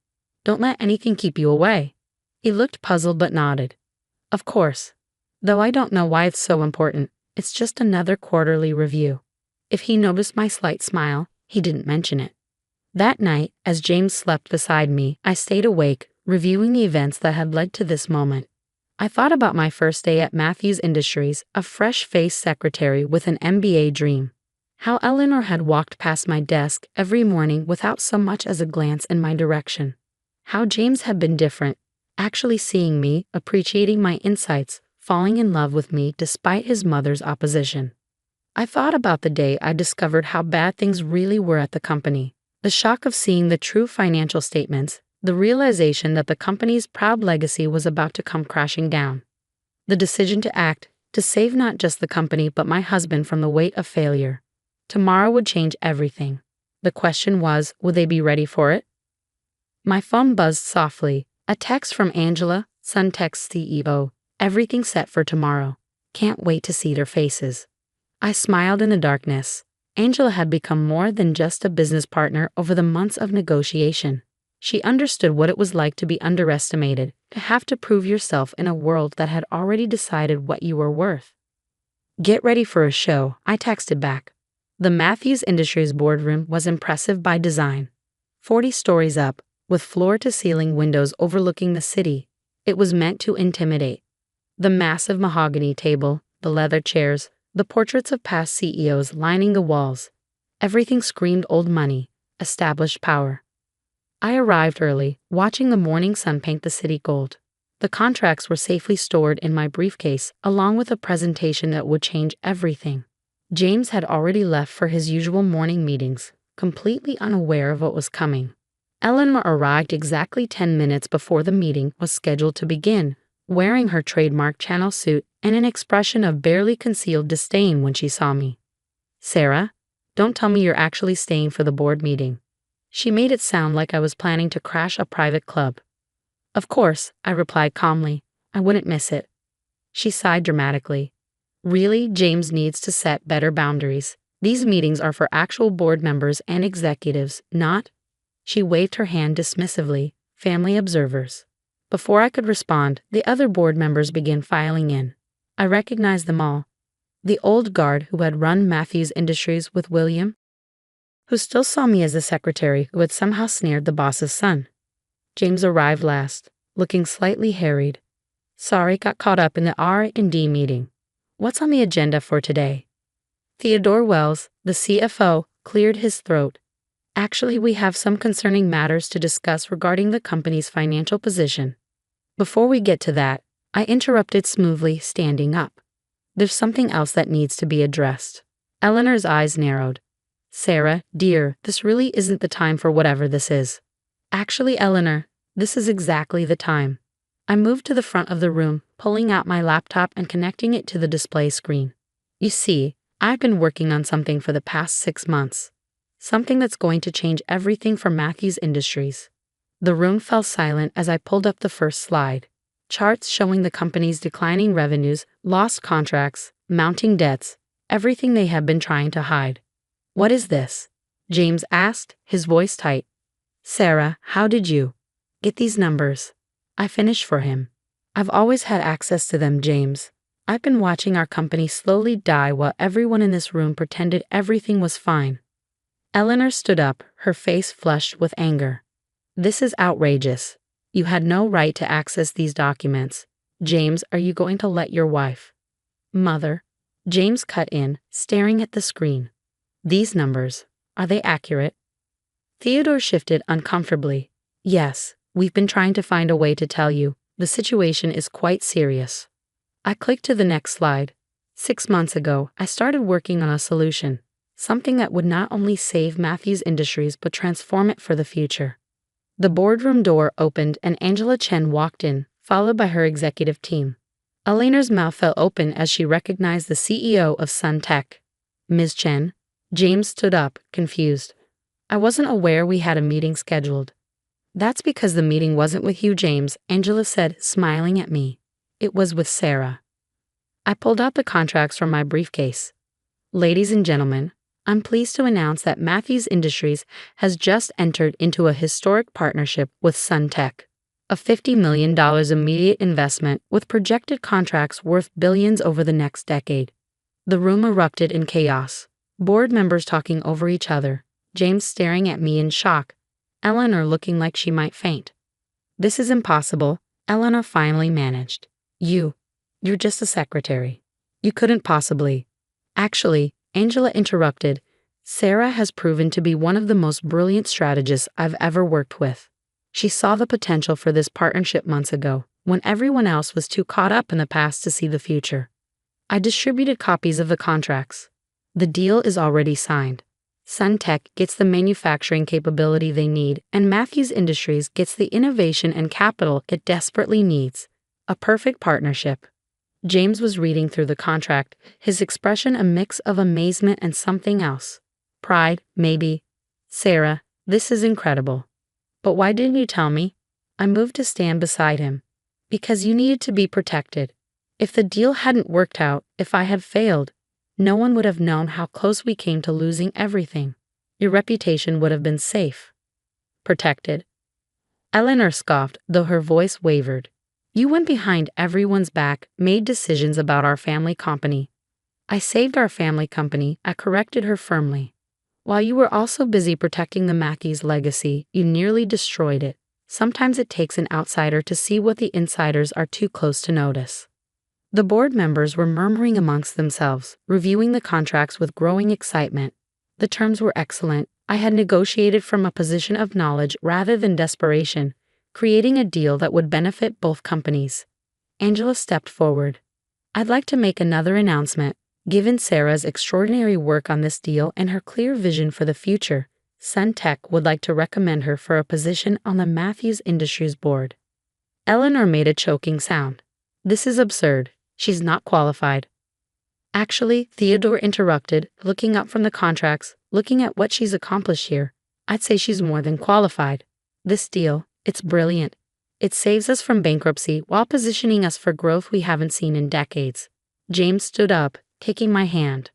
Don't let anything keep you away." He looked puzzled but nodded. "Of course. Though I don't know why it's so important. It's just another quarterly review." If he noticed my slight smile, he didn't mention it. That night, as James slept beside me, I stayed awake, reviewing the events that had led to this moment. I thought about my first day at Matthews Industries, a fresh-faced secretary with an MBA dream. How Eleanor had walked past my desk every morning without so much as a glance in my direction. How James had been different, actually seeing me, appreciating my insights, falling in love with me despite his mother's opposition. I thought about the day I discovered how bad things really were at the company. The shock of seeing the true financial statements, the realization that the company's proud legacy was about to come crashing down. The decision to act, to save not just the company but my husband from the weight of failure. Tomorrow would change everything. The question was, would they be ready for it? My phone buzzed softly. A text from Angela, Suntex CEO. "Everything set for tomorrow. Can't wait to see their faces." I smiled in the darkness. Angela had become more than just a business partner over the months of negotiation. She understood what it was like to be underestimated, to have to prove yourself in a world that had already decided what you were worth. "Get ready for a show," I texted back. The Matthews Industries boardroom was impressive by design. 40 stories up, with floor-to-ceiling windows overlooking the city, it was meant to intimidate. The massive mahogany table, the leather chairs, the portraits of past CEOs lining the walls. Everything screamed old money, established power. I arrived early, watching the morning sun paint the city gold. The contracts were safely stored in my briefcase, along with a presentation that would change everything. James had already left for his usual morning meetings, completely unaware of what was coming. Eleanor arrived exactly 10 minutes before the meeting was scheduled to begin, wearing her trademark Channel suit and an expression of barely concealed disdain when she saw me. "Sarah, don't tell me you're actually staying for the board meeting." She made it sound like I was planning to crash a private club. "Of course," I replied calmly. "I wouldn't miss it." She sighed dramatically. "Really, James needs to set better boundaries. These meetings are for actual board members and executives, not—" She waved her hand dismissively, "family observers." Before I could respond, the other board members began filing in. I recognized them all. The old guard who had run Matthews Industries with William, who still saw me as a secretary who had somehow snared the boss's son. James arrived last, looking slightly harried. Sorry, got caught up in the R&D meeting. What's on the agenda for today? Theodore Wells, the CFO, cleared his throat. Actually, we have some concerning matters to discuss regarding the company's financial position. Before we get to that, I interrupted smoothly, standing up. There's something else that needs to be addressed. Eleanor's eyes narrowed. Sarah, dear, this really isn't the time for whatever this is. Actually, Eleanor, this is exactly the time. I moved to the front of the room, pulling out my laptop and connecting it to the display screen. You see, I've been working on something for the past 6 months. Something that's going to change everything for Matthews Industries. The room fell silent as I pulled up the first slide. Charts showing the company's declining revenues, lost contracts, mounting debts, everything they have been trying to hide. What is this? James asked, his voice tight. Sarah, how did you get these numbers? I finished for him. I've always had access to them, James. I've been watching our company slowly die while everyone in this room pretended everything was fine. Eleanor stood up, her face flushed with anger. This is outrageous. You had no right to access these documents. James, are you going to let your wife? Mother. James cut in, staring at the screen. These numbers, are they accurate? Theodore shifted uncomfortably. Yes, we've been trying to find a way to tell you. The situation is quite serious. I clicked to the next slide. 6 months ago, I started working on a solution. Something that would not only save Matthews Industries but transform it for the future. The boardroom door opened and Angela Chen walked in, followed by her executive team. Eleanor's mouth fell open as she recognized the CEO of Sun Tech. Ms. Chen? James stood up, confused. I wasn't aware we had a meeting scheduled. That's because the meeting wasn't with you, James, Angela said, smiling at me. It was with Sarah. I pulled out the contracts from my briefcase. Ladies and gentlemen, I'm pleased to announce that Matthews Industries has just entered into a historic partnership with Sun Tech, a $50 million immediate investment with projected contracts worth billions over the next decade. The room erupted in chaos, board members talking over each other, James staring at me in shock, Eleanor looking like she might faint. This is impossible, Eleanor finally managed. You're just a secretary. You couldn't possibly. Actually, Angela interrupted. Sarah has proven to be one of the most brilliant strategists I've ever worked with. She saw the potential for this partnership months ago, when everyone else was too caught up in the past to see the future. I distributed copies of the contracts. The deal is already signed. Sun Tech gets the manufacturing capability they need, and Matthews Industries gets the innovation and capital it desperately needs. A perfect partnership. James was reading through the contract, his expression a mix of amazement and something else. Pride, maybe. Sarah, this is incredible. But why didn't you tell me? I moved to stand beside him. Because you needed to be protected. If the deal hadn't worked out, if I had failed, no one would have known how close we came to losing everything. Your reputation would have been safe. Protected. Eleanor scoffed, though her voice wavered. You went behind everyone's back, made decisions about our family company. I saved our family company, I corrected her firmly. While you were also busy protecting the Matthews legacy, you nearly destroyed it. Sometimes it takes an outsider to see what the insiders are too close to notice. The board members were murmuring amongst themselves, reviewing the contracts with growing excitement. The terms were excellent. I had negotiated from a position of knowledge rather than desperation, creating a deal that would benefit both companies. Angela stepped forward. I'd like to make another announcement. Given Sarah's extraordinary work on this deal and her clear vision for the future, Sun Tech would like to recommend her for a position on the Matthews Industries board. Eleanor made a choking sound. This is absurd. She's not qualified. Actually, Theodore interrupted, looking up from the contracts, looking at what she's accomplished here. I'd say she's more than qualified. This deal, it's brilliant. It saves us from bankruptcy while positioning us for growth we haven't seen in decades. James stood up, taking my hand.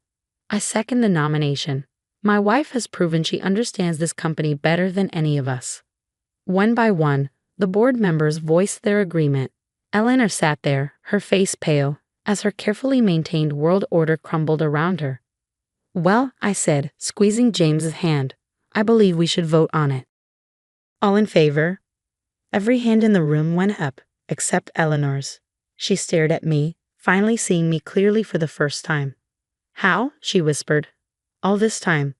I second the nomination. My wife has proven she understands this company better than any of us. One by one, the board members voiced their agreement. Eleanor sat there, her face pale, as her carefully maintained world order crumbled around her. Well, I said, squeezing James's hand, I believe we should vote on it. All in favor? Every hand in the room went up, except Eleanor's. She stared at me, finally seeing me clearly for the first time. How? She whispered. All this time.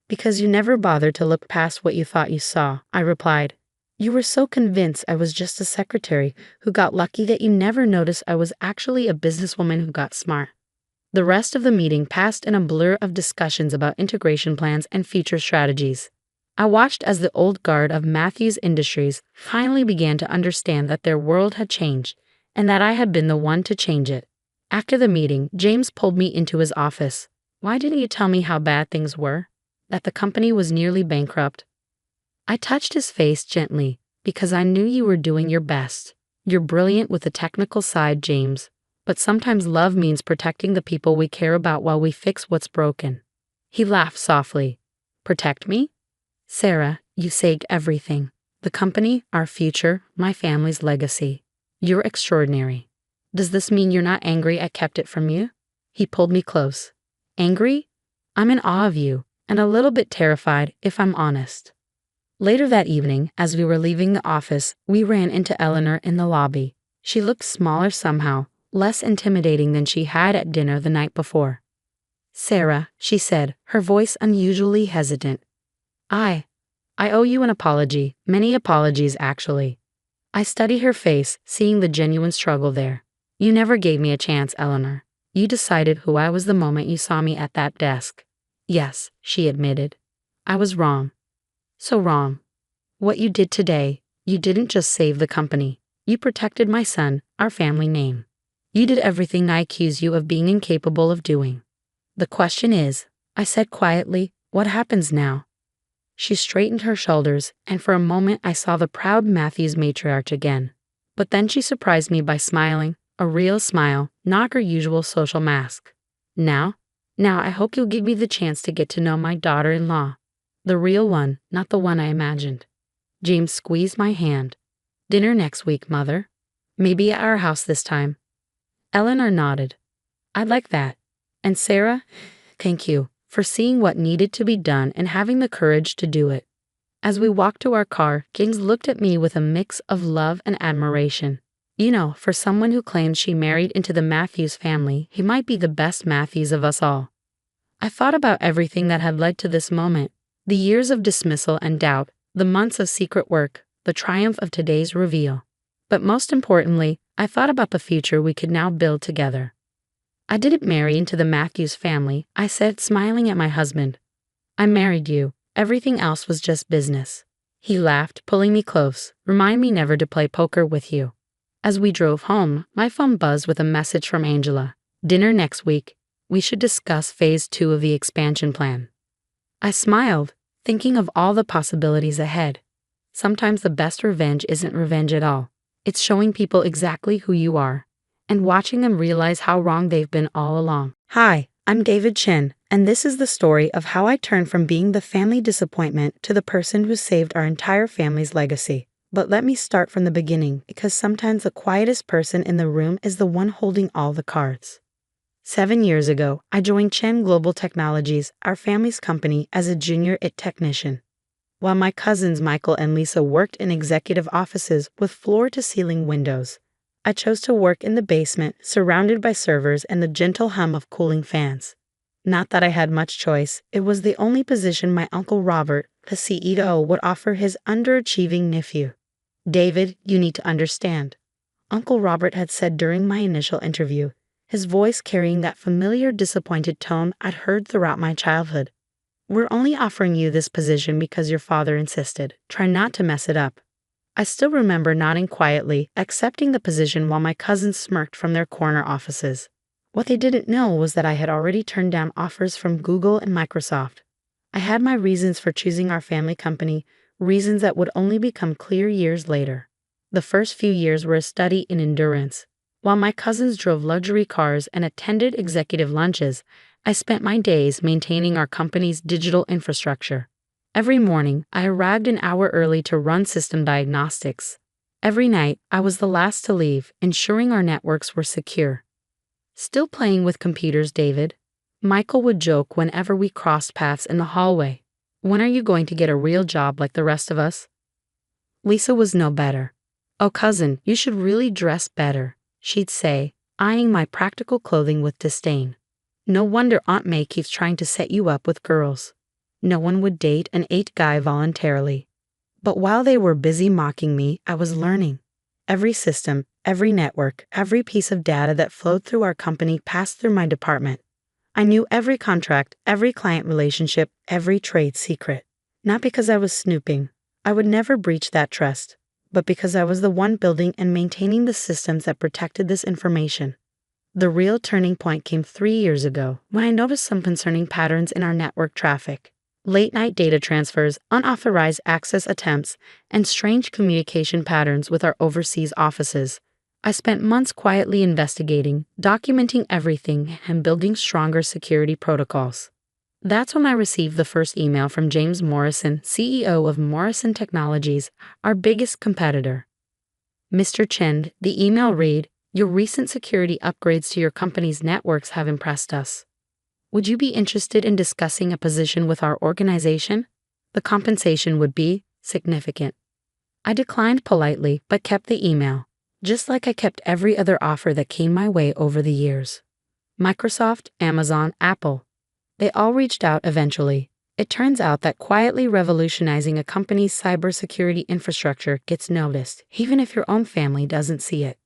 Because you never bothered to look past what you thought you saw, I replied. You were so convinced I was just a secretary who got lucky that you never noticed I was actually a businesswoman who got smart. The rest of the meeting passed in a blur of discussions about integration plans and future strategies. I watched as the old guard of Matthews Industries finally began to understand that their world had changed, and that I had been the one to change it. After the meeting, James pulled me into his office. Why didn't you tell me how bad things were? That the company was nearly bankrupt? I touched his face gently, because I knew you were doing your best. You're brilliant with the technical side, James. But sometimes love means protecting the people we care about while we fix what's broken. He laughed softly. Protect me? Sarah, you saved everything. The company, our future, my family's legacy. You're extraordinary. Does this mean you're not angry I kept it from you? He pulled me close. Angry? I'm in awe of you, and a little bit terrified, if I'm honest. Later that evening, as we were leaving the office, we ran into Eleanor in the lobby. She looked smaller somehow, less intimidating than she had at dinner the night before. Sarah, she said, her voice unusually hesitant. I owe you an apology, many apologies actually. I studied her face, seeing the genuine struggle there. You never gave me a chance, Eleanor. You decided who I was the moment you saw me at that desk. Yes, she admitted. I was wrong. So wrong. What you did today, you didn't just save the company. You protected my son, our family name. You did everything I accuse you of being incapable of doing. The question is, I said quietly, what happens now? She straightened her shoulders, and for a moment I saw the proud Matthews matriarch again. But then she surprised me by smiling, a real smile, not her usual social mask. Now I hope you'll give me the chance to get to know my daughter-in-law. The real one, not the one I imagined. James squeezed my hand. Dinner next week, Mother. Maybe at our house this time. Eleanor nodded. I'd like that. And Sarah, thank you for seeing what needed to be done and having the courage to do it. As we walked to our car, James looked at me with a mix of love and admiration. You know, for someone who claims she married into the Matthews family, he might be the best Matthews of us all. I thought about everything that had led to this moment, the years of dismissal and doubt, the months of secret work, the triumph of today's reveal. But most importantly, I thought about the future we could now build together. I didn't marry into the Matthews family, I said, smiling at my husband. I married you. Everything else was just business. He laughed, pulling me close. Remind me never to play poker with you. As we drove home, my phone buzzed with a message from Angela. Dinner next week. We should discuss phase 2 of the expansion plan. I smiled, thinking of all the possibilities ahead. Sometimes the best revenge isn't revenge at all. It's showing people exactly who you are, and watching them realize how wrong they've been all along. Hi, I'm David Chin, and this is the story of how I turned from being the family disappointment to the person who saved our entire family's legacy. But let me start from the beginning, because sometimes the quietest person in the room is the one holding all the cards. 7 years ago, I joined Chen Global Technologies, our family's company, as a junior IT technician. While my cousins Michael and Lisa worked in executive offices with floor-to-ceiling windows, I chose to work in the basement, surrounded by servers and the gentle hum of cooling fans. Not that I had much choice, it was the only position my Uncle Robert, the CEO, would offer his underachieving nephew. David, you need to understand, Uncle Robert had said during my initial interview, his voice carrying that familiar disappointed tone I'd heard throughout my childhood. We're only offering you this position because your father insisted. Try not to mess it up. I still remember nodding quietly, accepting the position while my cousins smirked from their corner offices. What they didn't know was that I had already turned down offers from Google and Microsoft. I had my reasons for choosing our family company, reasons that would only become clear years later. The first few years were a study in endurance. While my cousins drove luxury cars and attended executive lunches, I spent my days maintaining our company's digital infrastructure. Every morning, I arrived an hour early to run system diagnostics. Every night, I was the last to leave, ensuring our networks were secure. Still playing with computers, David? Michael would joke whenever we crossed paths in the hallway. When are you going to get a real job like the rest of us? Lisa was no better. Oh, cousin, you should really dress better, she'd say, eyeing my practical clothing with disdain. No wonder Aunt May keeps trying to set you up with girls. No one would date an 8 guy voluntarily. But while they were busy mocking me, I was learning. Every system, every network, every piece of data that flowed through our company passed through my department. I knew every contract, every client relationship, every trade secret. Not because I was snooping. I would never breach that trust, but because I was the one building and maintaining the systems that protected this information. The real turning point came 3 years ago, when I noticed some concerning patterns in our network traffic. Late-night data transfers, unauthorized access attempts, and strange communication patterns with our overseas offices. I spent months quietly investigating, documenting everything, and building stronger security protocols. That's when I received the first email from James Morrison, CEO of Morrison Technologies, our biggest competitor. Mr. Chen, the email read, "Your recent security upgrades to your company's networks have impressed us. Would you be interested in discussing a position with our organization? The compensation would be significant." I declined politely, but kept the email, just like I kept every other offer that came my way over the years. Microsoft, Amazon, Apple. They all reached out eventually. It turns out that quietly revolutionizing a company's cybersecurity infrastructure gets noticed, even if your own family doesn't see it.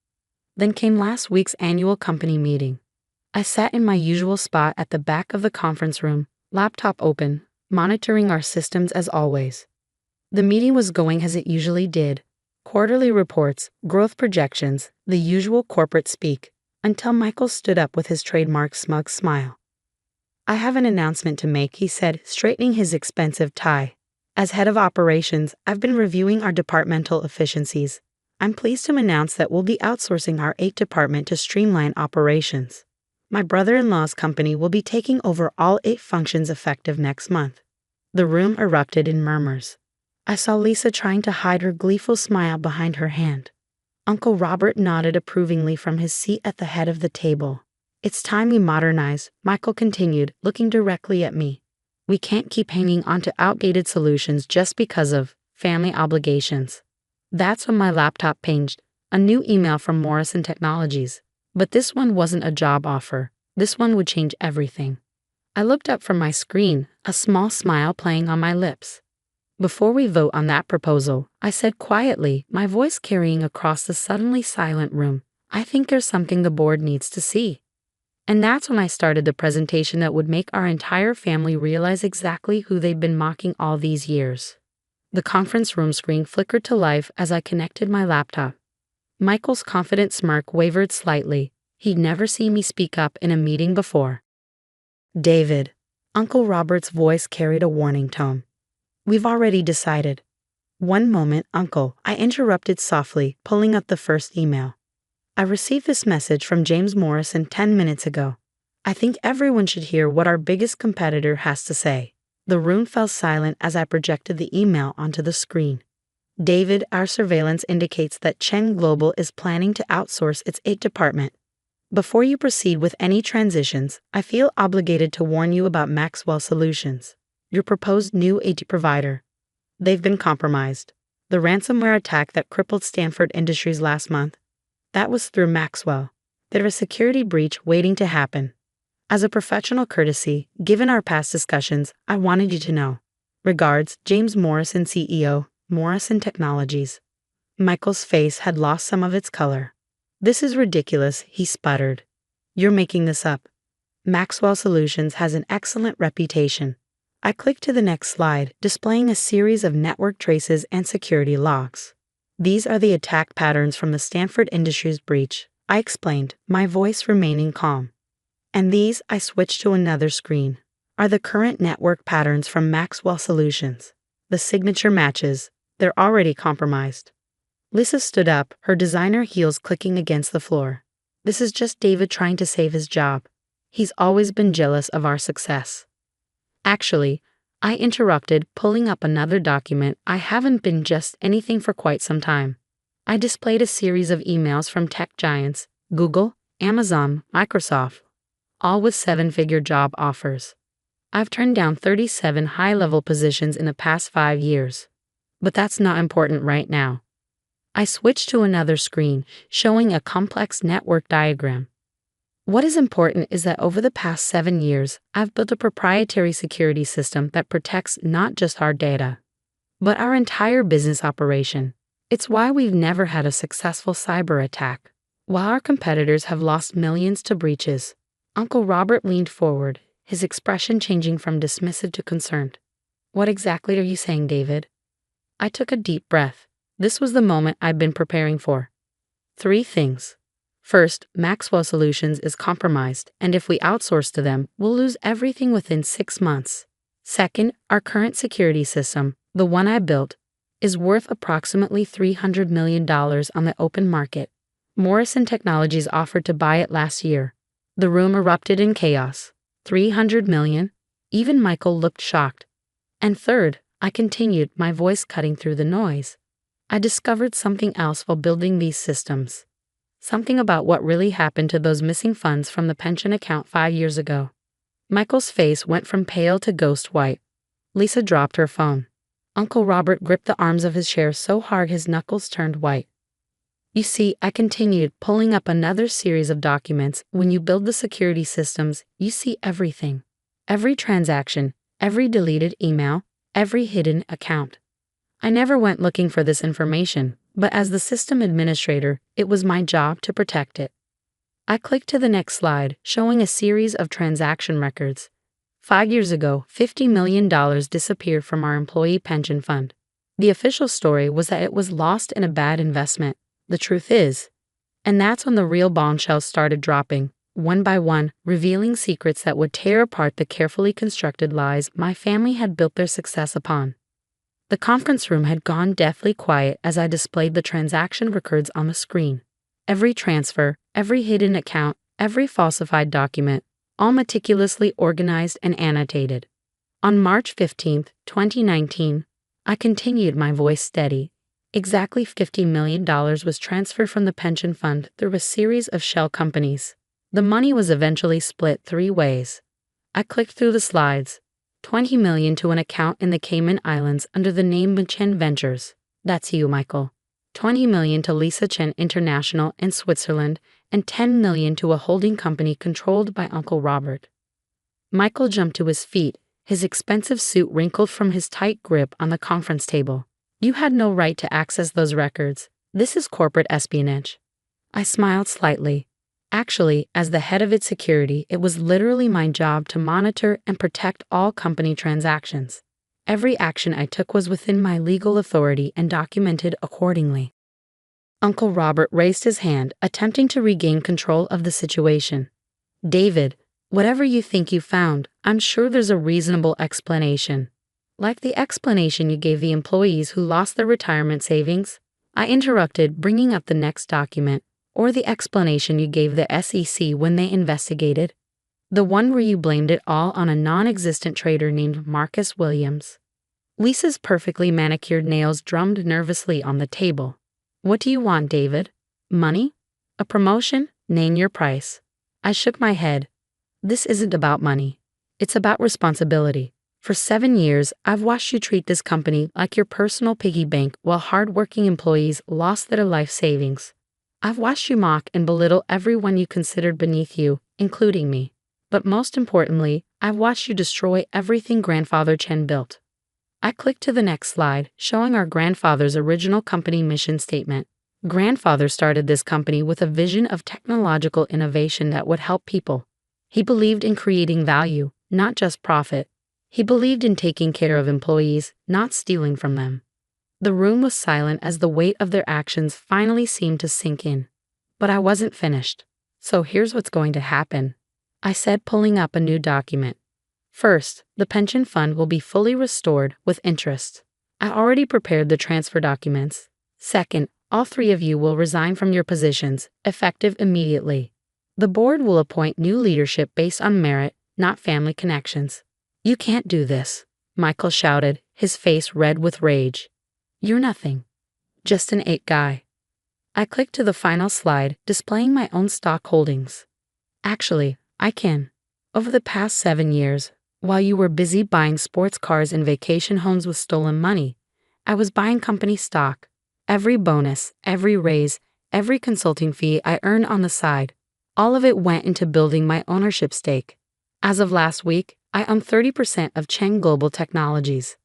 Then came last week's annual company meeting. I sat in my usual spot at the back of the conference room, laptop open, monitoring our systems as always. The meeting was going as it usually did. Quarterly reports, growth projections, the usual corporate speak, until Michael stood up with his trademark smug smile. "I have an announcement to make," he said, straightening his expensive tie. "As head of operations, I've been reviewing our departmental efficiencies. I'm pleased to announce that we'll be outsourcing our 8 department to streamline operations. My brother-in-law's company will be taking over all 8 functions effective next month." The room erupted in murmurs. I saw Lisa trying to hide her gleeful smile behind her hand. Uncle Robert nodded approvingly from his seat at the head of the table. "It's time we modernize," Michael continued, looking directly at me. "We can't keep hanging on to outdated solutions just because of family obligations." That's when my laptop pinged, a new email from Morrison Technologies. But this one wasn't a job offer. This one would change everything. I looked up from my screen, a small smile playing on my lips. "Before we vote on that proposal," I said quietly, my voice carrying across the suddenly silent room, "I think there's something the board needs to see." And that's when I started the presentation that would make our entire family realize exactly who they've been mocking all these years. The conference room screen flickered to life as I connected my laptop. Michael's confident smirk wavered slightly. He'd never seen me speak up in a meeting before. "David," Uncle Robert's voice carried a warning tone. "We've already decided." "One moment, Uncle," I interrupted softly, pulling up the first email. "I received this message from James Morrison 10 minutes ago. I think everyone should hear what our biggest competitor has to say." The room fell silent as I projected the email onto the screen. "David, our surveillance indicates that Chen Global is planning to outsource its 8 department. Before you proceed with any transitions, I feel obligated to warn you about Maxwell Solutions, your proposed new AT provider. They've been compromised. The ransomware attack that crippled Stanford Industries last month, that was through Maxwell. There's a security breach waiting to happen. As a professional courtesy, given our past discussions, I wanted you to know. Regards, James Morrison, CEO, Morrison Technologies." Michael's face had lost some of its color. "This is ridiculous," he sputtered. "You're making this up. Maxwell Solutions has an excellent reputation." I clicked to the next slide, displaying a series of network traces and security logs. "These are the attack patterns from the Stanford Industries breach," I explained, my voice remaining calm. "And these," I switched to another screen, "are the current network patterns from Maxwell Solutions. The signature matches. They're already compromised." Lisa stood up, her designer heels clicking against the floor. "This is just David trying to save his job. He's always been jealous of our success." "Actually," I interrupted, pulling up another document, "I haven't been just anything for quite some time." I displayed a series of emails from tech giants, Google, Amazon, Microsoft, all with 7-figure job offers. I've turned down 37 high-level positions in the past 5 years. But that's not important right now. I switched to another screen, showing a complex network diagram. What is important is that over the past 7 years, I've built a proprietary security system that protects not just our data, but our entire business operation. It's why we've never had a successful cyber attack, while our competitors have lost millions to breaches. Uncle Robert leaned forward, his expression changing from dismissive to concerned. What exactly are you saying, David? I took a deep breath. This was the moment I'd been preparing for. 3 things. First, Maxwell Solutions is compromised, and if we outsource to them, we'll lose everything within 6 months. Second, our current security system, the one I built, is worth approximately $300 million on the open market. Morrison Technologies offered to buy it last year. The room erupted in chaos. 300 million? Even Michael looked shocked. And third, I continued, my voice cutting through the noise. I discovered something else while building these systems. Something about what really happened to those missing funds from the pension account 5 years ago. Michael's face went from pale to ghost white. Lisa dropped her phone. Uncle Robert gripped the arms of his chair so hard his knuckles turned white. You see, I continued, pulling up another series of documents. When you build the security systems, you see everything. Every transaction, every deleted email, every hidden account. I never went looking for this information, but as the system administrator, it was my job to protect it. I clicked to the next slide, showing a series of transaction records. 5 years ago, $50 million disappeared from our employee pension fund. The official story was that it was lost in a bad investment. The truth is, and that's when the real bombshells started dropping, one by one, revealing secrets that would tear apart the carefully constructed lies my family had built their success upon. The conference room had gone deathly quiet as I displayed the transaction records on the screen. Every transfer, every hidden account, every falsified document, all meticulously organized and annotated. On March 15, 2019, I continued, my voice steady. Exactly $50 million was transferred from the pension fund through a series of shell companies. The money was eventually split 3 ways. I clicked through the slides. $20 million to an account in the Cayman Islands under the name Chen Ventures. That's you, Michael. $20 million to Lisa Chen International in Switzerland, and $10 million to a holding company controlled by Uncle Robert. Michael jumped to his feet, his expensive suit wrinkled from his tight grip on the conference table. You had no right to access those records. This is corporate espionage. I smiled slightly. Actually, as the head of its security, it was literally my job to monitor and protect all company transactions. Every action I took was within my legal authority and documented accordingly. Uncle Robert raised his hand, attempting to regain control of the situation. David, whatever you think you found, I'm sure there's a reasonable explanation. Like the explanation you gave the employees who lost their retirement savings? I interrupted, bringing up the next document. Or the explanation you gave the SEC when they investigated? The one where you blamed it all on a non-existent trader named Marcus Williams. Lisa's perfectly manicured nails drummed nervously on the table. What do you want, David? Money? A promotion? Name your price. I shook my head. This isn't about money. It's about responsibility. For 7 years, I've watched you treat this company like your personal piggy bank while hard-working employees lost their life savings. I've watched you mock and belittle everyone you considered beneath you, including me. But most importantly, I've watched you destroy everything Grandfather Chen built. I clicked to the next slide, showing our grandfather's original company mission statement. Grandfather started this company with a vision of technological innovation that would help people. He believed in creating value, not just profit. He believed in taking care of employees, not stealing from them. The room was silent as the weight of their actions finally seemed to sink in. But I wasn't finished. So here's what's going to happen, I said, pulling up a new document. First, the pension fund will be fully restored with interest. I already prepared the transfer documents. Second, all 3 of you will resign from your positions, effective immediately. The board will appoint new leadership based on merit, not family connections. You can't do this, Michael shouted, his face red with rage. You're nothing. Just an 8 guy. I clicked to the final slide, displaying my own stock holdings. Actually, I can. Over the past 7 years, While you were busy buying sports cars and vacation homes with stolen money, I was buying company stock. Every bonus, every raise, every consulting fee I earned on the side, all of it went into building my ownership stake. As of last week, I own 30% of Cheng Global Technologies.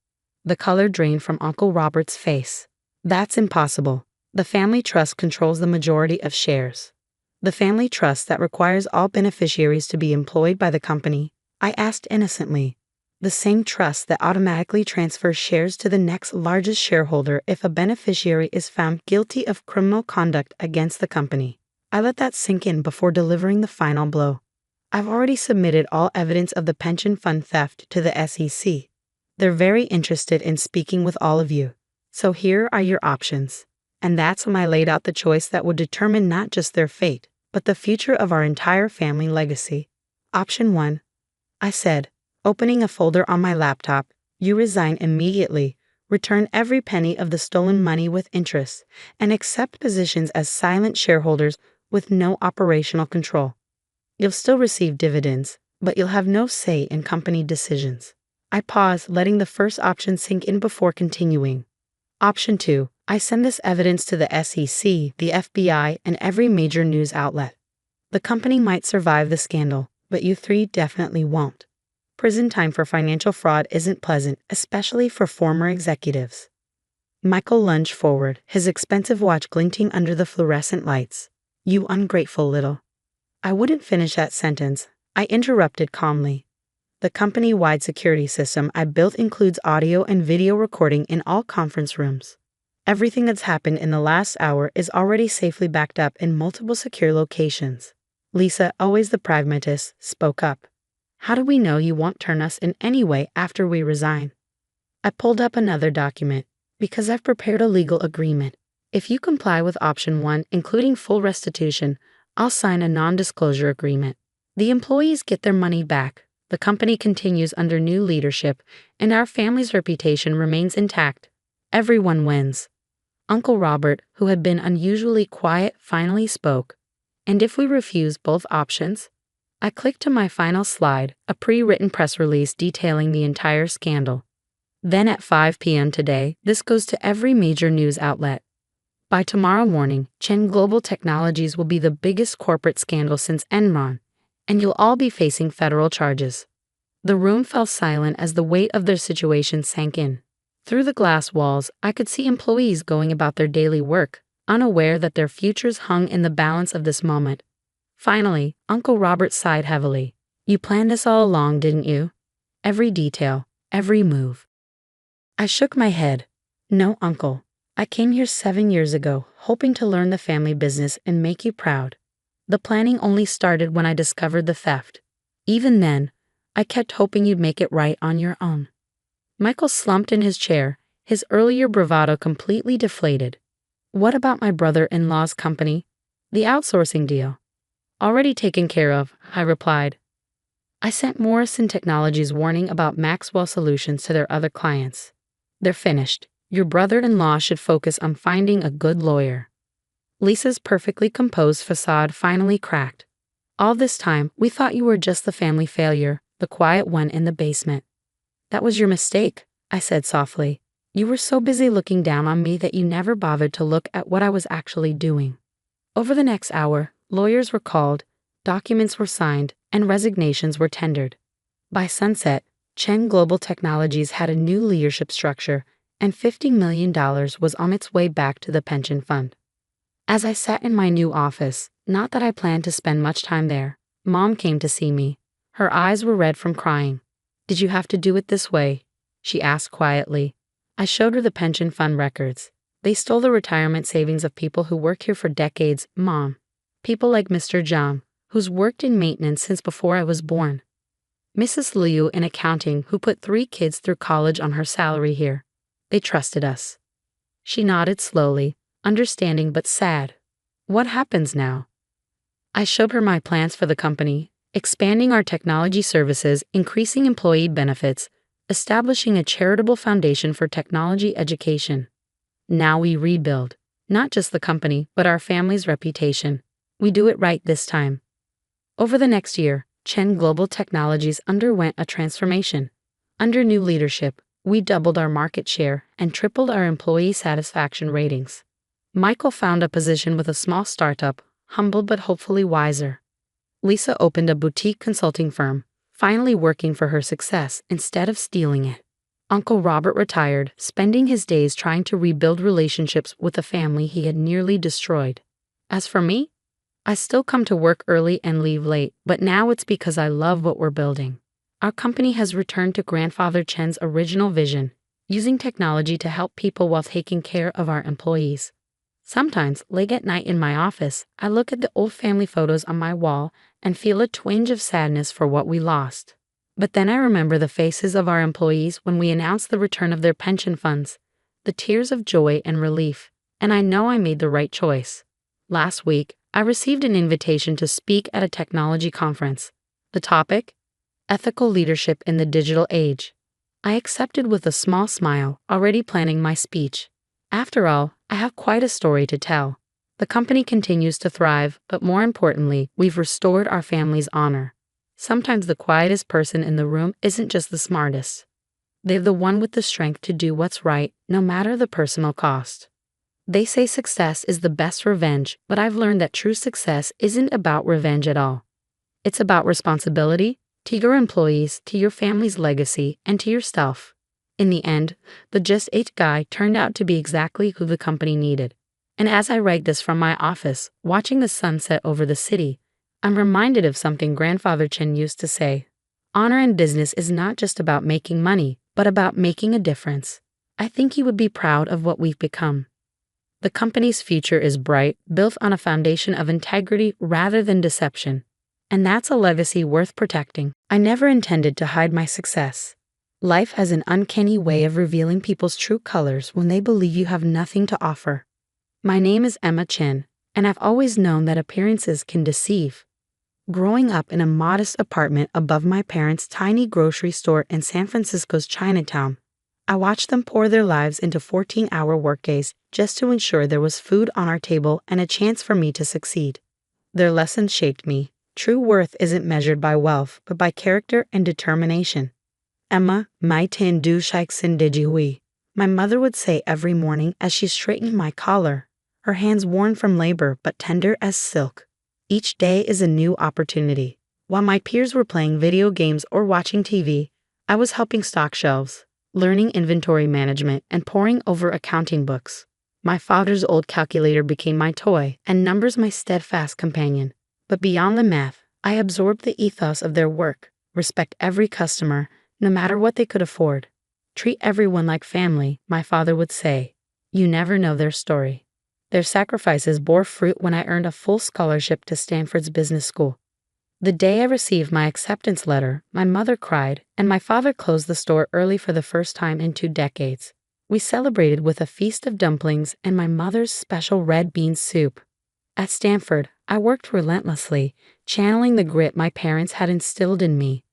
The color drained from Uncle Robert's face. That's impossible. The family trust controls the majority of shares. The family trust that requires all beneficiaries to be employed by the company, I asked innocently. The same trust that automatically transfers shares to the next largest shareholder if a beneficiary is found guilty of criminal conduct against the company. I let that sink in before delivering the final blow. I've already submitted all evidence of the pension fund theft to the SEC. They're very interested in speaking with all of you. So here are your options. And that's when I laid out the choice that would determine not just their fate, but the future of our entire family legacy. Option 1. I said, opening a folder on my laptop, you resign immediately, return every penny of the stolen money with interest, and accept positions as silent shareholders with no operational control. You'll still receive dividends, but you'll have no say in company decisions. I paused, letting the first option sink in before continuing. Option 2. I send this evidence to the SEC, the FBI, and every major news outlet. The company might survive the scandal, but you three definitely won't. Prison time for financial fraud isn't pleasant, especially for former executives. Michael lunged forward, his expensive watch glinting under the fluorescent lights. You ungrateful little. I wouldn't finish that sentence. I interrupted calmly. The company-wide security system I built includes audio and video recording in all conference rooms. Everything that's happened in the last hour is already safely backed up in multiple secure locations. Lisa, always the pragmatist, spoke up. How do we know you won't turn us in any way after we resign? I pulled up another document. Because I've prepared a legal agreement. If you comply with option 1, including full restitution, I'll sign a non-disclosure agreement. The employees get their money back, the company continues under new leadership, and our family's reputation remains intact. Everyone wins. Uncle Robert, who had been unusually quiet, finally spoke. And if we refuse both options? I clicked to my final slide, a pre-written press release detailing the entire scandal. Then at 5 p.m. today, this goes to every major news outlet. By tomorrow morning, Cheng Global Technologies will be the biggest corporate scandal since Enron, and you'll all be facing federal charges. The room fell silent as the weight of their situation sank in. Through the glass walls, I could see employees going about their daily work, unaware that their futures hung in the balance of this moment. Finally, Uncle Robert sighed heavily. You planned this all along, didn't you? Every detail, every move. I shook my head. No, Uncle. I came here 7 years ago, hoping to learn the family business and make you proud. The planning only started when I discovered the theft. Even then, I kept hoping you'd make it right on your own. Michael slumped in his chair, his earlier bravado completely deflated. What about my brother-in-law's company? The outsourcing deal. Already taken care of, I replied. I sent Morrison Technologies warning about Maxwell Solutions to their other clients. They're finished. Your brother-in-law should focus on finding a good lawyer. Lisa's perfectly composed facade finally cracked. All this time, we thought you were just the family failure, the quiet one in the basement. That was your mistake, I said softly. You were so busy looking down on me that you never bothered to look at what I was actually doing. Over the next hour, lawyers were called, documents were signed, and resignations were tendered. By sunset, Cheng Global Technologies had a new leadership structure, and $50 million was on its way back to the pension fund. As I sat in my new office, not that I planned to spend much time there, Mom came to see me. Her eyes were red from crying. Did you have to do it this way? She asked quietly. I showed her the pension fund records. They stole the retirement savings of people who work here for decades, Mom. People like Mr. Zhang, who's worked in maintenance since before I was born. Mrs. Liu in accounting, who put 3 kids through college on her salary here. They trusted us. She nodded slowly, understanding but sad. What happens now? I showed her my plans for the company, expanding our technology services, increasing employee benefits, establishing a charitable foundation for technology education. Now we rebuild, not just the company, but our family's reputation. We do it right this time. Over the next year, Chen Global Technologies underwent a transformation. Under new leadership, we doubled our market share and tripled our employee satisfaction ratings. Michael found a position with a small startup, humbled but hopefully wiser. Lisa opened a boutique consulting firm, finally working for her success instead of stealing it. Uncle Robert retired, spending his days trying to rebuild relationships with a family he had nearly destroyed. As for me, I still come to work early and leave late, but now it's because I love what we're building. Our company has returned to Grandfather Chen's original vision, using technology to help people while taking care of our employees. Sometimes, late at night in my office, I look at the old family photos on my wall and feel a twinge of sadness for what we lost. But then I remember the faces of our employees when we announced the return of their pension funds, the tears of joy and relief, and I know I made the right choice. Last week, I received an invitation to speak at a technology conference. The topic? Ethical leadership in the digital age. I accepted with a small smile, already planning my speech. After all, I have quite a story to tell. The company continues to thrive, but more importantly, we've restored our family's honor. Sometimes the quietest person in the room isn't just the smartest. They're the one with the strength to do what's right, no matter the personal cost. They say success is the best revenge, but I've learned that true success isn't about revenge at all. It's about responsibility, to your employees, to your family's legacy, and to yourself. In the end, the Just 8 guy turned out to be exactly who the company needed. And as I write this from my office, watching the sunset over the city, I'm reminded of something Grandfather Chen used to say. Honor in business is not just about making money, but about making a difference. I think he would be proud of what we've become. The company's future is bright, built on a foundation of integrity rather than deception. And that's a legacy worth protecting. I never intended to hide my success. Life has an uncanny way of revealing people's true colors when they believe you have nothing to offer. My name is Emma Chen, and I've always known that appearances can deceive. Growing up in a modest apartment above my parents' tiny grocery store in San Francisco's Chinatown, I watched them pour their lives into 14-hour workdays just to ensure there was food on our table and a chance for me to succeed. Their lessons shaped me. True worth isn't measured by wealth, but by character and determination. Emma, mai tin du shaiksin dijihui, my mother would say every morning as she straightened my collar, her hands worn from labor but tender as silk. Each day is a new opportunity. While my peers were playing video games or watching TV, I was helping stock shelves, learning inventory management, and poring over accounting books. My father's old calculator became my toy, and numbers my steadfast companion. But beyond the math, I absorbed the ethos of their work. Respect every customer, no matter what they could afford. Treat everyone like family, my father would say. You never know their story. Their sacrifices bore fruit when I earned a full scholarship to Stanford's business school. The day I received my acceptance letter, my mother cried, and my father closed the store early for the first time in 2 decades. We celebrated with a feast of dumplings and my mother's special red bean soup. At Stanford, I worked relentlessly, channeling the grit my parents had instilled in me.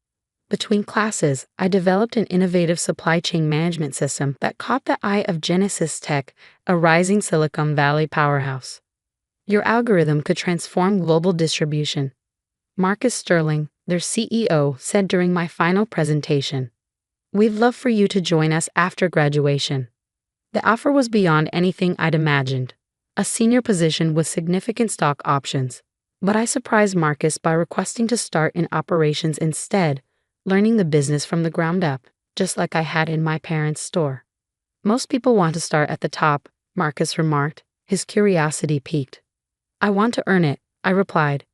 Between classes, I developed an innovative supply chain management system that caught the eye of Genesis Tech, a rising Silicon Valley powerhouse. Your algorithm could transform global distribution. Marcus Sterling, their CEO, said during my final presentation, "We'd love for you to join us after graduation." The offer was beyond anything I'd imagined. A senior position with significant stock options. But I surprised Marcus by requesting to start in operations instead, learning the business from the ground up, just like I had in my parents' store. Most people want to start at the top, Marcus remarked, his curiosity piqued. I want to earn it, I replied.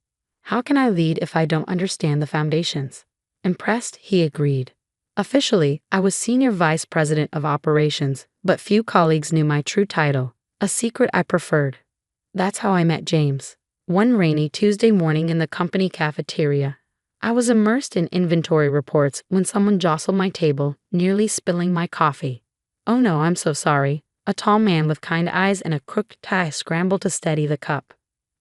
How can I lead if I don't understand the foundations? Impressed, he agreed. Officially, I was Senior Vice President of Operations, but few colleagues knew my true title, a secret I preferred. That's how I met James. One rainy Tuesday morning in the company cafeteria, I was immersed in inventory reports when someone jostled my table, nearly spilling my coffee. Oh no, I'm so sorry. A tall man with kind eyes and a crooked tie scrambled to steady the cup.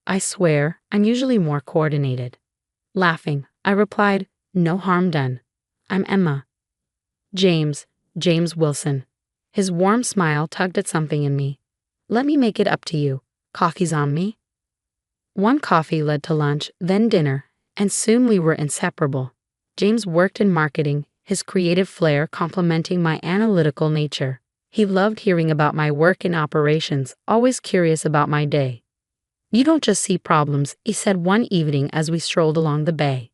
I swear, I'm usually more coordinated. Laughing, I replied, no harm done. I'm Emma. James Wilson. His warm smile tugged at something in me. Let me make it up to you. Coffee's on me. One coffee led to lunch, then dinner, and soon we were inseparable. James worked in marketing, his creative flair complementing my analytical nature. He loved hearing about my work in operations, always curious about my day. "You don't just see problems," he said one evening as we strolled along the bay.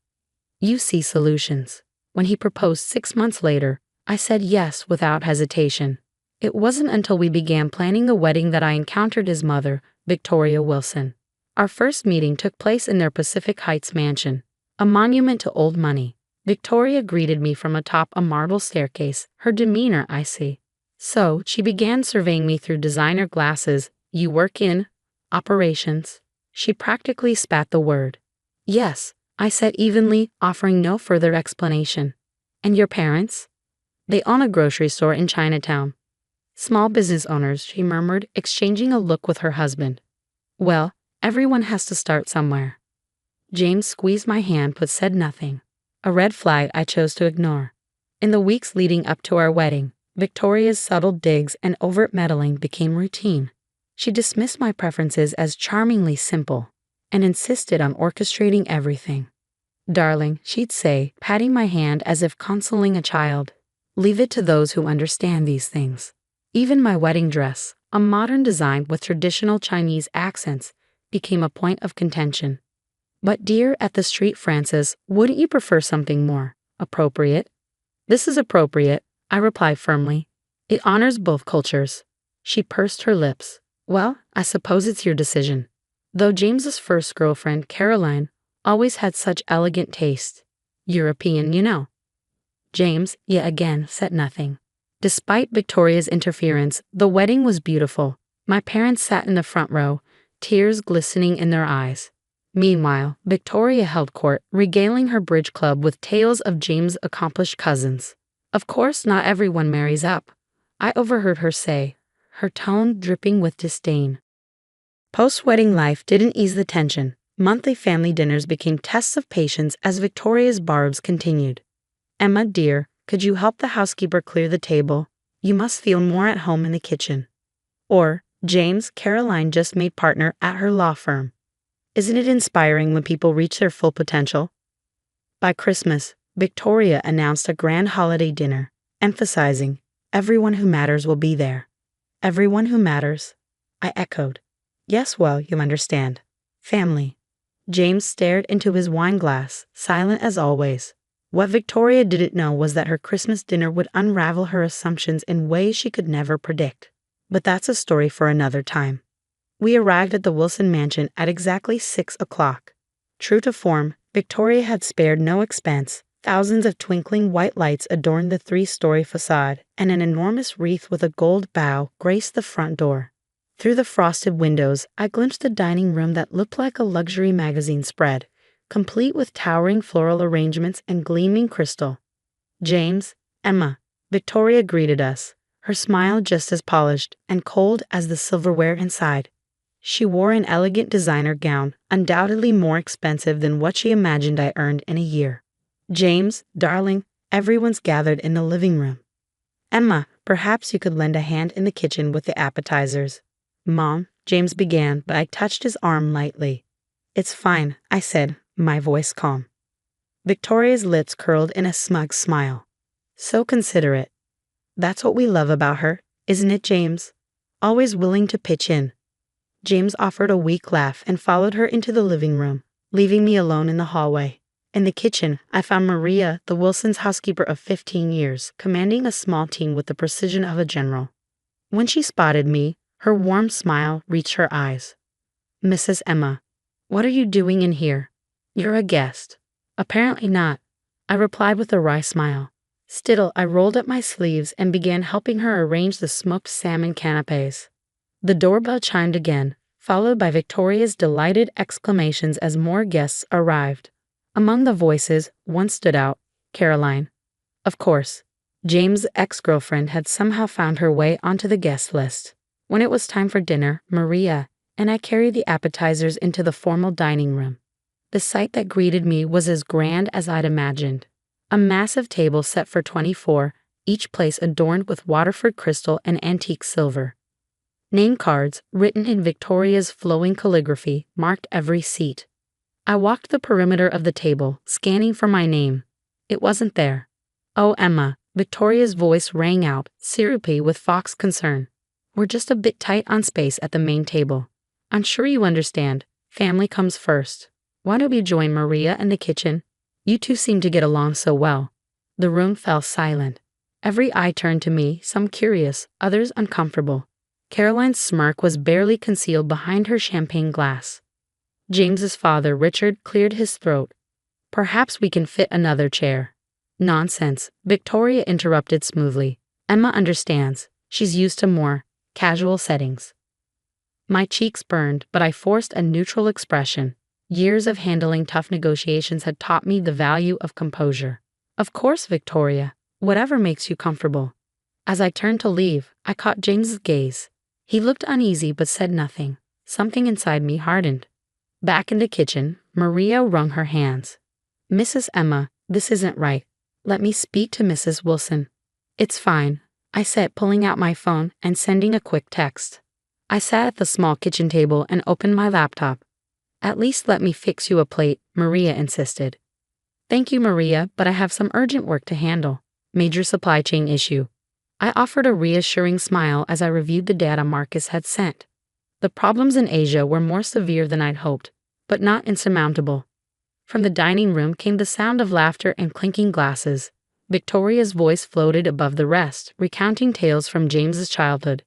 "You see solutions." When he proposed 6 months later, I said yes without hesitation. It wasn't until we began planning the wedding that I encountered his mother, Victoria Wilson. Our first meeting took place in their Pacific Heights mansion, a monument to old money. Victoria greeted me from atop a marble staircase, her demeanor icy. So, she began surveying me through designer glasses. "You work in operations?" She practically spat the word. "Yes," I said evenly, offering no further explanation. "And your parents?" "They own a grocery store in Chinatown." "Small business owners," she murmured, exchanging a look with her husband. "Well, everyone has to start somewhere." James squeezed my hand but said nothing. A red flag I chose to ignore. In the weeks leading up to our wedding, Victoria's subtle digs and overt meddling became routine. She dismissed my preferences as charmingly simple and insisted on orchestrating everything. "Darling," she'd say, patting my hand as if consoling a child, "leave it to those who understand these things." Even my wedding dress, a modern design with traditional Chinese accents, became a point of contention. "But dear, at the street, Francis, wouldn't you prefer something more appropriate?" "This is appropriate," I replied firmly. "It honors both cultures." She pursed her lips. "Well, I suppose it's your decision." Though James's first girlfriend, Caroline, always had such elegant taste. European, you know. James, yet again, said nothing. Despite Victoria's interference, the wedding was beautiful. My parents sat in the front row, tears glistening in their eyes. Meanwhile, Victoria held court, regaling her bridge club with tales of James' accomplished cousins. "Of course not everyone marries up," I overheard her say, her tone dripping with disdain. Post-wedding life didn't ease the tension. Monthly family dinners became tests of patience as Victoria's barbs continued. "Emma, dear, could you help the housekeeper clear the table? You must feel more at home in the kitchen." Or, "James, Caroline just made partner at her law firm. Isn't it inspiring when people reach their full potential?" By Christmas, Victoria announced a grand holiday dinner, emphasizing, "Everyone who matters will be there." "Everyone who matters?" I echoed. "Yes, well, you understand. Family." James stared into his wine glass, silent as always. What Victoria didn't know was that her Christmas dinner would unravel her assumptions in ways she could never predict. But that's a story for another time. We arrived at the Wilson mansion at exactly 6 o'clock. True to form, Victoria had spared no expense. Thousands of twinkling white lights adorned the 3-story facade, and an enormous wreath with a gold bow graced the front door. Through the frosted windows, I glimpsed a dining room that looked like a luxury magazine spread, complete with towering floral arrangements and gleaming crystal. "James, Emma," Victoria greeted us, her smile just as polished and cold as the silverware inside. She wore an elegant designer gown, undoubtedly more expensive than what she imagined I earned in a year. "James, darling, everyone's gathered in the living room. Emma, perhaps you could lend a hand in the kitchen with the appetizers." "Mom," James began, but I touched his arm lightly. "It's fine," I said, my voice calm. Victoria's lips curled in a smug smile. "So considerate. That's what we love about her, isn't it, James? Always willing to pitch in." James offered a weak laugh and followed her into the living room, leaving me alone in the hallway. In the kitchen, I found Maria, the Wilsons' housekeeper of 15 years, commanding a small team with the precision of a general. When she spotted me, her warm smile reached her eyes. "Mrs. Emma, what are you doing in here? You're a guest." "Apparently not," I replied with a wry smile. Still, I rolled up my sleeves and began helping her arrange the smoked salmon canapes. The doorbell chimed again, followed by Victoria's delighted exclamations as more guests arrived. Among the voices, one stood out, Caroline. Of course, James' ex-girlfriend had somehow found her way onto the guest list. When it was time for dinner, Maria and I carried the appetizers into the formal dining room. The sight that greeted me was as grand as I'd imagined. A massive table set for 24, each place adorned with Waterford crystal and antique silver. Name cards, written in Victoria's flowing calligraphy, marked every seat. I walked the perimeter of the table, scanning for my name. It wasn't there. "Oh, Emma," Victoria's voice rang out, syrupy with fox concern. "We're just a bit tight on space at the main table. I'm sure you understand. Family comes first. Why don't we join Maria in the kitchen? You two seem to get along so well." The room fell silent. Every eye turned to me, some curious, others uncomfortable. Caroline's smirk was barely concealed behind her champagne glass. James's father, Richard, cleared his throat. "Perhaps we can fit another chair." "Nonsense," Victoria interrupted smoothly. "Emma understands. She's used to more casual settings." My cheeks burned, but I forced a neutral expression. Years of handling tough negotiations had taught me the value of composure. "Of course, Victoria. Whatever makes you comfortable." As I turned to leave, I caught James's gaze. He looked uneasy but said nothing. Something inside me hardened. Back in the kitchen, Maria wrung her hands. "Mrs. Emma, this isn't right. Let me speak to Mrs. Wilson." "It's fine," I said, pulling out my phone and sending a quick text. I sat at the small kitchen table and opened my laptop. "At least let me fix you a plate," Maria insisted. "Thank you, Maria, but I have some urgent work to handle. Major supply chain issue." I offered a reassuring smile as I reviewed the data Marcus had sent. The problems in Asia were more severe than I'd hoped, but not insurmountable. From the dining room came the sound of laughter and clinking glasses. Victoria's voice floated above the rest, recounting tales from James's childhood.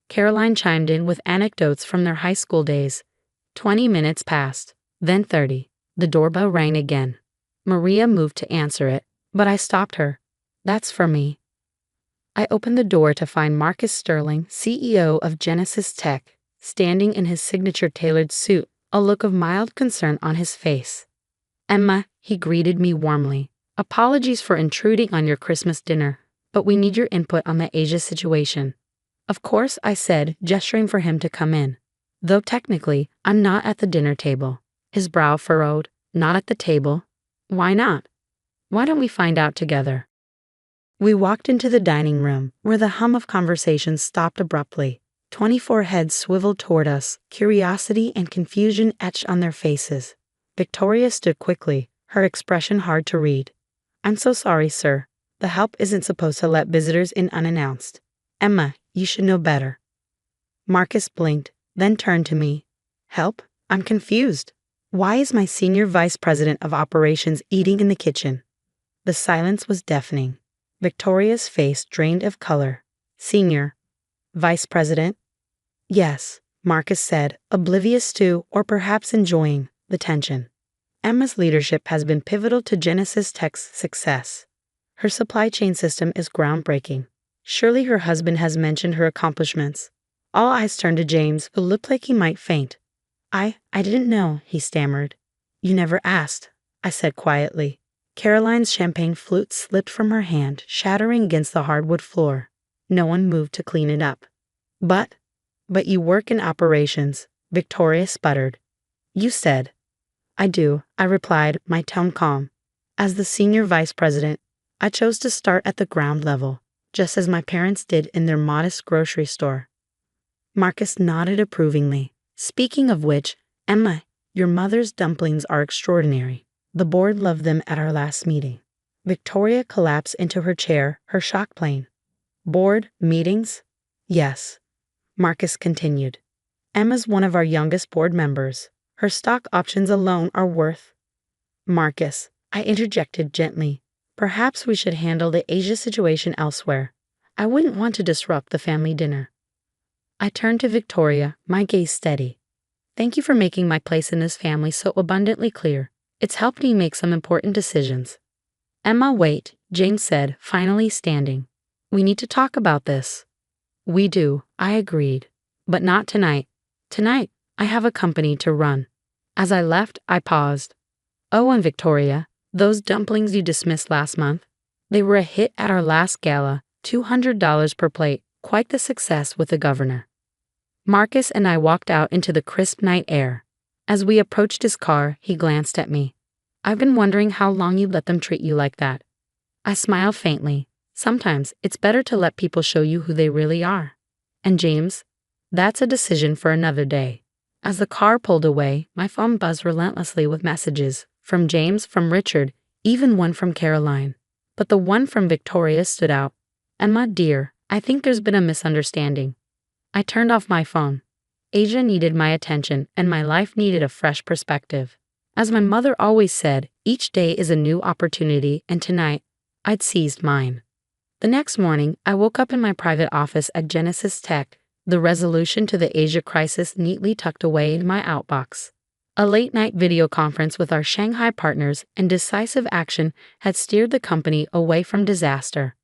Caroline chimed in with anecdotes from their high school days. 20 minutes passed, then 30. The doorbell rang again. Maria moved to answer it, but I stopped her. "That's for me." I opened the door to find Marcus Sterling, CEO of Genesis Tech, standing in his signature tailored suit, a look of mild concern on his face. "Emma," he greeted me warmly. "Apologies for intruding on your Christmas dinner, but we need your input on the Asia situation." "Of course," I said, gesturing for him to come in. "Though technically, I'm not at the dinner table." His brow furrowed. "Not at the table? Why not?" "Why don't we find out together?" We walked into the dining room, where the hum of conversation stopped abruptly. 24 heads swiveled toward us, curiosity and confusion etched on their faces. Victoria stood quickly, her expression hard to read. "I'm so sorry, sir. The help isn't supposed to let visitors in unannounced. Emma, you should know better." Marcus blinked, then turned to me. "Help? I'm confused. Why is my senior vice president of operations eating in the kitchen?" The silence was deafening. Victoria's face drained of color. "Senior vice president?" "Yes," Marcus said, oblivious to, or perhaps enjoying, the tension. "Emma's leadership has been pivotal to Genesis Tech's success. Her supply chain system is groundbreaking. Surely her husband has mentioned her accomplishments." All eyes turned to James, who looked like he might faint. I didn't know," he stammered. "You never asked," I said quietly. Caroline's champagne flute slipped from her hand, shattering against the hardwood floor. No one moved to clean it up. But you work in operations," Victoria sputtered. "You said." "I do," I replied, my tone calm. "As the senior vice president, I chose to start at the ground level, just as my parents did in their modest grocery store." Marcus nodded approvingly. "Speaking of which, Emma, your mother's dumplings are extraordinary. The board loved them at our last meeting." Victoria collapsed into her chair, her shock plain. "Board meetings?" "Yes," Marcus continued. "Emma's one of our youngest board members. Her stock options alone are worth—" "Marcus," I interjected gently, "perhaps we should handle the Asia situation elsewhere. I wouldn't want to disrupt the family dinner." I turned to Victoria, my gaze steady. "Thank you for making my place in this family so abundantly clear. It's helped me make some important decisions." "Emma, wait," James said, finally standing. "We need to talk about this." "We do," I agreed. "But not tonight. Tonight, I have a company to run." As I left, I paused. "Oh, and Victoria, those dumplings you dismissed last month, they were a hit at our last gala, $200 per plate, quite the success with the governor." Marcus and I walked out into the crisp night air. As we approached his car, he glanced at me. "I've been wondering how long you'd let them treat you like that." I smiled faintly. "Sometimes it's better to let people show you who they really are." "And James?" "That's a decision for another day." As the car pulled away, my phone buzzed relentlessly with messages from James, from Richard, even one from Caroline. But the one from Victoria stood out. Emma, dear, I think there's been a misunderstanding. I turned off my phone. Asia needed my attention, and my life needed a fresh perspective. As my mother always said, each day is a new opportunity, and tonight, I'd seized mine. The next morning, I woke up in my private office at Genesis Tech, the resolution to the Asia crisis neatly tucked away in my outbox. A late-night video conference with our Shanghai partners and decisive action had steered the company away from disaster.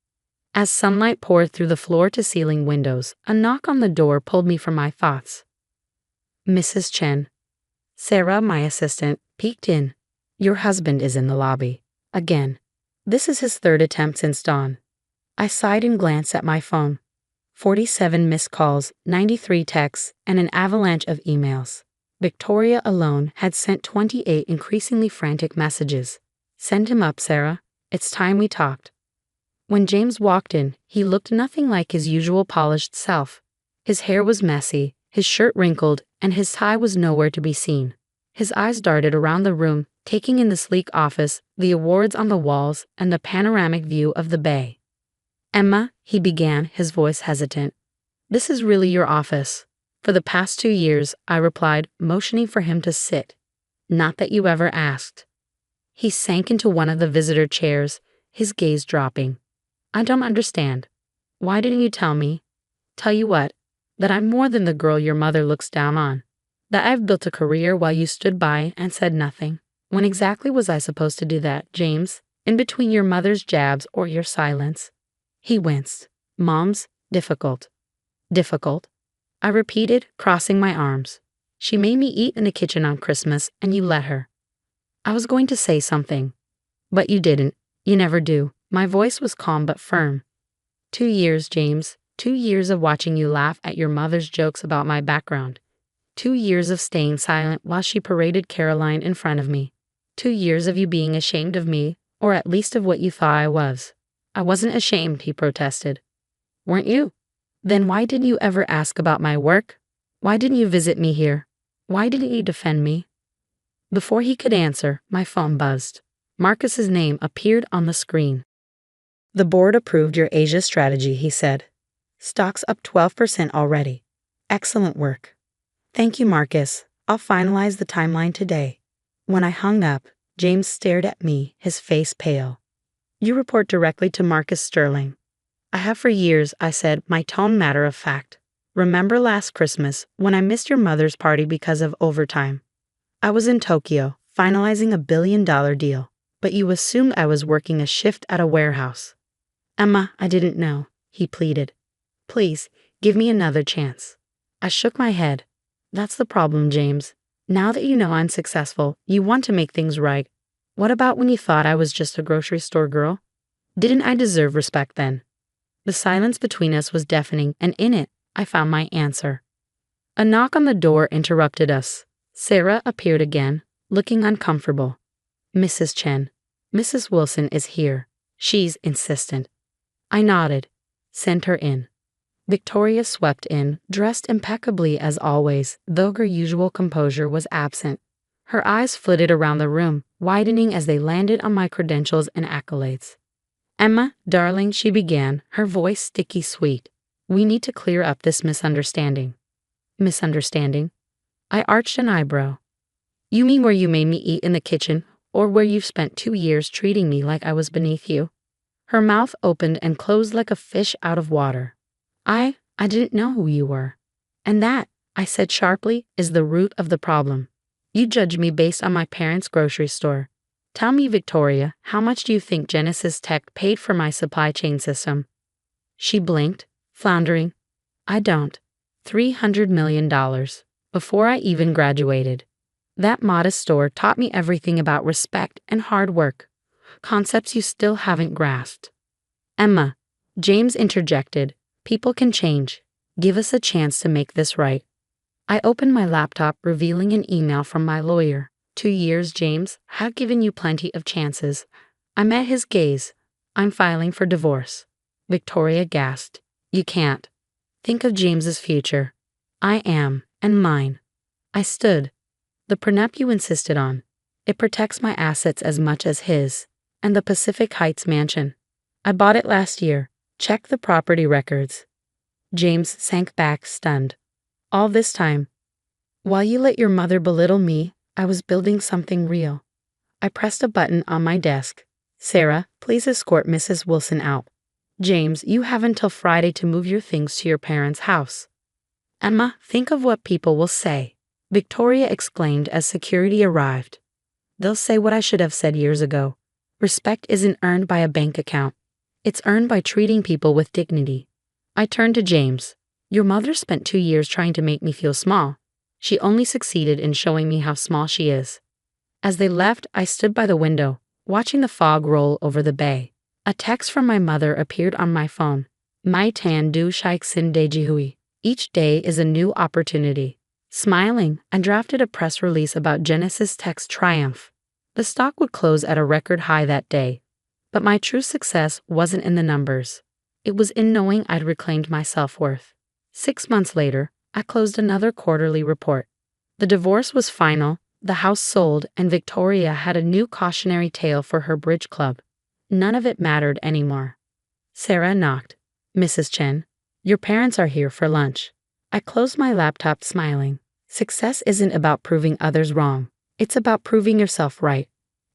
As sunlight poured through the floor-to-ceiling windows, a knock on the door pulled me from my thoughts. Mrs. Chen. Sarah, my assistant, peeked in. Your husband is in the lobby. Again. This is his third attempt since dawn. I sighed and glanced at my phone. 47 missed calls, 93 texts, and an avalanche of emails. Victoria alone had sent 28 increasingly frantic messages. Send him up, Sarah. It's time we talked. When James walked in, he looked nothing like his usual polished self. His hair was messy, his shirt wrinkled, and his tie was nowhere to be seen. His eyes darted around the room, taking in the sleek office, the awards on the walls, and the panoramic view of the bay. Emma, he began, his voice hesitant. This is really your office. For the past 2 years, I replied, motioning for him to sit. Not that you ever asked. He sank into one of the visitor chairs, his gaze dropping. I don't understand. Why didn't you tell me? Tell you what, that I'm more than the girl your mother looks down on. That I've built a career while you stood by and said nothing. When exactly was I supposed to do that, James? In between your mother's jabs or your silence? He winced. Mom's difficult. Difficult? I repeated, crossing my arms. She made me eat in the kitchen on Christmas, and you let her. I was going to say something. But you didn't. You never do. My voice was calm but firm. 2 years, James. 2 years of watching you laugh at your mother's jokes about my background. 2 years of staying silent while she paraded Caroline in front of me. 2 years of you being ashamed of me, or at least of what you thought I was. I wasn't ashamed, he protested. Weren't you? Then why didn't you ever ask about my work? Why didn't you visit me here? Why didn't you defend me? Before he could answer, my phone buzzed. Marcus's name appeared on the screen. The board approved your Asia strategy, he said. Stocks up 12% already. Excellent work. Thank you, Marcus. I'll finalize the timeline today. When I hung up, James stared at me, his face pale. You report directly to Marcus Sterling. I have for years, I said, my tone matter of fact. Remember last Christmas, when I missed your mother's party because of overtime? I was in Tokyo, finalizing a $1 billion deal, but you assumed I was working a shift at a warehouse. Emma, I didn't know, he pleaded. Please, give me another chance. I shook my head. That's the problem, James. Now that you know I'm successful, you want to make things right. What about when you thought I was just a grocery store girl? Didn't I deserve respect then? The silence between us was deafening, and in it, I found my answer. A knock on the door interrupted us. Sarah appeared again, looking uncomfortable. Mrs. Chen, Mrs. Wilson is here. She's insistent. I nodded. Sent her in. Victoria swept in, dressed impeccably as always, though her usual composure was absent. Her eyes flitted around the room, widening as they landed on my credentials and accolades. Emma, darling, she began, her voice sticky sweet. We need to clear up this misunderstanding. Misunderstanding? I arched an eyebrow. You mean where you made me eat in the kitchen, or where you've spent 2 years treating me like I was beneath you? Her mouth opened and closed like a fish out of water. I didn't know who you were. And that, I said sharply, is the root of the problem. You judge me based on my parents' grocery store. Tell me, Victoria, how much do you think Genesis Tech paid for my supply chain system? She blinked, floundering. I don't. $300 million. Before I even graduated. That modest store taught me everything about respect and hard work. Concepts you still haven't grasped. Emma, James interjected. People can change. Give us a chance to make this right. I opened my laptop, revealing an email from my lawyer. 2 years, James. Have given you plenty of chances. I met his gaze. I'm filing for divorce. Victoria gasped. You can't. Think of James's future. I am, and mine. I stood. The prenup you insisted on. It protects my assets as much as his. And the Pacific Heights mansion. I bought it last year. Check the property records. James sank back, stunned. All this time, while you let your mother belittle me, I was building something real. I pressed a button on my desk. Sarah, please escort Mrs. Wilson out. James, you have until Friday to move your things to your parents' house. Emma, think of what people will say. Victoria exclaimed as security arrived. They'll say what I should have said years ago. Respect isn't earned by a bank account. It's earned by treating people with dignity. I turned to James. Your mother spent 2 years trying to make me feel small. She only succeeded in showing me how small she is. As they left, I stood by the window, watching the fog roll over the bay. A text from my mother appeared on my phone. Mai tan du shaik sin de jihui. Each day is a new opportunity. Smiling, I drafted a press release about Genesis Tech's triumph. The stock would close at a record high that day. But my true success wasn't in the numbers. It was in knowing I'd reclaimed my self-worth. 6 months later, I closed another quarterly report. The divorce was final, the house sold, and Victoria had a new cautionary tale for her bridge club. None of it mattered anymore. Sarah knocked. Mrs. Chen, your parents are here for lunch. I closed my laptop, smiling. Success isn't about proving others wrong. It's about proving yourself right.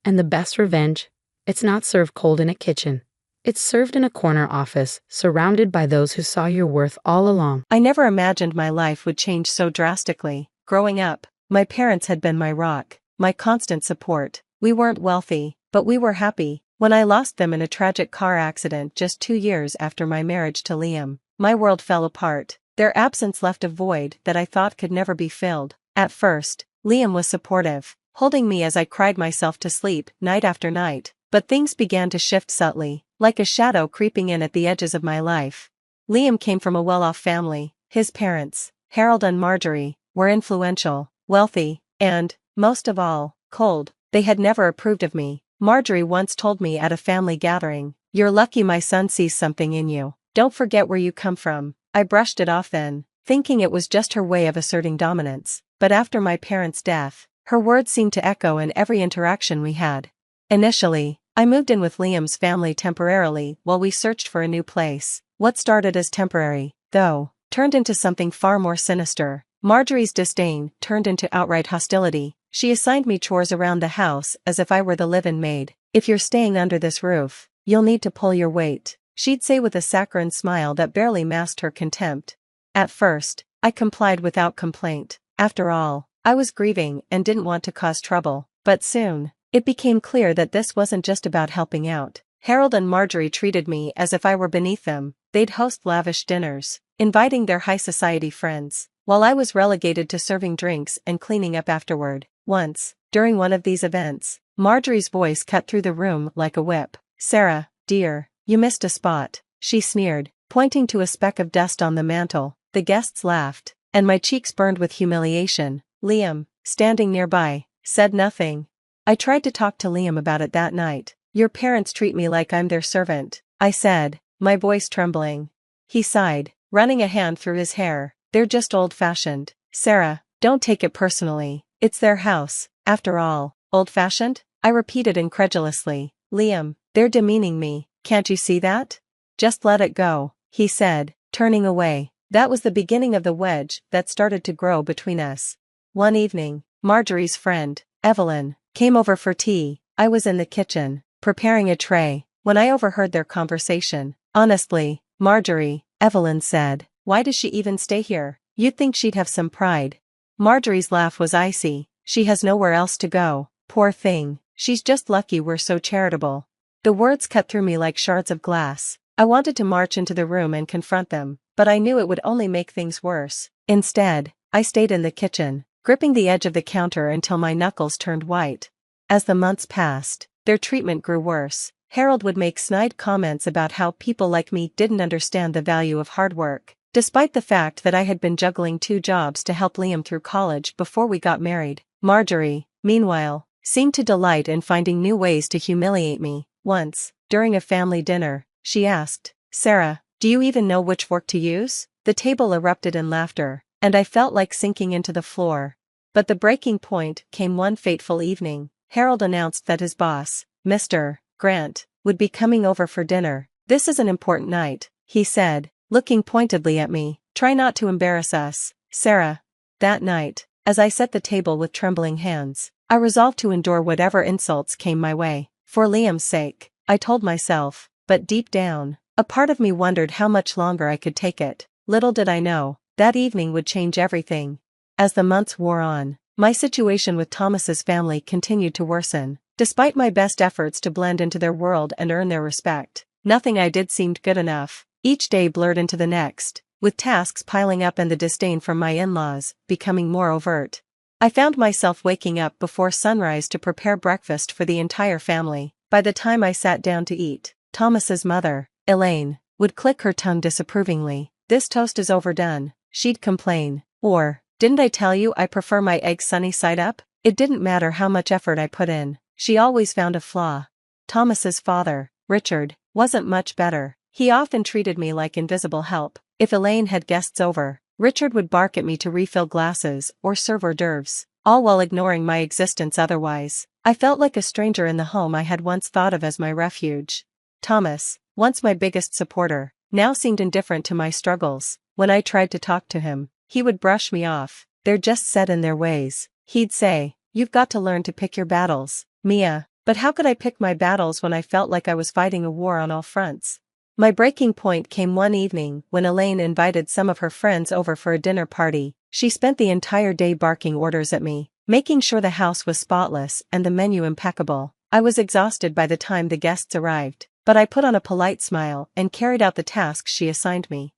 And the best revenge? It's not served cold in a kitchen. It's served in a corner office, surrounded by those who saw your worth all along. I never imagined my life would change so drastically. Growing up, my parents had been my rock, my constant support. We weren't wealthy, but we were happy. When I lost them in a tragic car accident just 2 years after my marriage to Liam, my world fell apart. Their absence left a void that I thought could never be filled. At first, Liam was supportive, holding me as I cried myself to sleep night after night. But things began to shift subtly, like a shadow creeping in at the edges of my life. Liam came from a well-off family. His parents, Harold and Marjorie, were influential, wealthy, and, most of all, cold. They had never approved of me. Marjorie once told me at a family gathering, "You're lucky my son sees something in you. Don't forget where you come from." I brushed it off then, thinking it was just her way of asserting dominance. But after my parents' death, her words seemed to echo in every interaction we had. Initially, I moved in with Liam's family temporarily while we searched for a new place. What started as temporary, though, turned into something far more sinister. Marjorie's disdain turned into outright hostility. She assigned me chores around the house as if I were the live-in maid. "If you're staying under this roof, you'll need to pull your weight," she'd say with a saccharine smile that barely masked her contempt. At first, I complied without complaint. After all, I was grieving and didn't want to cause trouble. But soon, it became clear that this wasn't just about helping out. Harold and Marjorie treated me as if I were beneath them. They'd host lavish dinners, inviting their high society friends, while I was relegated to serving drinks and cleaning up afterward. Once, during one of these events, Marjorie's voice cut through the room like a whip. "Sarah, dear, you missed a spot," she sneered, pointing to a speck of dust on the mantel. The guests laughed, and my cheeks burned with humiliation. Liam, standing nearby, said nothing. I tried to talk to Liam about it that night. "Your parents treat me like I'm their servant," I said, my voice trembling. He sighed, running a hand through his hair. "They're just old-fashioned. Sarah, don't take it personally. It's their house, after all." "Old-fashioned?" I repeated incredulously. "Liam, they're demeaning me. Can't you see that?" "Just let it go," he said, turning away. That was the beginning of the wedge that started to grow between us. One evening, Marjorie's friend, Evelyn, came over for tea. I was in the kitchen, preparing a tray, when I overheard their conversation. "Honestly, Marjorie," Evelyn said, "why does she even stay here? You'd think she'd have some pride." Marjorie's laugh was icy. "She has nowhere else to go. Poor thing, she's just lucky we're so charitable." The words cut through me like shards of glass. I wanted to march into the room and confront them, but I knew it would only make things worse. Instead, I stayed in the kitchen, gripping the edge of the counter until my knuckles turned white. As the months passed, their treatment grew worse. Harold would make snide comments about how people like me didn't understand the value of hard work, despite the fact that I had been juggling 2 jobs to help Liam through college before we got married. Marjorie, meanwhile, seemed to delight in finding new ways to humiliate me. Once, during a family dinner, she asked, "Sarah, do you even know which fork to use?" The table erupted in laughter, and I felt like sinking into the floor. But the breaking point came one fateful evening. Harold announced that his boss, Mr. Grant, would be coming over for dinner. "This is an important night," he said, looking pointedly at me. "Try not to embarrass us, Sarah." That night, as I set the table with trembling hands, I resolved to endure whatever insults came my way. For Liam's sake, I told myself, but deep down, a part of me wondered how much longer I could take it. Little did I know, that evening would change everything. As the months wore on, my situation with Thomas's family continued to worsen. Despite my best efforts to blend into their world and earn their respect, nothing I did seemed good enough. Each day blurred into the next, with tasks piling up and the disdain from my in-laws becoming more overt. I found myself waking up before sunrise to prepare breakfast for the entire family. By the time I sat down to eat, Thomas's mother, Elaine, would click her tongue disapprovingly. "This toast is overdone," she'd complain. Or, "Didn't I tell you I prefer my eggs sunny side up?" It didn't matter how much effort I put in, she always found a flaw. Thomas's father, Richard, wasn't much better. He often treated me like invisible help. If Elaine had guests over, Richard would bark at me to refill glasses or serve hors d'oeuvres, all while ignoring my existence otherwise. I felt like a stranger in the home I had once thought of as my refuge. Thomas, once my biggest supporter, now seemed indifferent to my struggles. When I tried to talk to him, he would brush me off. "They're just set in their ways," he'd say. "You've got to learn to pick your battles, Mia." But how could I pick my battles when I felt like I was fighting a war on all fronts? My breaking point came one evening when Elaine invited some of her friends over for a dinner party. She spent the entire day barking orders at me, making sure the house was spotless and the menu impeccable. I was exhausted by the time the guests arrived, but I put on a polite smile and carried out the tasks she assigned me.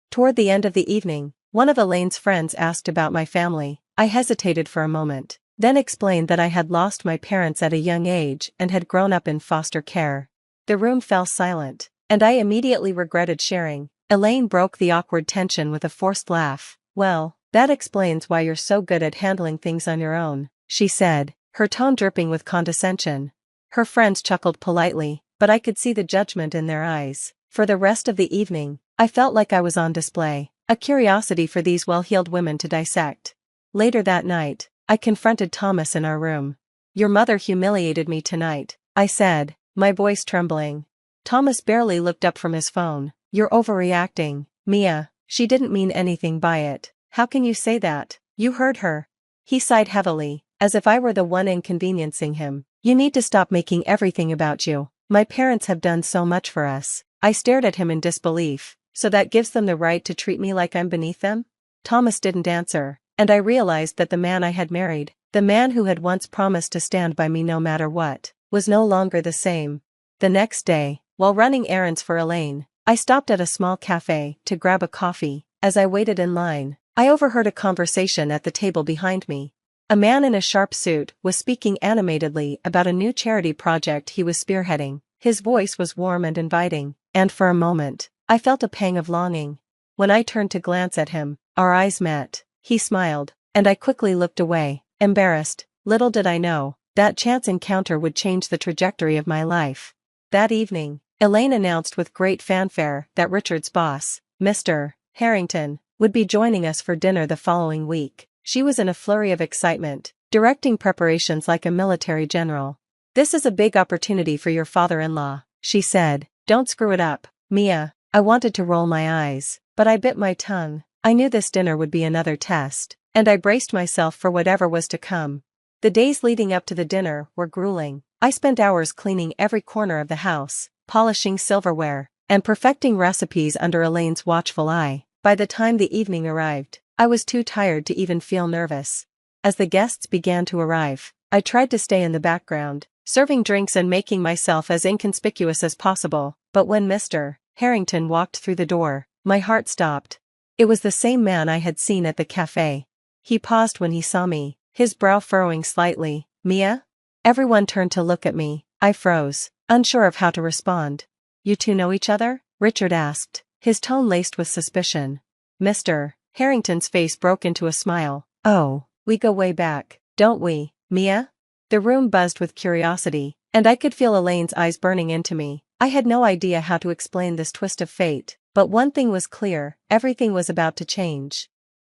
Toward the end of the evening, one of Elaine's friends asked about my family. I hesitated for a moment, then explained that I had lost my parents at a young age and had grown up in foster care. The room fell silent, and I immediately regretted sharing. Elaine broke the awkward tension with a forced laugh. "Well, that explains why you're so good at handling things on your own," she said, her tone dripping with condescension. Her friends chuckled politely, but I could see the judgment in their eyes. For the rest of the evening, I felt like I was on display, a curiosity for these well-heeled women to dissect. Later that night, I confronted Thomas in our room. "Your mother humiliated me tonight," I said, my voice trembling. Thomas barely looked up from his phone. "You're overreacting, Mia. She didn't mean anything by it." "How can you say that? You heard her." He sighed heavily, as if I were the one inconveniencing him. "You need to stop making everything about you. My parents have done so much for us." I stared at him in disbelief. "So that gives them the right to treat me like I'm beneath them?" Thomas didn't answer, and I realized that the man I had married, the man who had once promised to stand by me no matter what, was no longer the same. The next day, while running errands for Elaine, I stopped at a small cafe to grab a coffee. As I waited in line, I overheard a conversation at the table behind me. A man in a sharp suit was speaking animatedly about a new charity project he was spearheading. His voice was warm and inviting, and for a moment, I felt a pang of longing. When I turned to glance at him, our eyes met. He smiled, and I quickly looked away, embarrassed. Little did I know, that chance encounter would change the trajectory of my life. That evening, Elaine announced with great fanfare that Richard's boss, Mr. Harrington, would be joining us for dinner the following week. She was in a flurry of excitement, directing preparations like a military general. "This is a big opportunity for your father-in-law," she said. "Don't screw it up, Mia." I wanted to roll my eyes, but I bit my tongue. I knew this dinner would be another test, and I braced myself for whatever was to come. The days leading up to the dinner were grueling. I spent hours cleaning every corner of the house, polishing silverware, and perfecting recipes under Elaine's watchful eye. By the time the evening arrived, I was too tired to even feel nervous. As the guests began to arrive, I tried to stay in the background, serving drinks and making myself as inconspicuous as possible. But when Mr. Harrington walked through the door, my heart stopped. It was the same man I had seen at the cafe. He paused when he saw me, his brow furrowing slightly. "Mia?" Everyone turned to look at me. I froze, unsure of how to respond. "You two know each other?" Richard asked, his tone laced with suspicion. Mr. Harrington's face broke into a smile. "Oh, we go way back, don't we, Mia?" The room buzzed with curiosity, and I could feel Elaine's eyes burning into me. I had no idea how to explain this twist of fate, but one thing was clear: everything was about to change.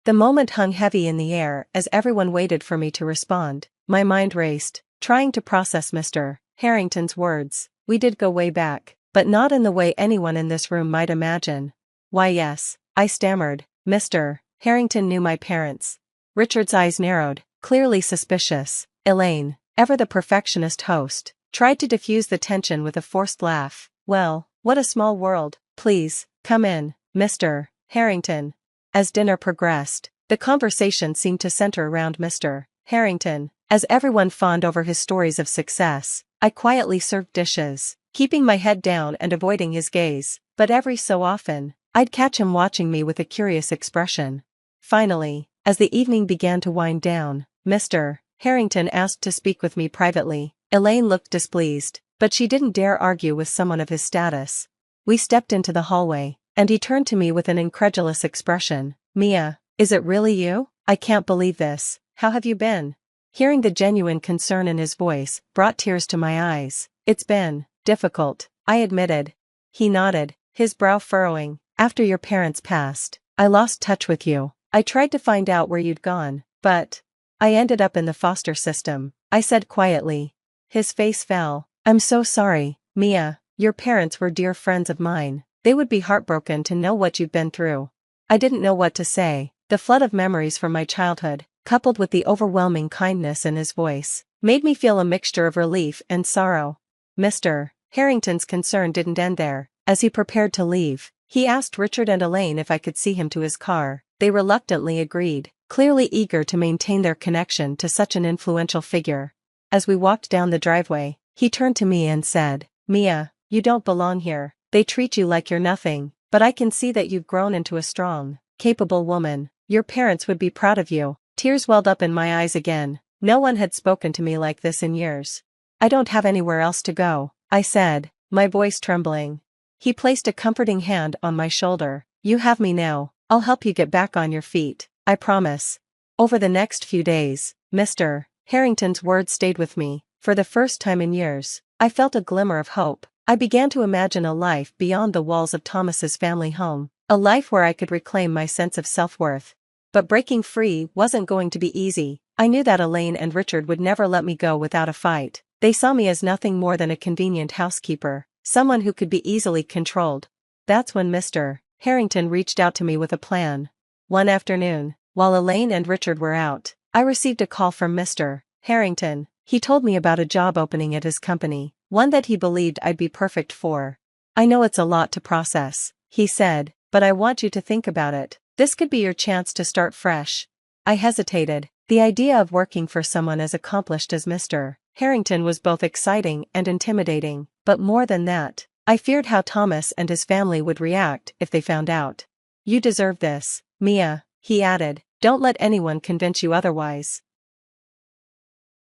The moment hung heavy in the air as everyone waited for me to respond. My mind raced, trying to process Mr. Harrington's words. We did go way back, but not in the way anyone in this room might imagine. Why yes, I stammered. Mr. Harrington knew my parents. Richard's eyes narrowed, clearly suspicious. Elaine, ever the perfectionist host, tried to diffuse the tension with a forced laugh. Well, what a small world. Please, come in, Mr. Harrington. As dinner progressed, the conversation seemed to center around Mr. Harrington. As everyone fawned over his stories of success, I quietly served dishes, keeping my head down and avoiding his gaze, but every so often, I'd catch him watching me with a curious expression. Finally, as the evening began to wind down, Mr. Harrington asked to speak with me privately. Elaine looked displeased, but she didn't dare argue with someone of his status. We stepped into the hallway, and he turned to me with an incredulous expression. Mia, is it really you? I can't believe this. How have you been? Hearing the genuine concern in his voice brought tears to my eyes. It's been difficult, I admitted. He nodded, his brow furrowing. After your parents passed, I lost touch with you. I tried to find out where you'd gone, but I ended up in the foster system, I said quietly. His face fell. I'm so sorry, Mia. Your parents were dear friends of mine. They would be heartbroken to know what you've been through. I didn't know what to say. The flood of memories from my childhood, coupled with the overwhelming kindness in his voice, made me feel a mixture of relief and sorrow. Mr. Harrington's concern didn't end there. As he prepared to leave, he asked Richard and Elaine if I could see him to his car. They reluctantly agreed, clearly eager to maintain their connection to such an influential figure. As we walked down the driveway, he turned to me and said, Mia, you don't belong here. They treat you like you're nothing, but I can see that you've grown into a strong, capable woman. Your parents would be proud of you. Tears welled up in my eyes again. No one had spoken to me like this in years. I don't have anywhere else to go, I said, my voice trembling. He placed a comforting hand on my shoulder. You have me now. I'll help you get back on your feet, I promise. Over the next few days, Mr. Harrington's words stayed with me. For the first time in years, I felt a glimmer of hope. I began to imagine a life beyond the walls of Thomas's family home, a life where I could reclaim my sense of self-worth. But breaking free wasn't going to be easy. I knew that Elaine and Richard would never let me go without a fight. They saw me as nothing more than a convenient housekeeper, someone who could be easily controlled. That's when Mr. Harrington reached out to me with a plan. One afternoon, while Elaine and Richard were out, I received a call from Mr. Harrington. He told me about a job opening at his company, one that he believed I'd be perfect for. I know it's a lot to process, he said, but I want you to think about it. This could be your chance to start fresh. I hesitated. The idea of working for someone as accomplished as Mr. Harrington was both exciting and intimidating, but more than that, I feared how Thomas and his family would react if they found out. You deserve this, Mia, he added. Don't let anyone convince you otherwise.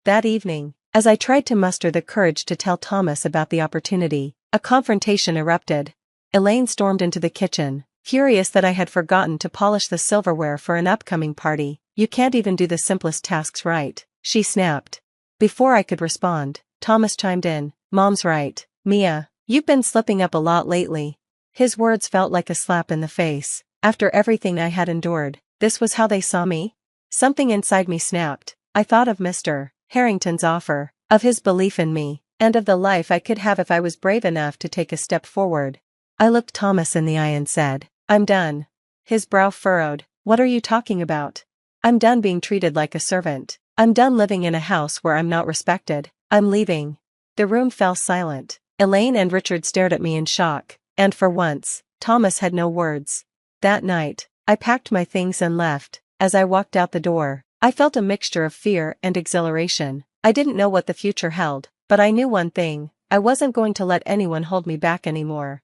That evening, as I tried to muster the courage to tell Thomas about the opportunity, a confrontation erupted. Elaine stormed into the kitchen, furious that I had forgotten to polish the silverware for an upcoming party. You can't even do the simplest tasks right, she snapped. Before I could respond, Thomas chimed in. Mom's right, Mia, you've been slipping up a lot lately. His words felt like a slap in the face. After everything I had endured, this was how they saw me? Something inside me snapped. I thought of Mr. Harrington's offer, of his belief in me, and of the life I could have if I was brave enough to take a step forward. I looked Thomas in the eye and said, I'm done. His brow furrowed. What are you talking about? I'm done being treated like a servant. I'm done living in a house where I'm not respected. I'm leaving. The room fell silent. Elaine and Richard stared at me in shock, and for once, Thomas had no words. That night, I packed my things and left. As I walked out the door, I felt a mixture of fear and exhilaration. I didn't know what the future held, but I knew one thing: I wasn't going to let anyone hold me back anymore.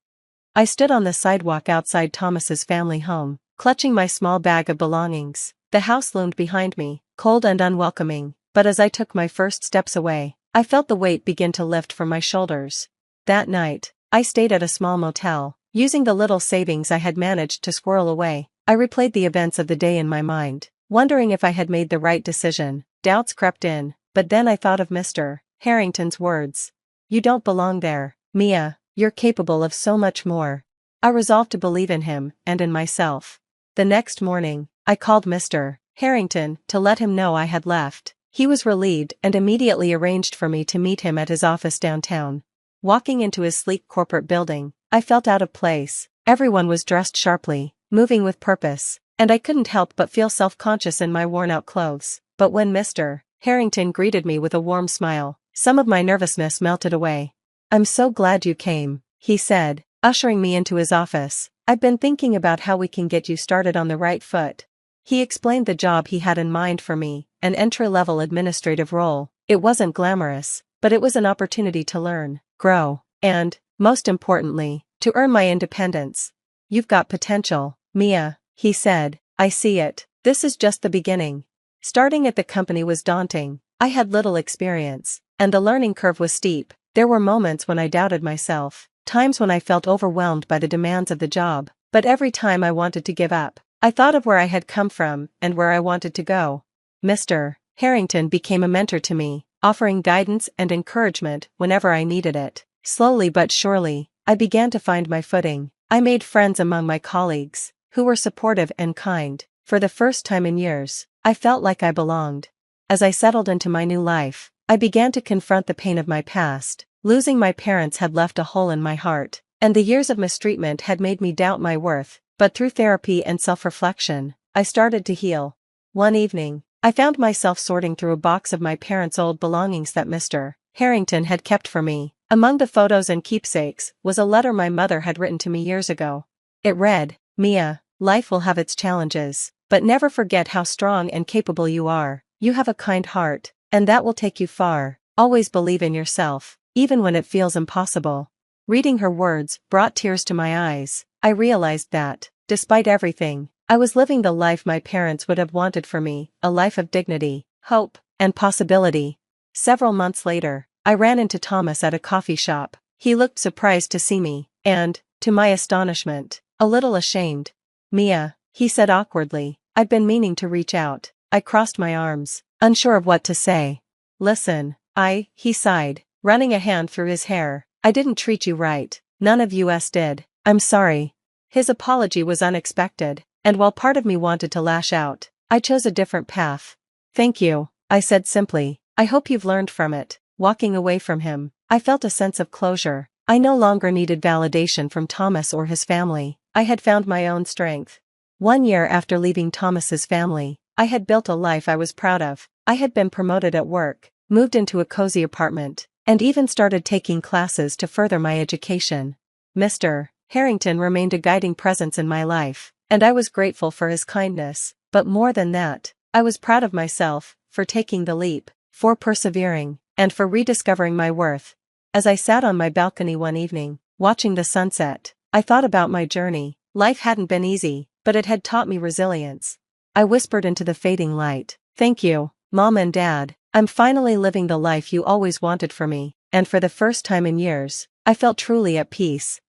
I stood on the sidewalk outside Thomas's family home, clutching my small bag of belongings. The house loomed behind me, cold and unwelcoming, but as I took my first steps away, I felt the weight begin to lift from my shoulders. That night, I stayed at a small motel, using the little savings I had managed to squirrel away. I replayed the events of the day in my mind, wondering if I had made the right decision. Doubts crept in, but then I thought of Mr. Harrington's words. You don't belong there, Mia, you're capable of so much more. I resolved to believe in him and in myself. The next morning, I called Mr. Harrington to let him know I had left. He was relieved and immediately arranged for me to meet him at his office downtown. Walking into his sleek corporate building, I felt out of place. Everyone was dressed sharply, moving with purpose, and I couldn't help but feel self-conscious in my worn-out clothes. But when Mr. Harrington greeted me with a warm smile, some of my nervousness melted away. "I'm so glad you came," he said, ushering me into his office. "I've been thinking about how we can get you started on the right foot." He explained the job he had in mind for me, an entry-level administrative role. It wasn't glamorous, but it was an opportunity to learn, grow, and, most importantly, to earn my independence. "You've got potential, Mia," he said. "I see it. This is just the beginning." Starting at the company was daunting. I had little experience, and the learning curve was steep. There were moments when I doubted myself, times when I felt overwhelmed by the demands of the job, but every time I wanted to give up, I thought of where I had come from and where I wanted to go. Mr. Harrington became a mentor to me, offering guidance and encouragement whenever I needed it. Slowly but surely, I began to find my footing. I made friends among my colleagues, who were supportive and kind. For the first time in years, I felt like I belonged. As I settled into my new life, I began to confront the pain of my past. Losing my parents had left a hole in my heart, and the years of mistreatment had made me doubt my worth. But through therapy and self-reflection, I started to heal. One evening, I found myself sorting through a box of my parents' old belongings that Mr. Harrington had kept for me. Among the photos and keepsakes was a letter my mother had written to me years ago. It read, "Mia, life will have its challenges, but never forget how strong and capable you are. You have a kind heart, and that will take you far. Always believe in yourself, even when it feels impossible." Reading her words brought tears to my eyes. I realized that, despite everything, I was living the life my parents would have wanted for me, a life of dignity, hope, and possibility. Several months later, I ran into Thomas at a coffee shop. He looked surprised to see me, and, to my astonishment, a little ashamed. "Mia," he said awkwardly, "I've been meaning to reach out." I crossed my arms, unsure of what to say. "Listen, he sighed, running a hand through his hair. "I didn't treat you right. None of us did. I'm sorry." His apology was unexpected, and while part of me wanted to lash out, I chose a different path. "Thank you," I said simply. "I hope you've learned from it." Walking away from him, I felt a sense of closure. I no longer needed validation from Thomas or his family. I had found my own strength. 1 year after leaving Thomas's family, I had built a life I was proud of. I had been promoted at work, moved into a cozy apartment, and even started taking classes to further my education. Mr. Harrington remained a guiding presence in my life, and I was grateful for his kindness. But more than that, I was proud of myself, for taking the leap, for persevering, and for rediscovering my worth. As I sat on my balcony one evening, watching the sunset, I thought about my journey. Life hadn't been easy, but it had taught me resilience. I whispered into the fading light, "Thank you, Mom and Dad. I'm finally living the life you always wanted for me," and for the first time in years, I felt truly at peace.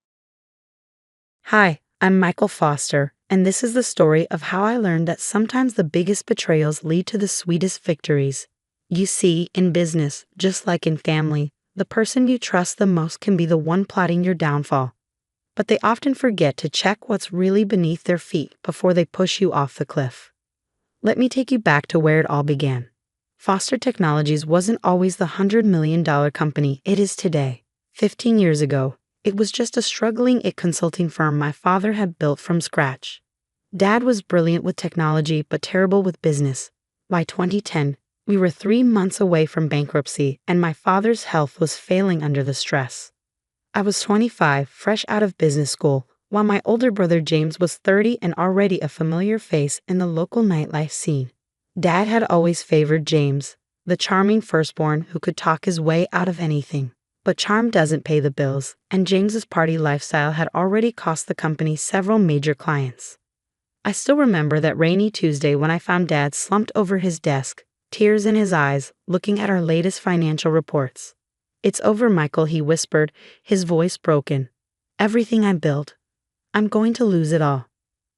Hi, I'm Michael Foster, and this is the story of how I learned that sometimes the biggest betrayals lead to the sweetest victories. You see, in business, just like in family, the person you trust the most can be the one plotting your downfall. But they often forget to check what's really beneath their feet before they push you off the cliff. Let me take you back to where it all began. Foster Technologies wasn't always the $100 million company it is today. 15 years ago, it was just a struggling consulting firm my father had built from scratch. Dad was brilliant with technology but terrible with business. By 2010, we were 3 months away from bankruptcy, and my father's health was failing under the stress. I was 25, fresh out of business school, while my older brother James was 30 and already a familiar face in the local nightlife scene. Dad had always favored James, the charming firstborn who could talk his way out of anything. But charm doesn't pay the bills, and James's party lifestyle had already cost the company several major clients. I still remember that rainy Tuesday when I found Dad slumped over his desk, tears in his eyes, looking at our latest financial reports. "It's over, Michael," he whispered, his voice broken. "Everything I built. I'm going to lose it all."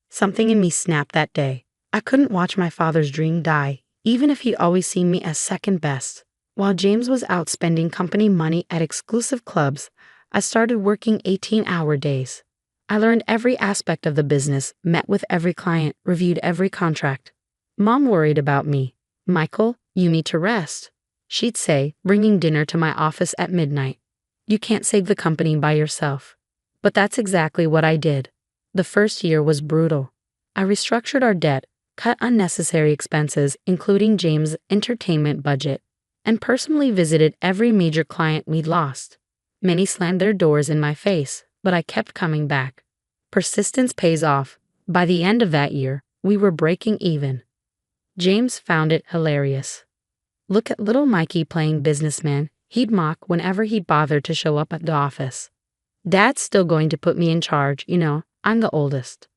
Something in me snapped that day. I couldn't watch my father's dream die, even if he'd always seen me as second best. While James was out spending company money at exclusive clubs, I started working 18-hour days. I learned every aspect of the business, met with every client, reviewed every contract. Mom worried about me. "Michael, you need to rest," she'd say, bringing dinner to my office at midnight. "You can't save the company by yourself." But that's exactly what I did. The first year was brutal. I restructured our debt, cut unnecessary expenses, including James' entertainment budget, and personally visited every major client we'd lost. Many slammed their doors in my face, but I kept coming back. Persistence pays off. By the end of that year, we were breaking even. James found it hilarious. "Look at little Mikey playing businessman," he'd mock whenever he bothered to show up at the office. "Dad's still going to put me in charge, I'm the oldest."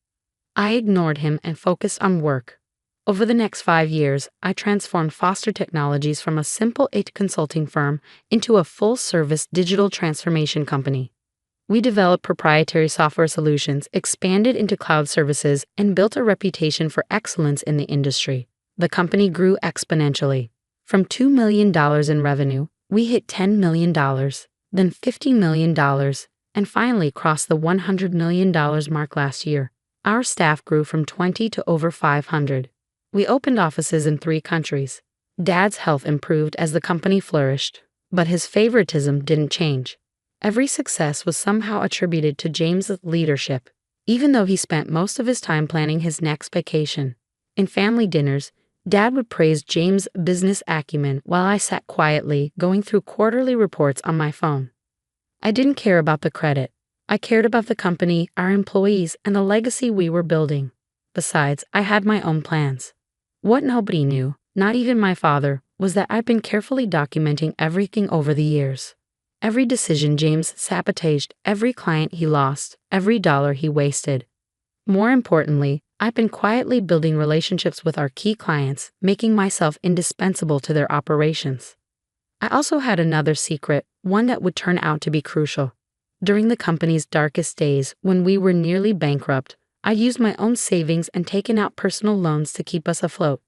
I ignored him and focused on work. Over the next 5 years, I transformed Foster Technologies from a simple IT consulting firm into a full-service digital transformation company. We developed proprietary software solutions, expanded into cloud services, and built a reputation for excellence in the industry. The company grew exponentially. From $2 million in revenue, we hit $10 million, then $50 million, and finally crossed the $100 million mark last year. Our staff grew from 20 to over 500. We opened offices in 3 countries. Dad's health improved as the company flourished, but his favoritism didn't change. Every success was somehow attributed to James's leadership, even though he spent most of his time planning his next vacation. In family dinners, Dad would praise James' business acumen while I sat quietly going through quarterly reports on my phone. I didn't care about the credit. I cared about the company, our employees, and the legacy we were building. Besides, I had my own plans. What nobody knew, not even my father, was that I'd been carefully documenting everything over the years. Every decision James sabotaged, every client he lost, every dollar he wasted. More importantly, I've been quietly building relationships with our key clients, making myself indispensable to their operations. I also had another secret, one that would turn out to be crucial. During the company's darkest days, when we were nearly bankrupt, I used my own savings and taken out personal loans to keep us afloat.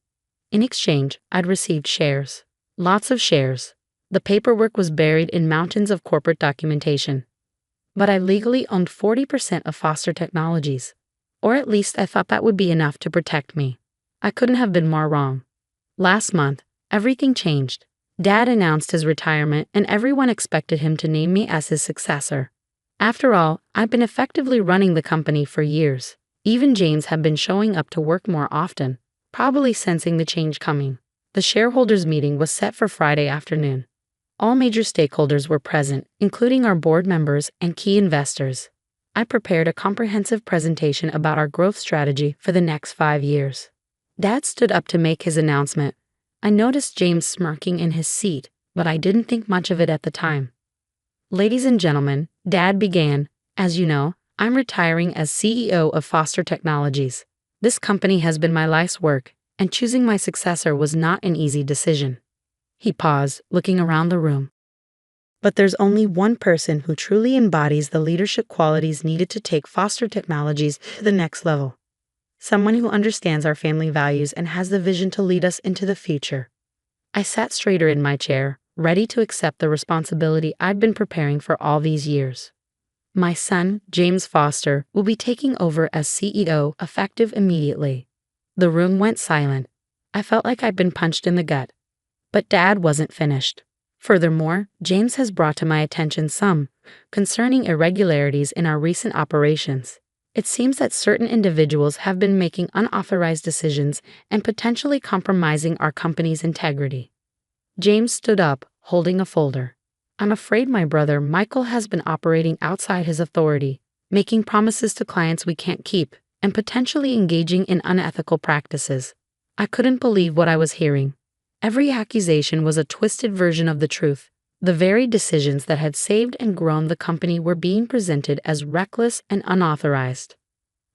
In exchange, I'd received shares. Lots of shares. The paperwork was buried in mountains of corporate documentation. But I legally owned 40% of Foster Technologies. Or at least I thought that would be enough to protect me. I couldn't have been more wrong. Last month, everything changed. Dad announced his retirement and everyone expected him to name me as his successor. After all, I've been effectively running the company for years. Even James had been showing up to work more often, probably sensing the change coming. The shareholders' meeting was set for Friday afternoon. All major stakeholders were present, including our board members and key investors. I prepared a comprehensive presentation about our growth strategy for the next 5 years. Dad stood up to make his announcement. I noticed James smirking in his seat, but I didn't think much of it at the time. "Ladies and gentlemen," Dad began, "as you know, I'm retiring as CEO of Foster Technologies. This company has been my life's work, and choosing my successor was not an easy decision." He paused, looking around the room. "But there's only one person who truly embodies the leadership qualities needed to take Foster Technologies to the next level. Someone who understands our family values and has the vision to lead us into the future." I sat straighter in my chair, ready to accept the responsibility I'd been preparing for all these years. My son, James Foster, will be taking over as CEO effective immediately. The room went silent. I felt like I'd been punched in the gut. But Dad wasn't finished. Furthermore, James has brought to my attention some concerning irregularities in our recent operations. It seems that certain individuals have been making unauthorized decisions and potentially compromising our company's integrity. James stood up, holding a folder. "I'm afraid my brother Michael has been operating outside his authority, making promises to clients we can't keep, and potentially engaging in unethical practices." I couldn't believe what I was hearing. Every accusation was a twisted version of the truth. The very decisions that had saved and grown the company were being presented as reckless and unauthorized.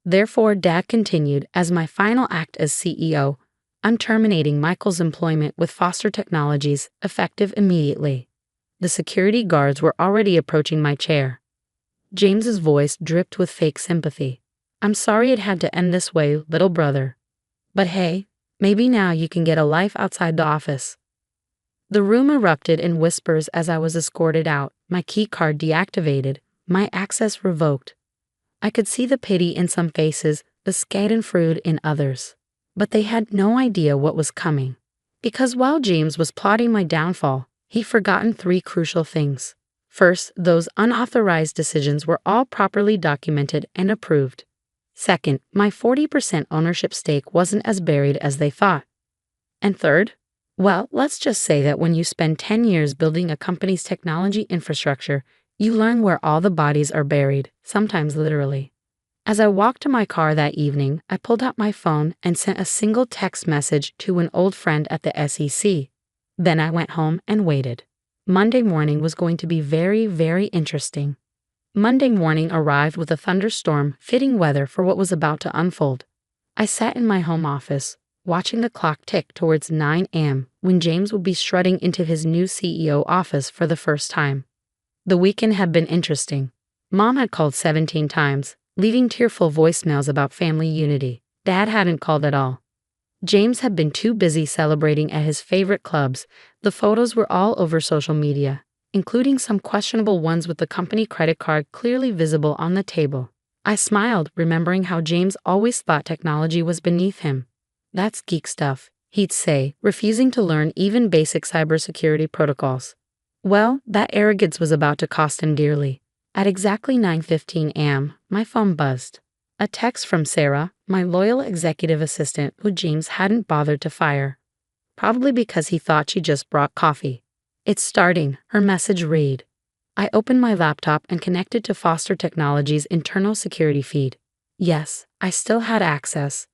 Therefore, Dad continued, "As my final act as CEO, I'm terminating Michael's employment with Foster Technologies, effective immediately." The security guards were already approaching my chair. James's voice dripped with fake sympathy. "I'm sorry it had to end this way, little brother. But hey, maybe now you can get a life outside the office." The room erupted in whispers as I was escorted out, my key card deactivated, my access revoked. I could see the pity in some faces, the schadenfreude in others. But they had no idea what was coming. Because while James was plotting my downfall, he'd forgotten three crucial things. First, those unauthorized decisions were all properly documented and approved. Second, my 40% ownership stake wasn't as buried as they thought. And third, well, let's just say that when you spend 10 years building a company's technology infrastructure, you learn where all the bodies are buried, sometimes literally. As I walked to my car that evening, I pulled out my phone and sent a single text message to an old friend at the SEC. Then I went home and waited. Monday morning was going to be very, very interesting. Monday morning arrived with a thunderstorm, fitting weather for what was about to unfold. I sat in my home office, watching the clock tick towards 9 a.m. when James would be strutting into his new CEO office for the first time. The weekend had been interesting. Mom had called 17 times, leaving tearful voicemails about family unity. Dad hadn't called at all. James had been too busy celebrating at his favorite clubs. The photos were all over social media, including some questionable ones with the company credit card clearly visible on the table. I smiled, remembering how James always thought technology was beneath him. That's geek stuff, he'd say, refusing to learn even basic cybersecurity protocols. Well, that arrogance was about to cost him dearly. At exactly 9:15 a.m., my phone buzzed. A text from Sarah, my loyal executive assistant who James hadn't bothered to fire. Probably because he thought she just brought coffee. "It's starting," her message read. I opened my laptop and connected to Foster Technologies' internal security feed. Yes, I still had access.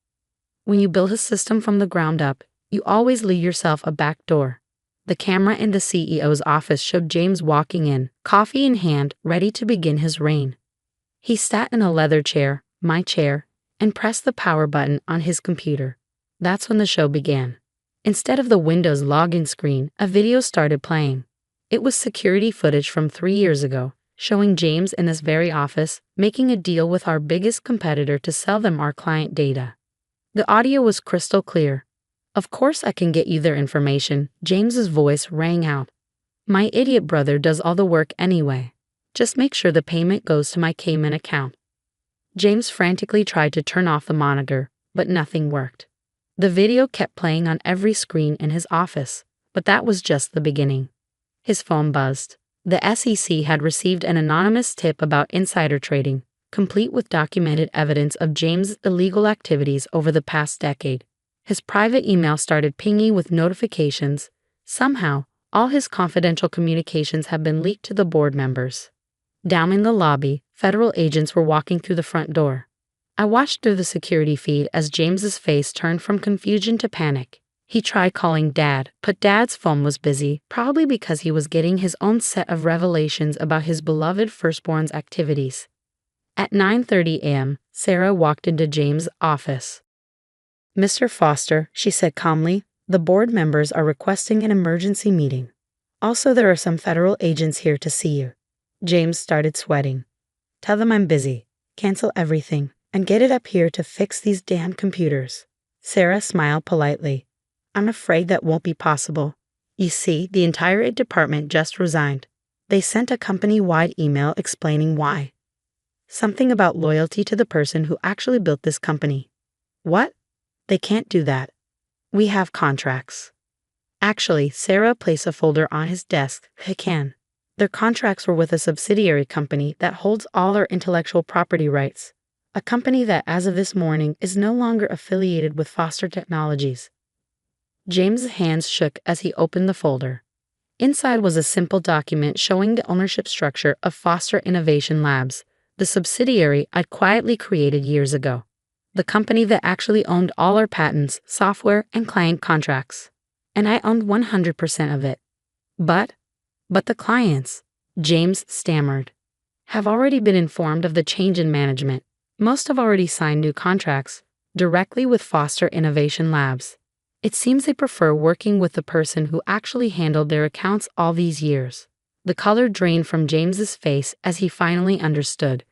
When you build a system from the ground up, you always leave yourself a back door. The camera in the CEO's office showed James walking in, coffee in hand, ready to begin his reign. He sat in a leather chair, my chair, and pressed the power button on his computer. That's when the show began. Instead of the Windows login screen, a video started playing. It was security footage from 3 years ago, showing James in this very office, making a deal with our biggest competitor to sell them our client data. The audio was crystal clear. "Of course I can get you their information," James's voice rang out. "My idiot brother does all the work anyway. Just make sure the payment goes to my Cayman account." James frantically tried to turn off the monitor, but nothing worked. The video kept playing on every screen in his office, but that was just the beginning. His phone buzzed. The SEC had received an anonymous tip about insider trading, complete with documented evidence of James' illegal activities over the past decade. His private email started pinging with notifications. Somehow, all his confidential communications had been leaked to the board members. Down in the lobby, federal agents were walking through the front door. I watched through the security feed as James's face turned from confusion to panic. He tried calling Dad, but Dad's phone was busy, probably because he was getting his own set of revelations about his beloved firstborn's activities. At 9:30 a.m., Sarah walked into James' office. "Mr. Foster," she said calmly, "the board members are requesting an emergency meeting. Also, there are some federal agents here to see you." James started sweating. "Tell them I'm busy. Cancel everything, and get it up here to fix these damn computers." Sarah smiled politely. "I'm afraid that won't be possible. You see, the entire department just resigned. They sent a company-wide email explaining why. Something about loyalty to the person who actually built this company." "What? They can't do that. We have contracts." Actually, Sarah placed a folder on his desk. "They can. Their contracts were with a subsidiary company that holds all our intellectual property rights. A company that, as of this morning, is no longer affiliated with Foster Technologies." James's hands shook as he opened the folder. Inside was a simple document showing the ownership structure of Foster Innovation Labs, the subsidiary I'd quietly created years ago. The company that actually owned all our patents, software, and client contracts. And I owned 100% of it. But the clients," James stammered, "have already been informed of the change in management. Most have already signed new contracts, directly with Foster Innovation Labs. It seems they prefer working with the person who actually handled their accounts all these years." The color drained from James's face as he finally understood.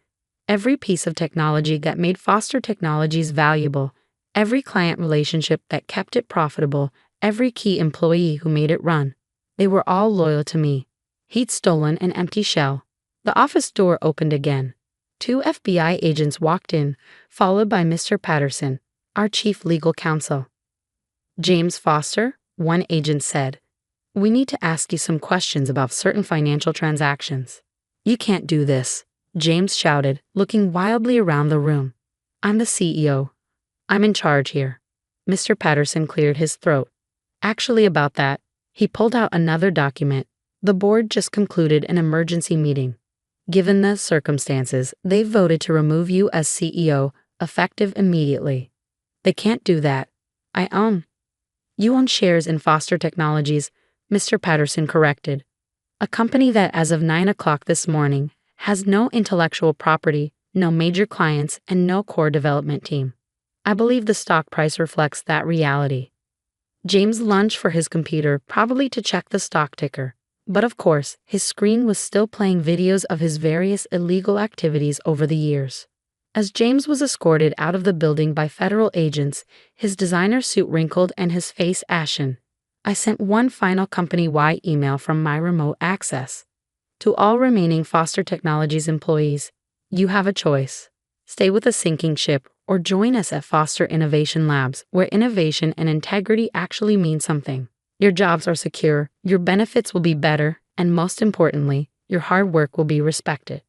Every piece of technology that made Foster Technologies valuable, every client relationship that kept it profitable, every key employee who made it run. They were all loyal to me. He'd stolen an empty shell. The office door opened again. Two FBI agents walked in, followed by Mr. Patterson, our chief legal counsel. "James Foster," one agent said, "we need to ask you some questions about certain financial transactions." "You can't do this," James shouted, looking wildly around the room. "I'm the CEO. I'm in charge here." Mr. Patterson cleared his throat. "Actually, about that," he pulled out another document. "The board just concluded an emergency meeting. Given the circumstances, they've voted to remove you as CEO, effective immediately." "They can't do that. You own shares in Foster Technologies," Mr. Patterson corrected. "A company that, as of 9 o'clock this morning, has no intellectual property, no major clients, and no core development team. I believe the stock price reflects that reality." James lunged for his computer, probably to check the stock ticker. But of course, his screen was still playing videos of his various illegal activities over the years. As James was escorted out of the building by federal agents, his designer suit wrinkled and his face ashen, I sent one final company-wide email from my remote access. "To all remaining Foster Technologies employees, you have a choice. Stay with a sinking ship or join us at Foster Innovation Labs, where innovation and integrity actually mean something. Your jobs are secure, your benefits will be better, and most importantly, your hard work will be respected."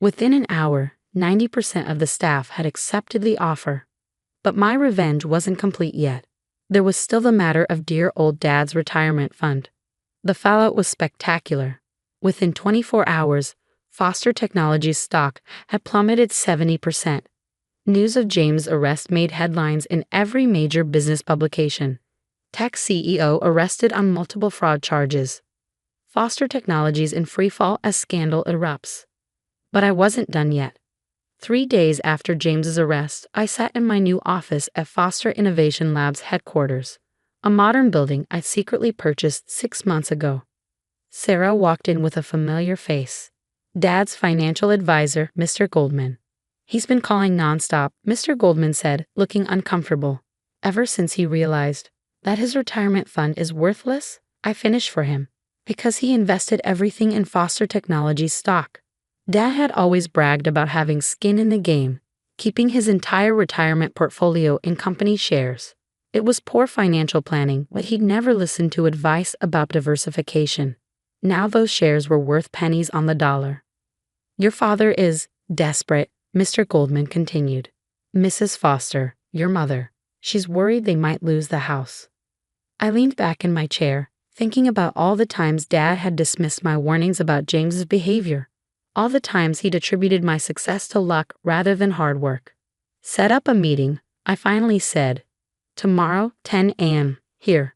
Within an hour, 90% of the staff had accepted the offer. But my revenge wasn't complete yet. There was still the matter of dear old Dad's retirement fund. The fallout was spectacular. Within 24 hours, Foster Technologies stock had plummeted 70%. News of James' arrest made headlines in every major business publication. Tech CEO arrested on multiple fraud charges. Foster Technologies in freefall as scandal erupts. But I wasn't done yet. 3 days after James's arrest, I sat in my new office at Foster Innovation Labs headquarters, a modern building I secretly purchased 6 months ago. Sarah walked in with a familiar face. Dad's financial advisor, Mr. Goldman. "He's been calling nonstop," Mr. Goldman said, looking uncomfortable. "Ever since he realized that his retirement fund is worthless, I finished for him, because he invested everything in Foster Technologies stock." Dad had always bragged about having skin in the game, keeping his entire retirement portfolio in company shares. It was poor financial planning, but he'd never listened to advice about diversification. Now those shares were worth pennies on the dollar. "Your father is desperate," Mr. Goldman continued. "Mrs. Foster, your mother, she's worried they might lose the house." I leaned back in my chair, thinking about all the times Dad had dismissed my warnings about James's behavior. All the times he'd attributed my success to luck rather than hard work. "Set up a meeting," I finally said. "Tomorrow, 10 a.m., here."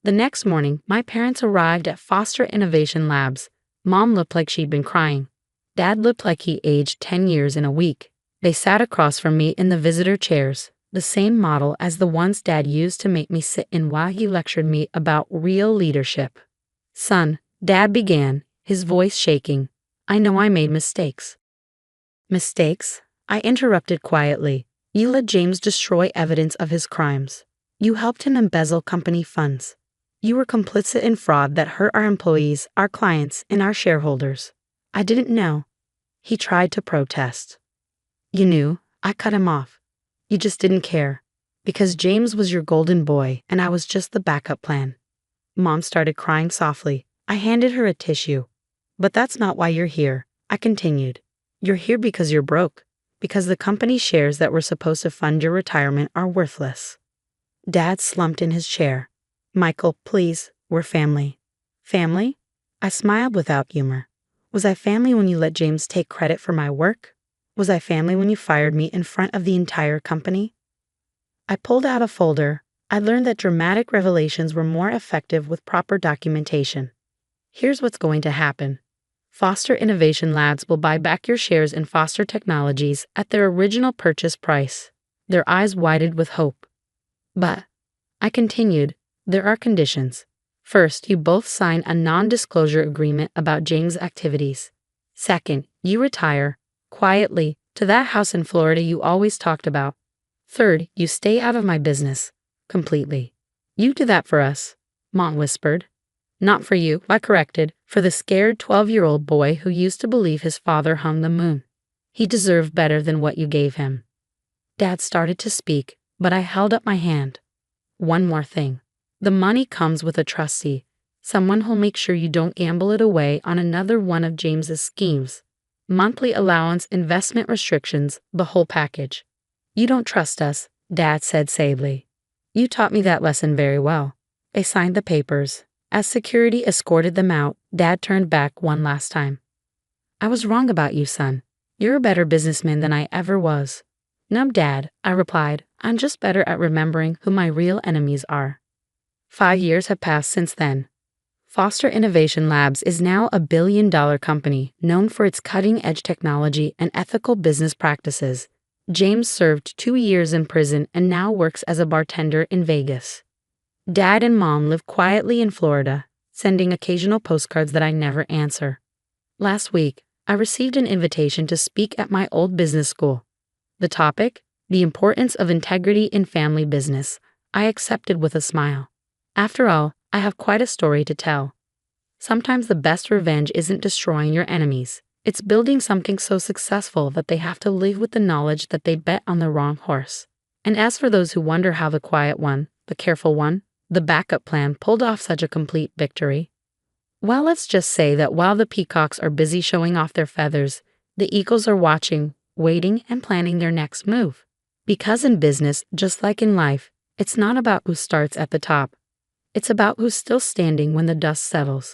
The next morning, my parents arrived at Foster Innovation Labs. Mom looked like she'd been crying. Dad looked like he aged 10 years in a week. They sat across from me in the visitor chairs, the same model as the ones Dad used to make me sit in while he lectured me about real leadership. "Son," Dad began, his voice shaking, "I know I made mistakes." "Mistakes?" I interrupted quietly. "You let James destroy evidence of his crimes. You helped him embezzle company funds. You were complicit in fraud that hurt our employees, our clients, and our shareholders." "I didn't know." He tried to protest. "You knew. I cut him off. You just didn't care. Because James was your golden boy, and I was just the backup plan." Mom started crying softly. I handed her a tissue. "But that's not why you're here," I continued. "You're here because you're broke. Because the company shares that were supposed to fund your retirement are worthless." Dad slumped in his chair. "Michael, please, we're family." "Family?" I smiled without humor. "Was I family when you let James take credit for my work? Was I family when you fired me in front of the entire company?" I pulled out a folder. I learned that dramatic revelations were more effective with proper documentation. "Here's what's going to happen. Foster Innovation Labs will buy back your shares in Foster Technologies at their original purchase price." Their eyes widened with hope. "But," I continued, "there are conditions. First, you both sign a non-disclosure agreement about James' activities. Second, you retire, quietly, to that house in Florida you always talked about. Third, you stay out of my business, completely." "You do that for us," Mom whispered. "Not for you," I corrected, "for the scared 12-year-old boy who used to believe his father hung the moon." He deserved better than what you gave him. Dad started to speak, but I held up my hand. One more thing. The money comes with a trustee, someone who'll make sure you don't gamble it away on another one of James's schemes. Monthly allowance, investment restrictions, the whole package. You don't trust us, Dad said sadly. You taught me that lesson very well. They signed the papers. As security escorted them out, Dad turned back one last time. I was wrong about you, son. You're a better businessman than I ever was. No, Dad, I replied. I'm just better at remembering who my real enemies are. 5 years have passed since then. Foster Innovation Labs is now a billion-dollar company known for its cutting-edge technology and ethical business practices. James served 2 years in prison and now works as a bartender in Vegas. Dad and Mom live quietly in Florida, sending occasional postcards that I never answer. Last week, I received an invitation to speak at my old business school. The topic? The importance of integrity in family business. I accepted with a smile. After all, I have quite a story to tell. Sometimes the best revenge isn't destroying your enemies. It's building something so successful that they have to live with the knowledge that they bet on the wrong horse. And as for those who wonder how the quiet one, the careful one, the backup plan pulled off such a complete victory, well, let's just say that while the peacocks are busy showing off their feathers, the eagles are watching, waiting, and planning their next move. Because in business, just like in life, it's not about who starts at the top. It's about who's still standing when the dust settles.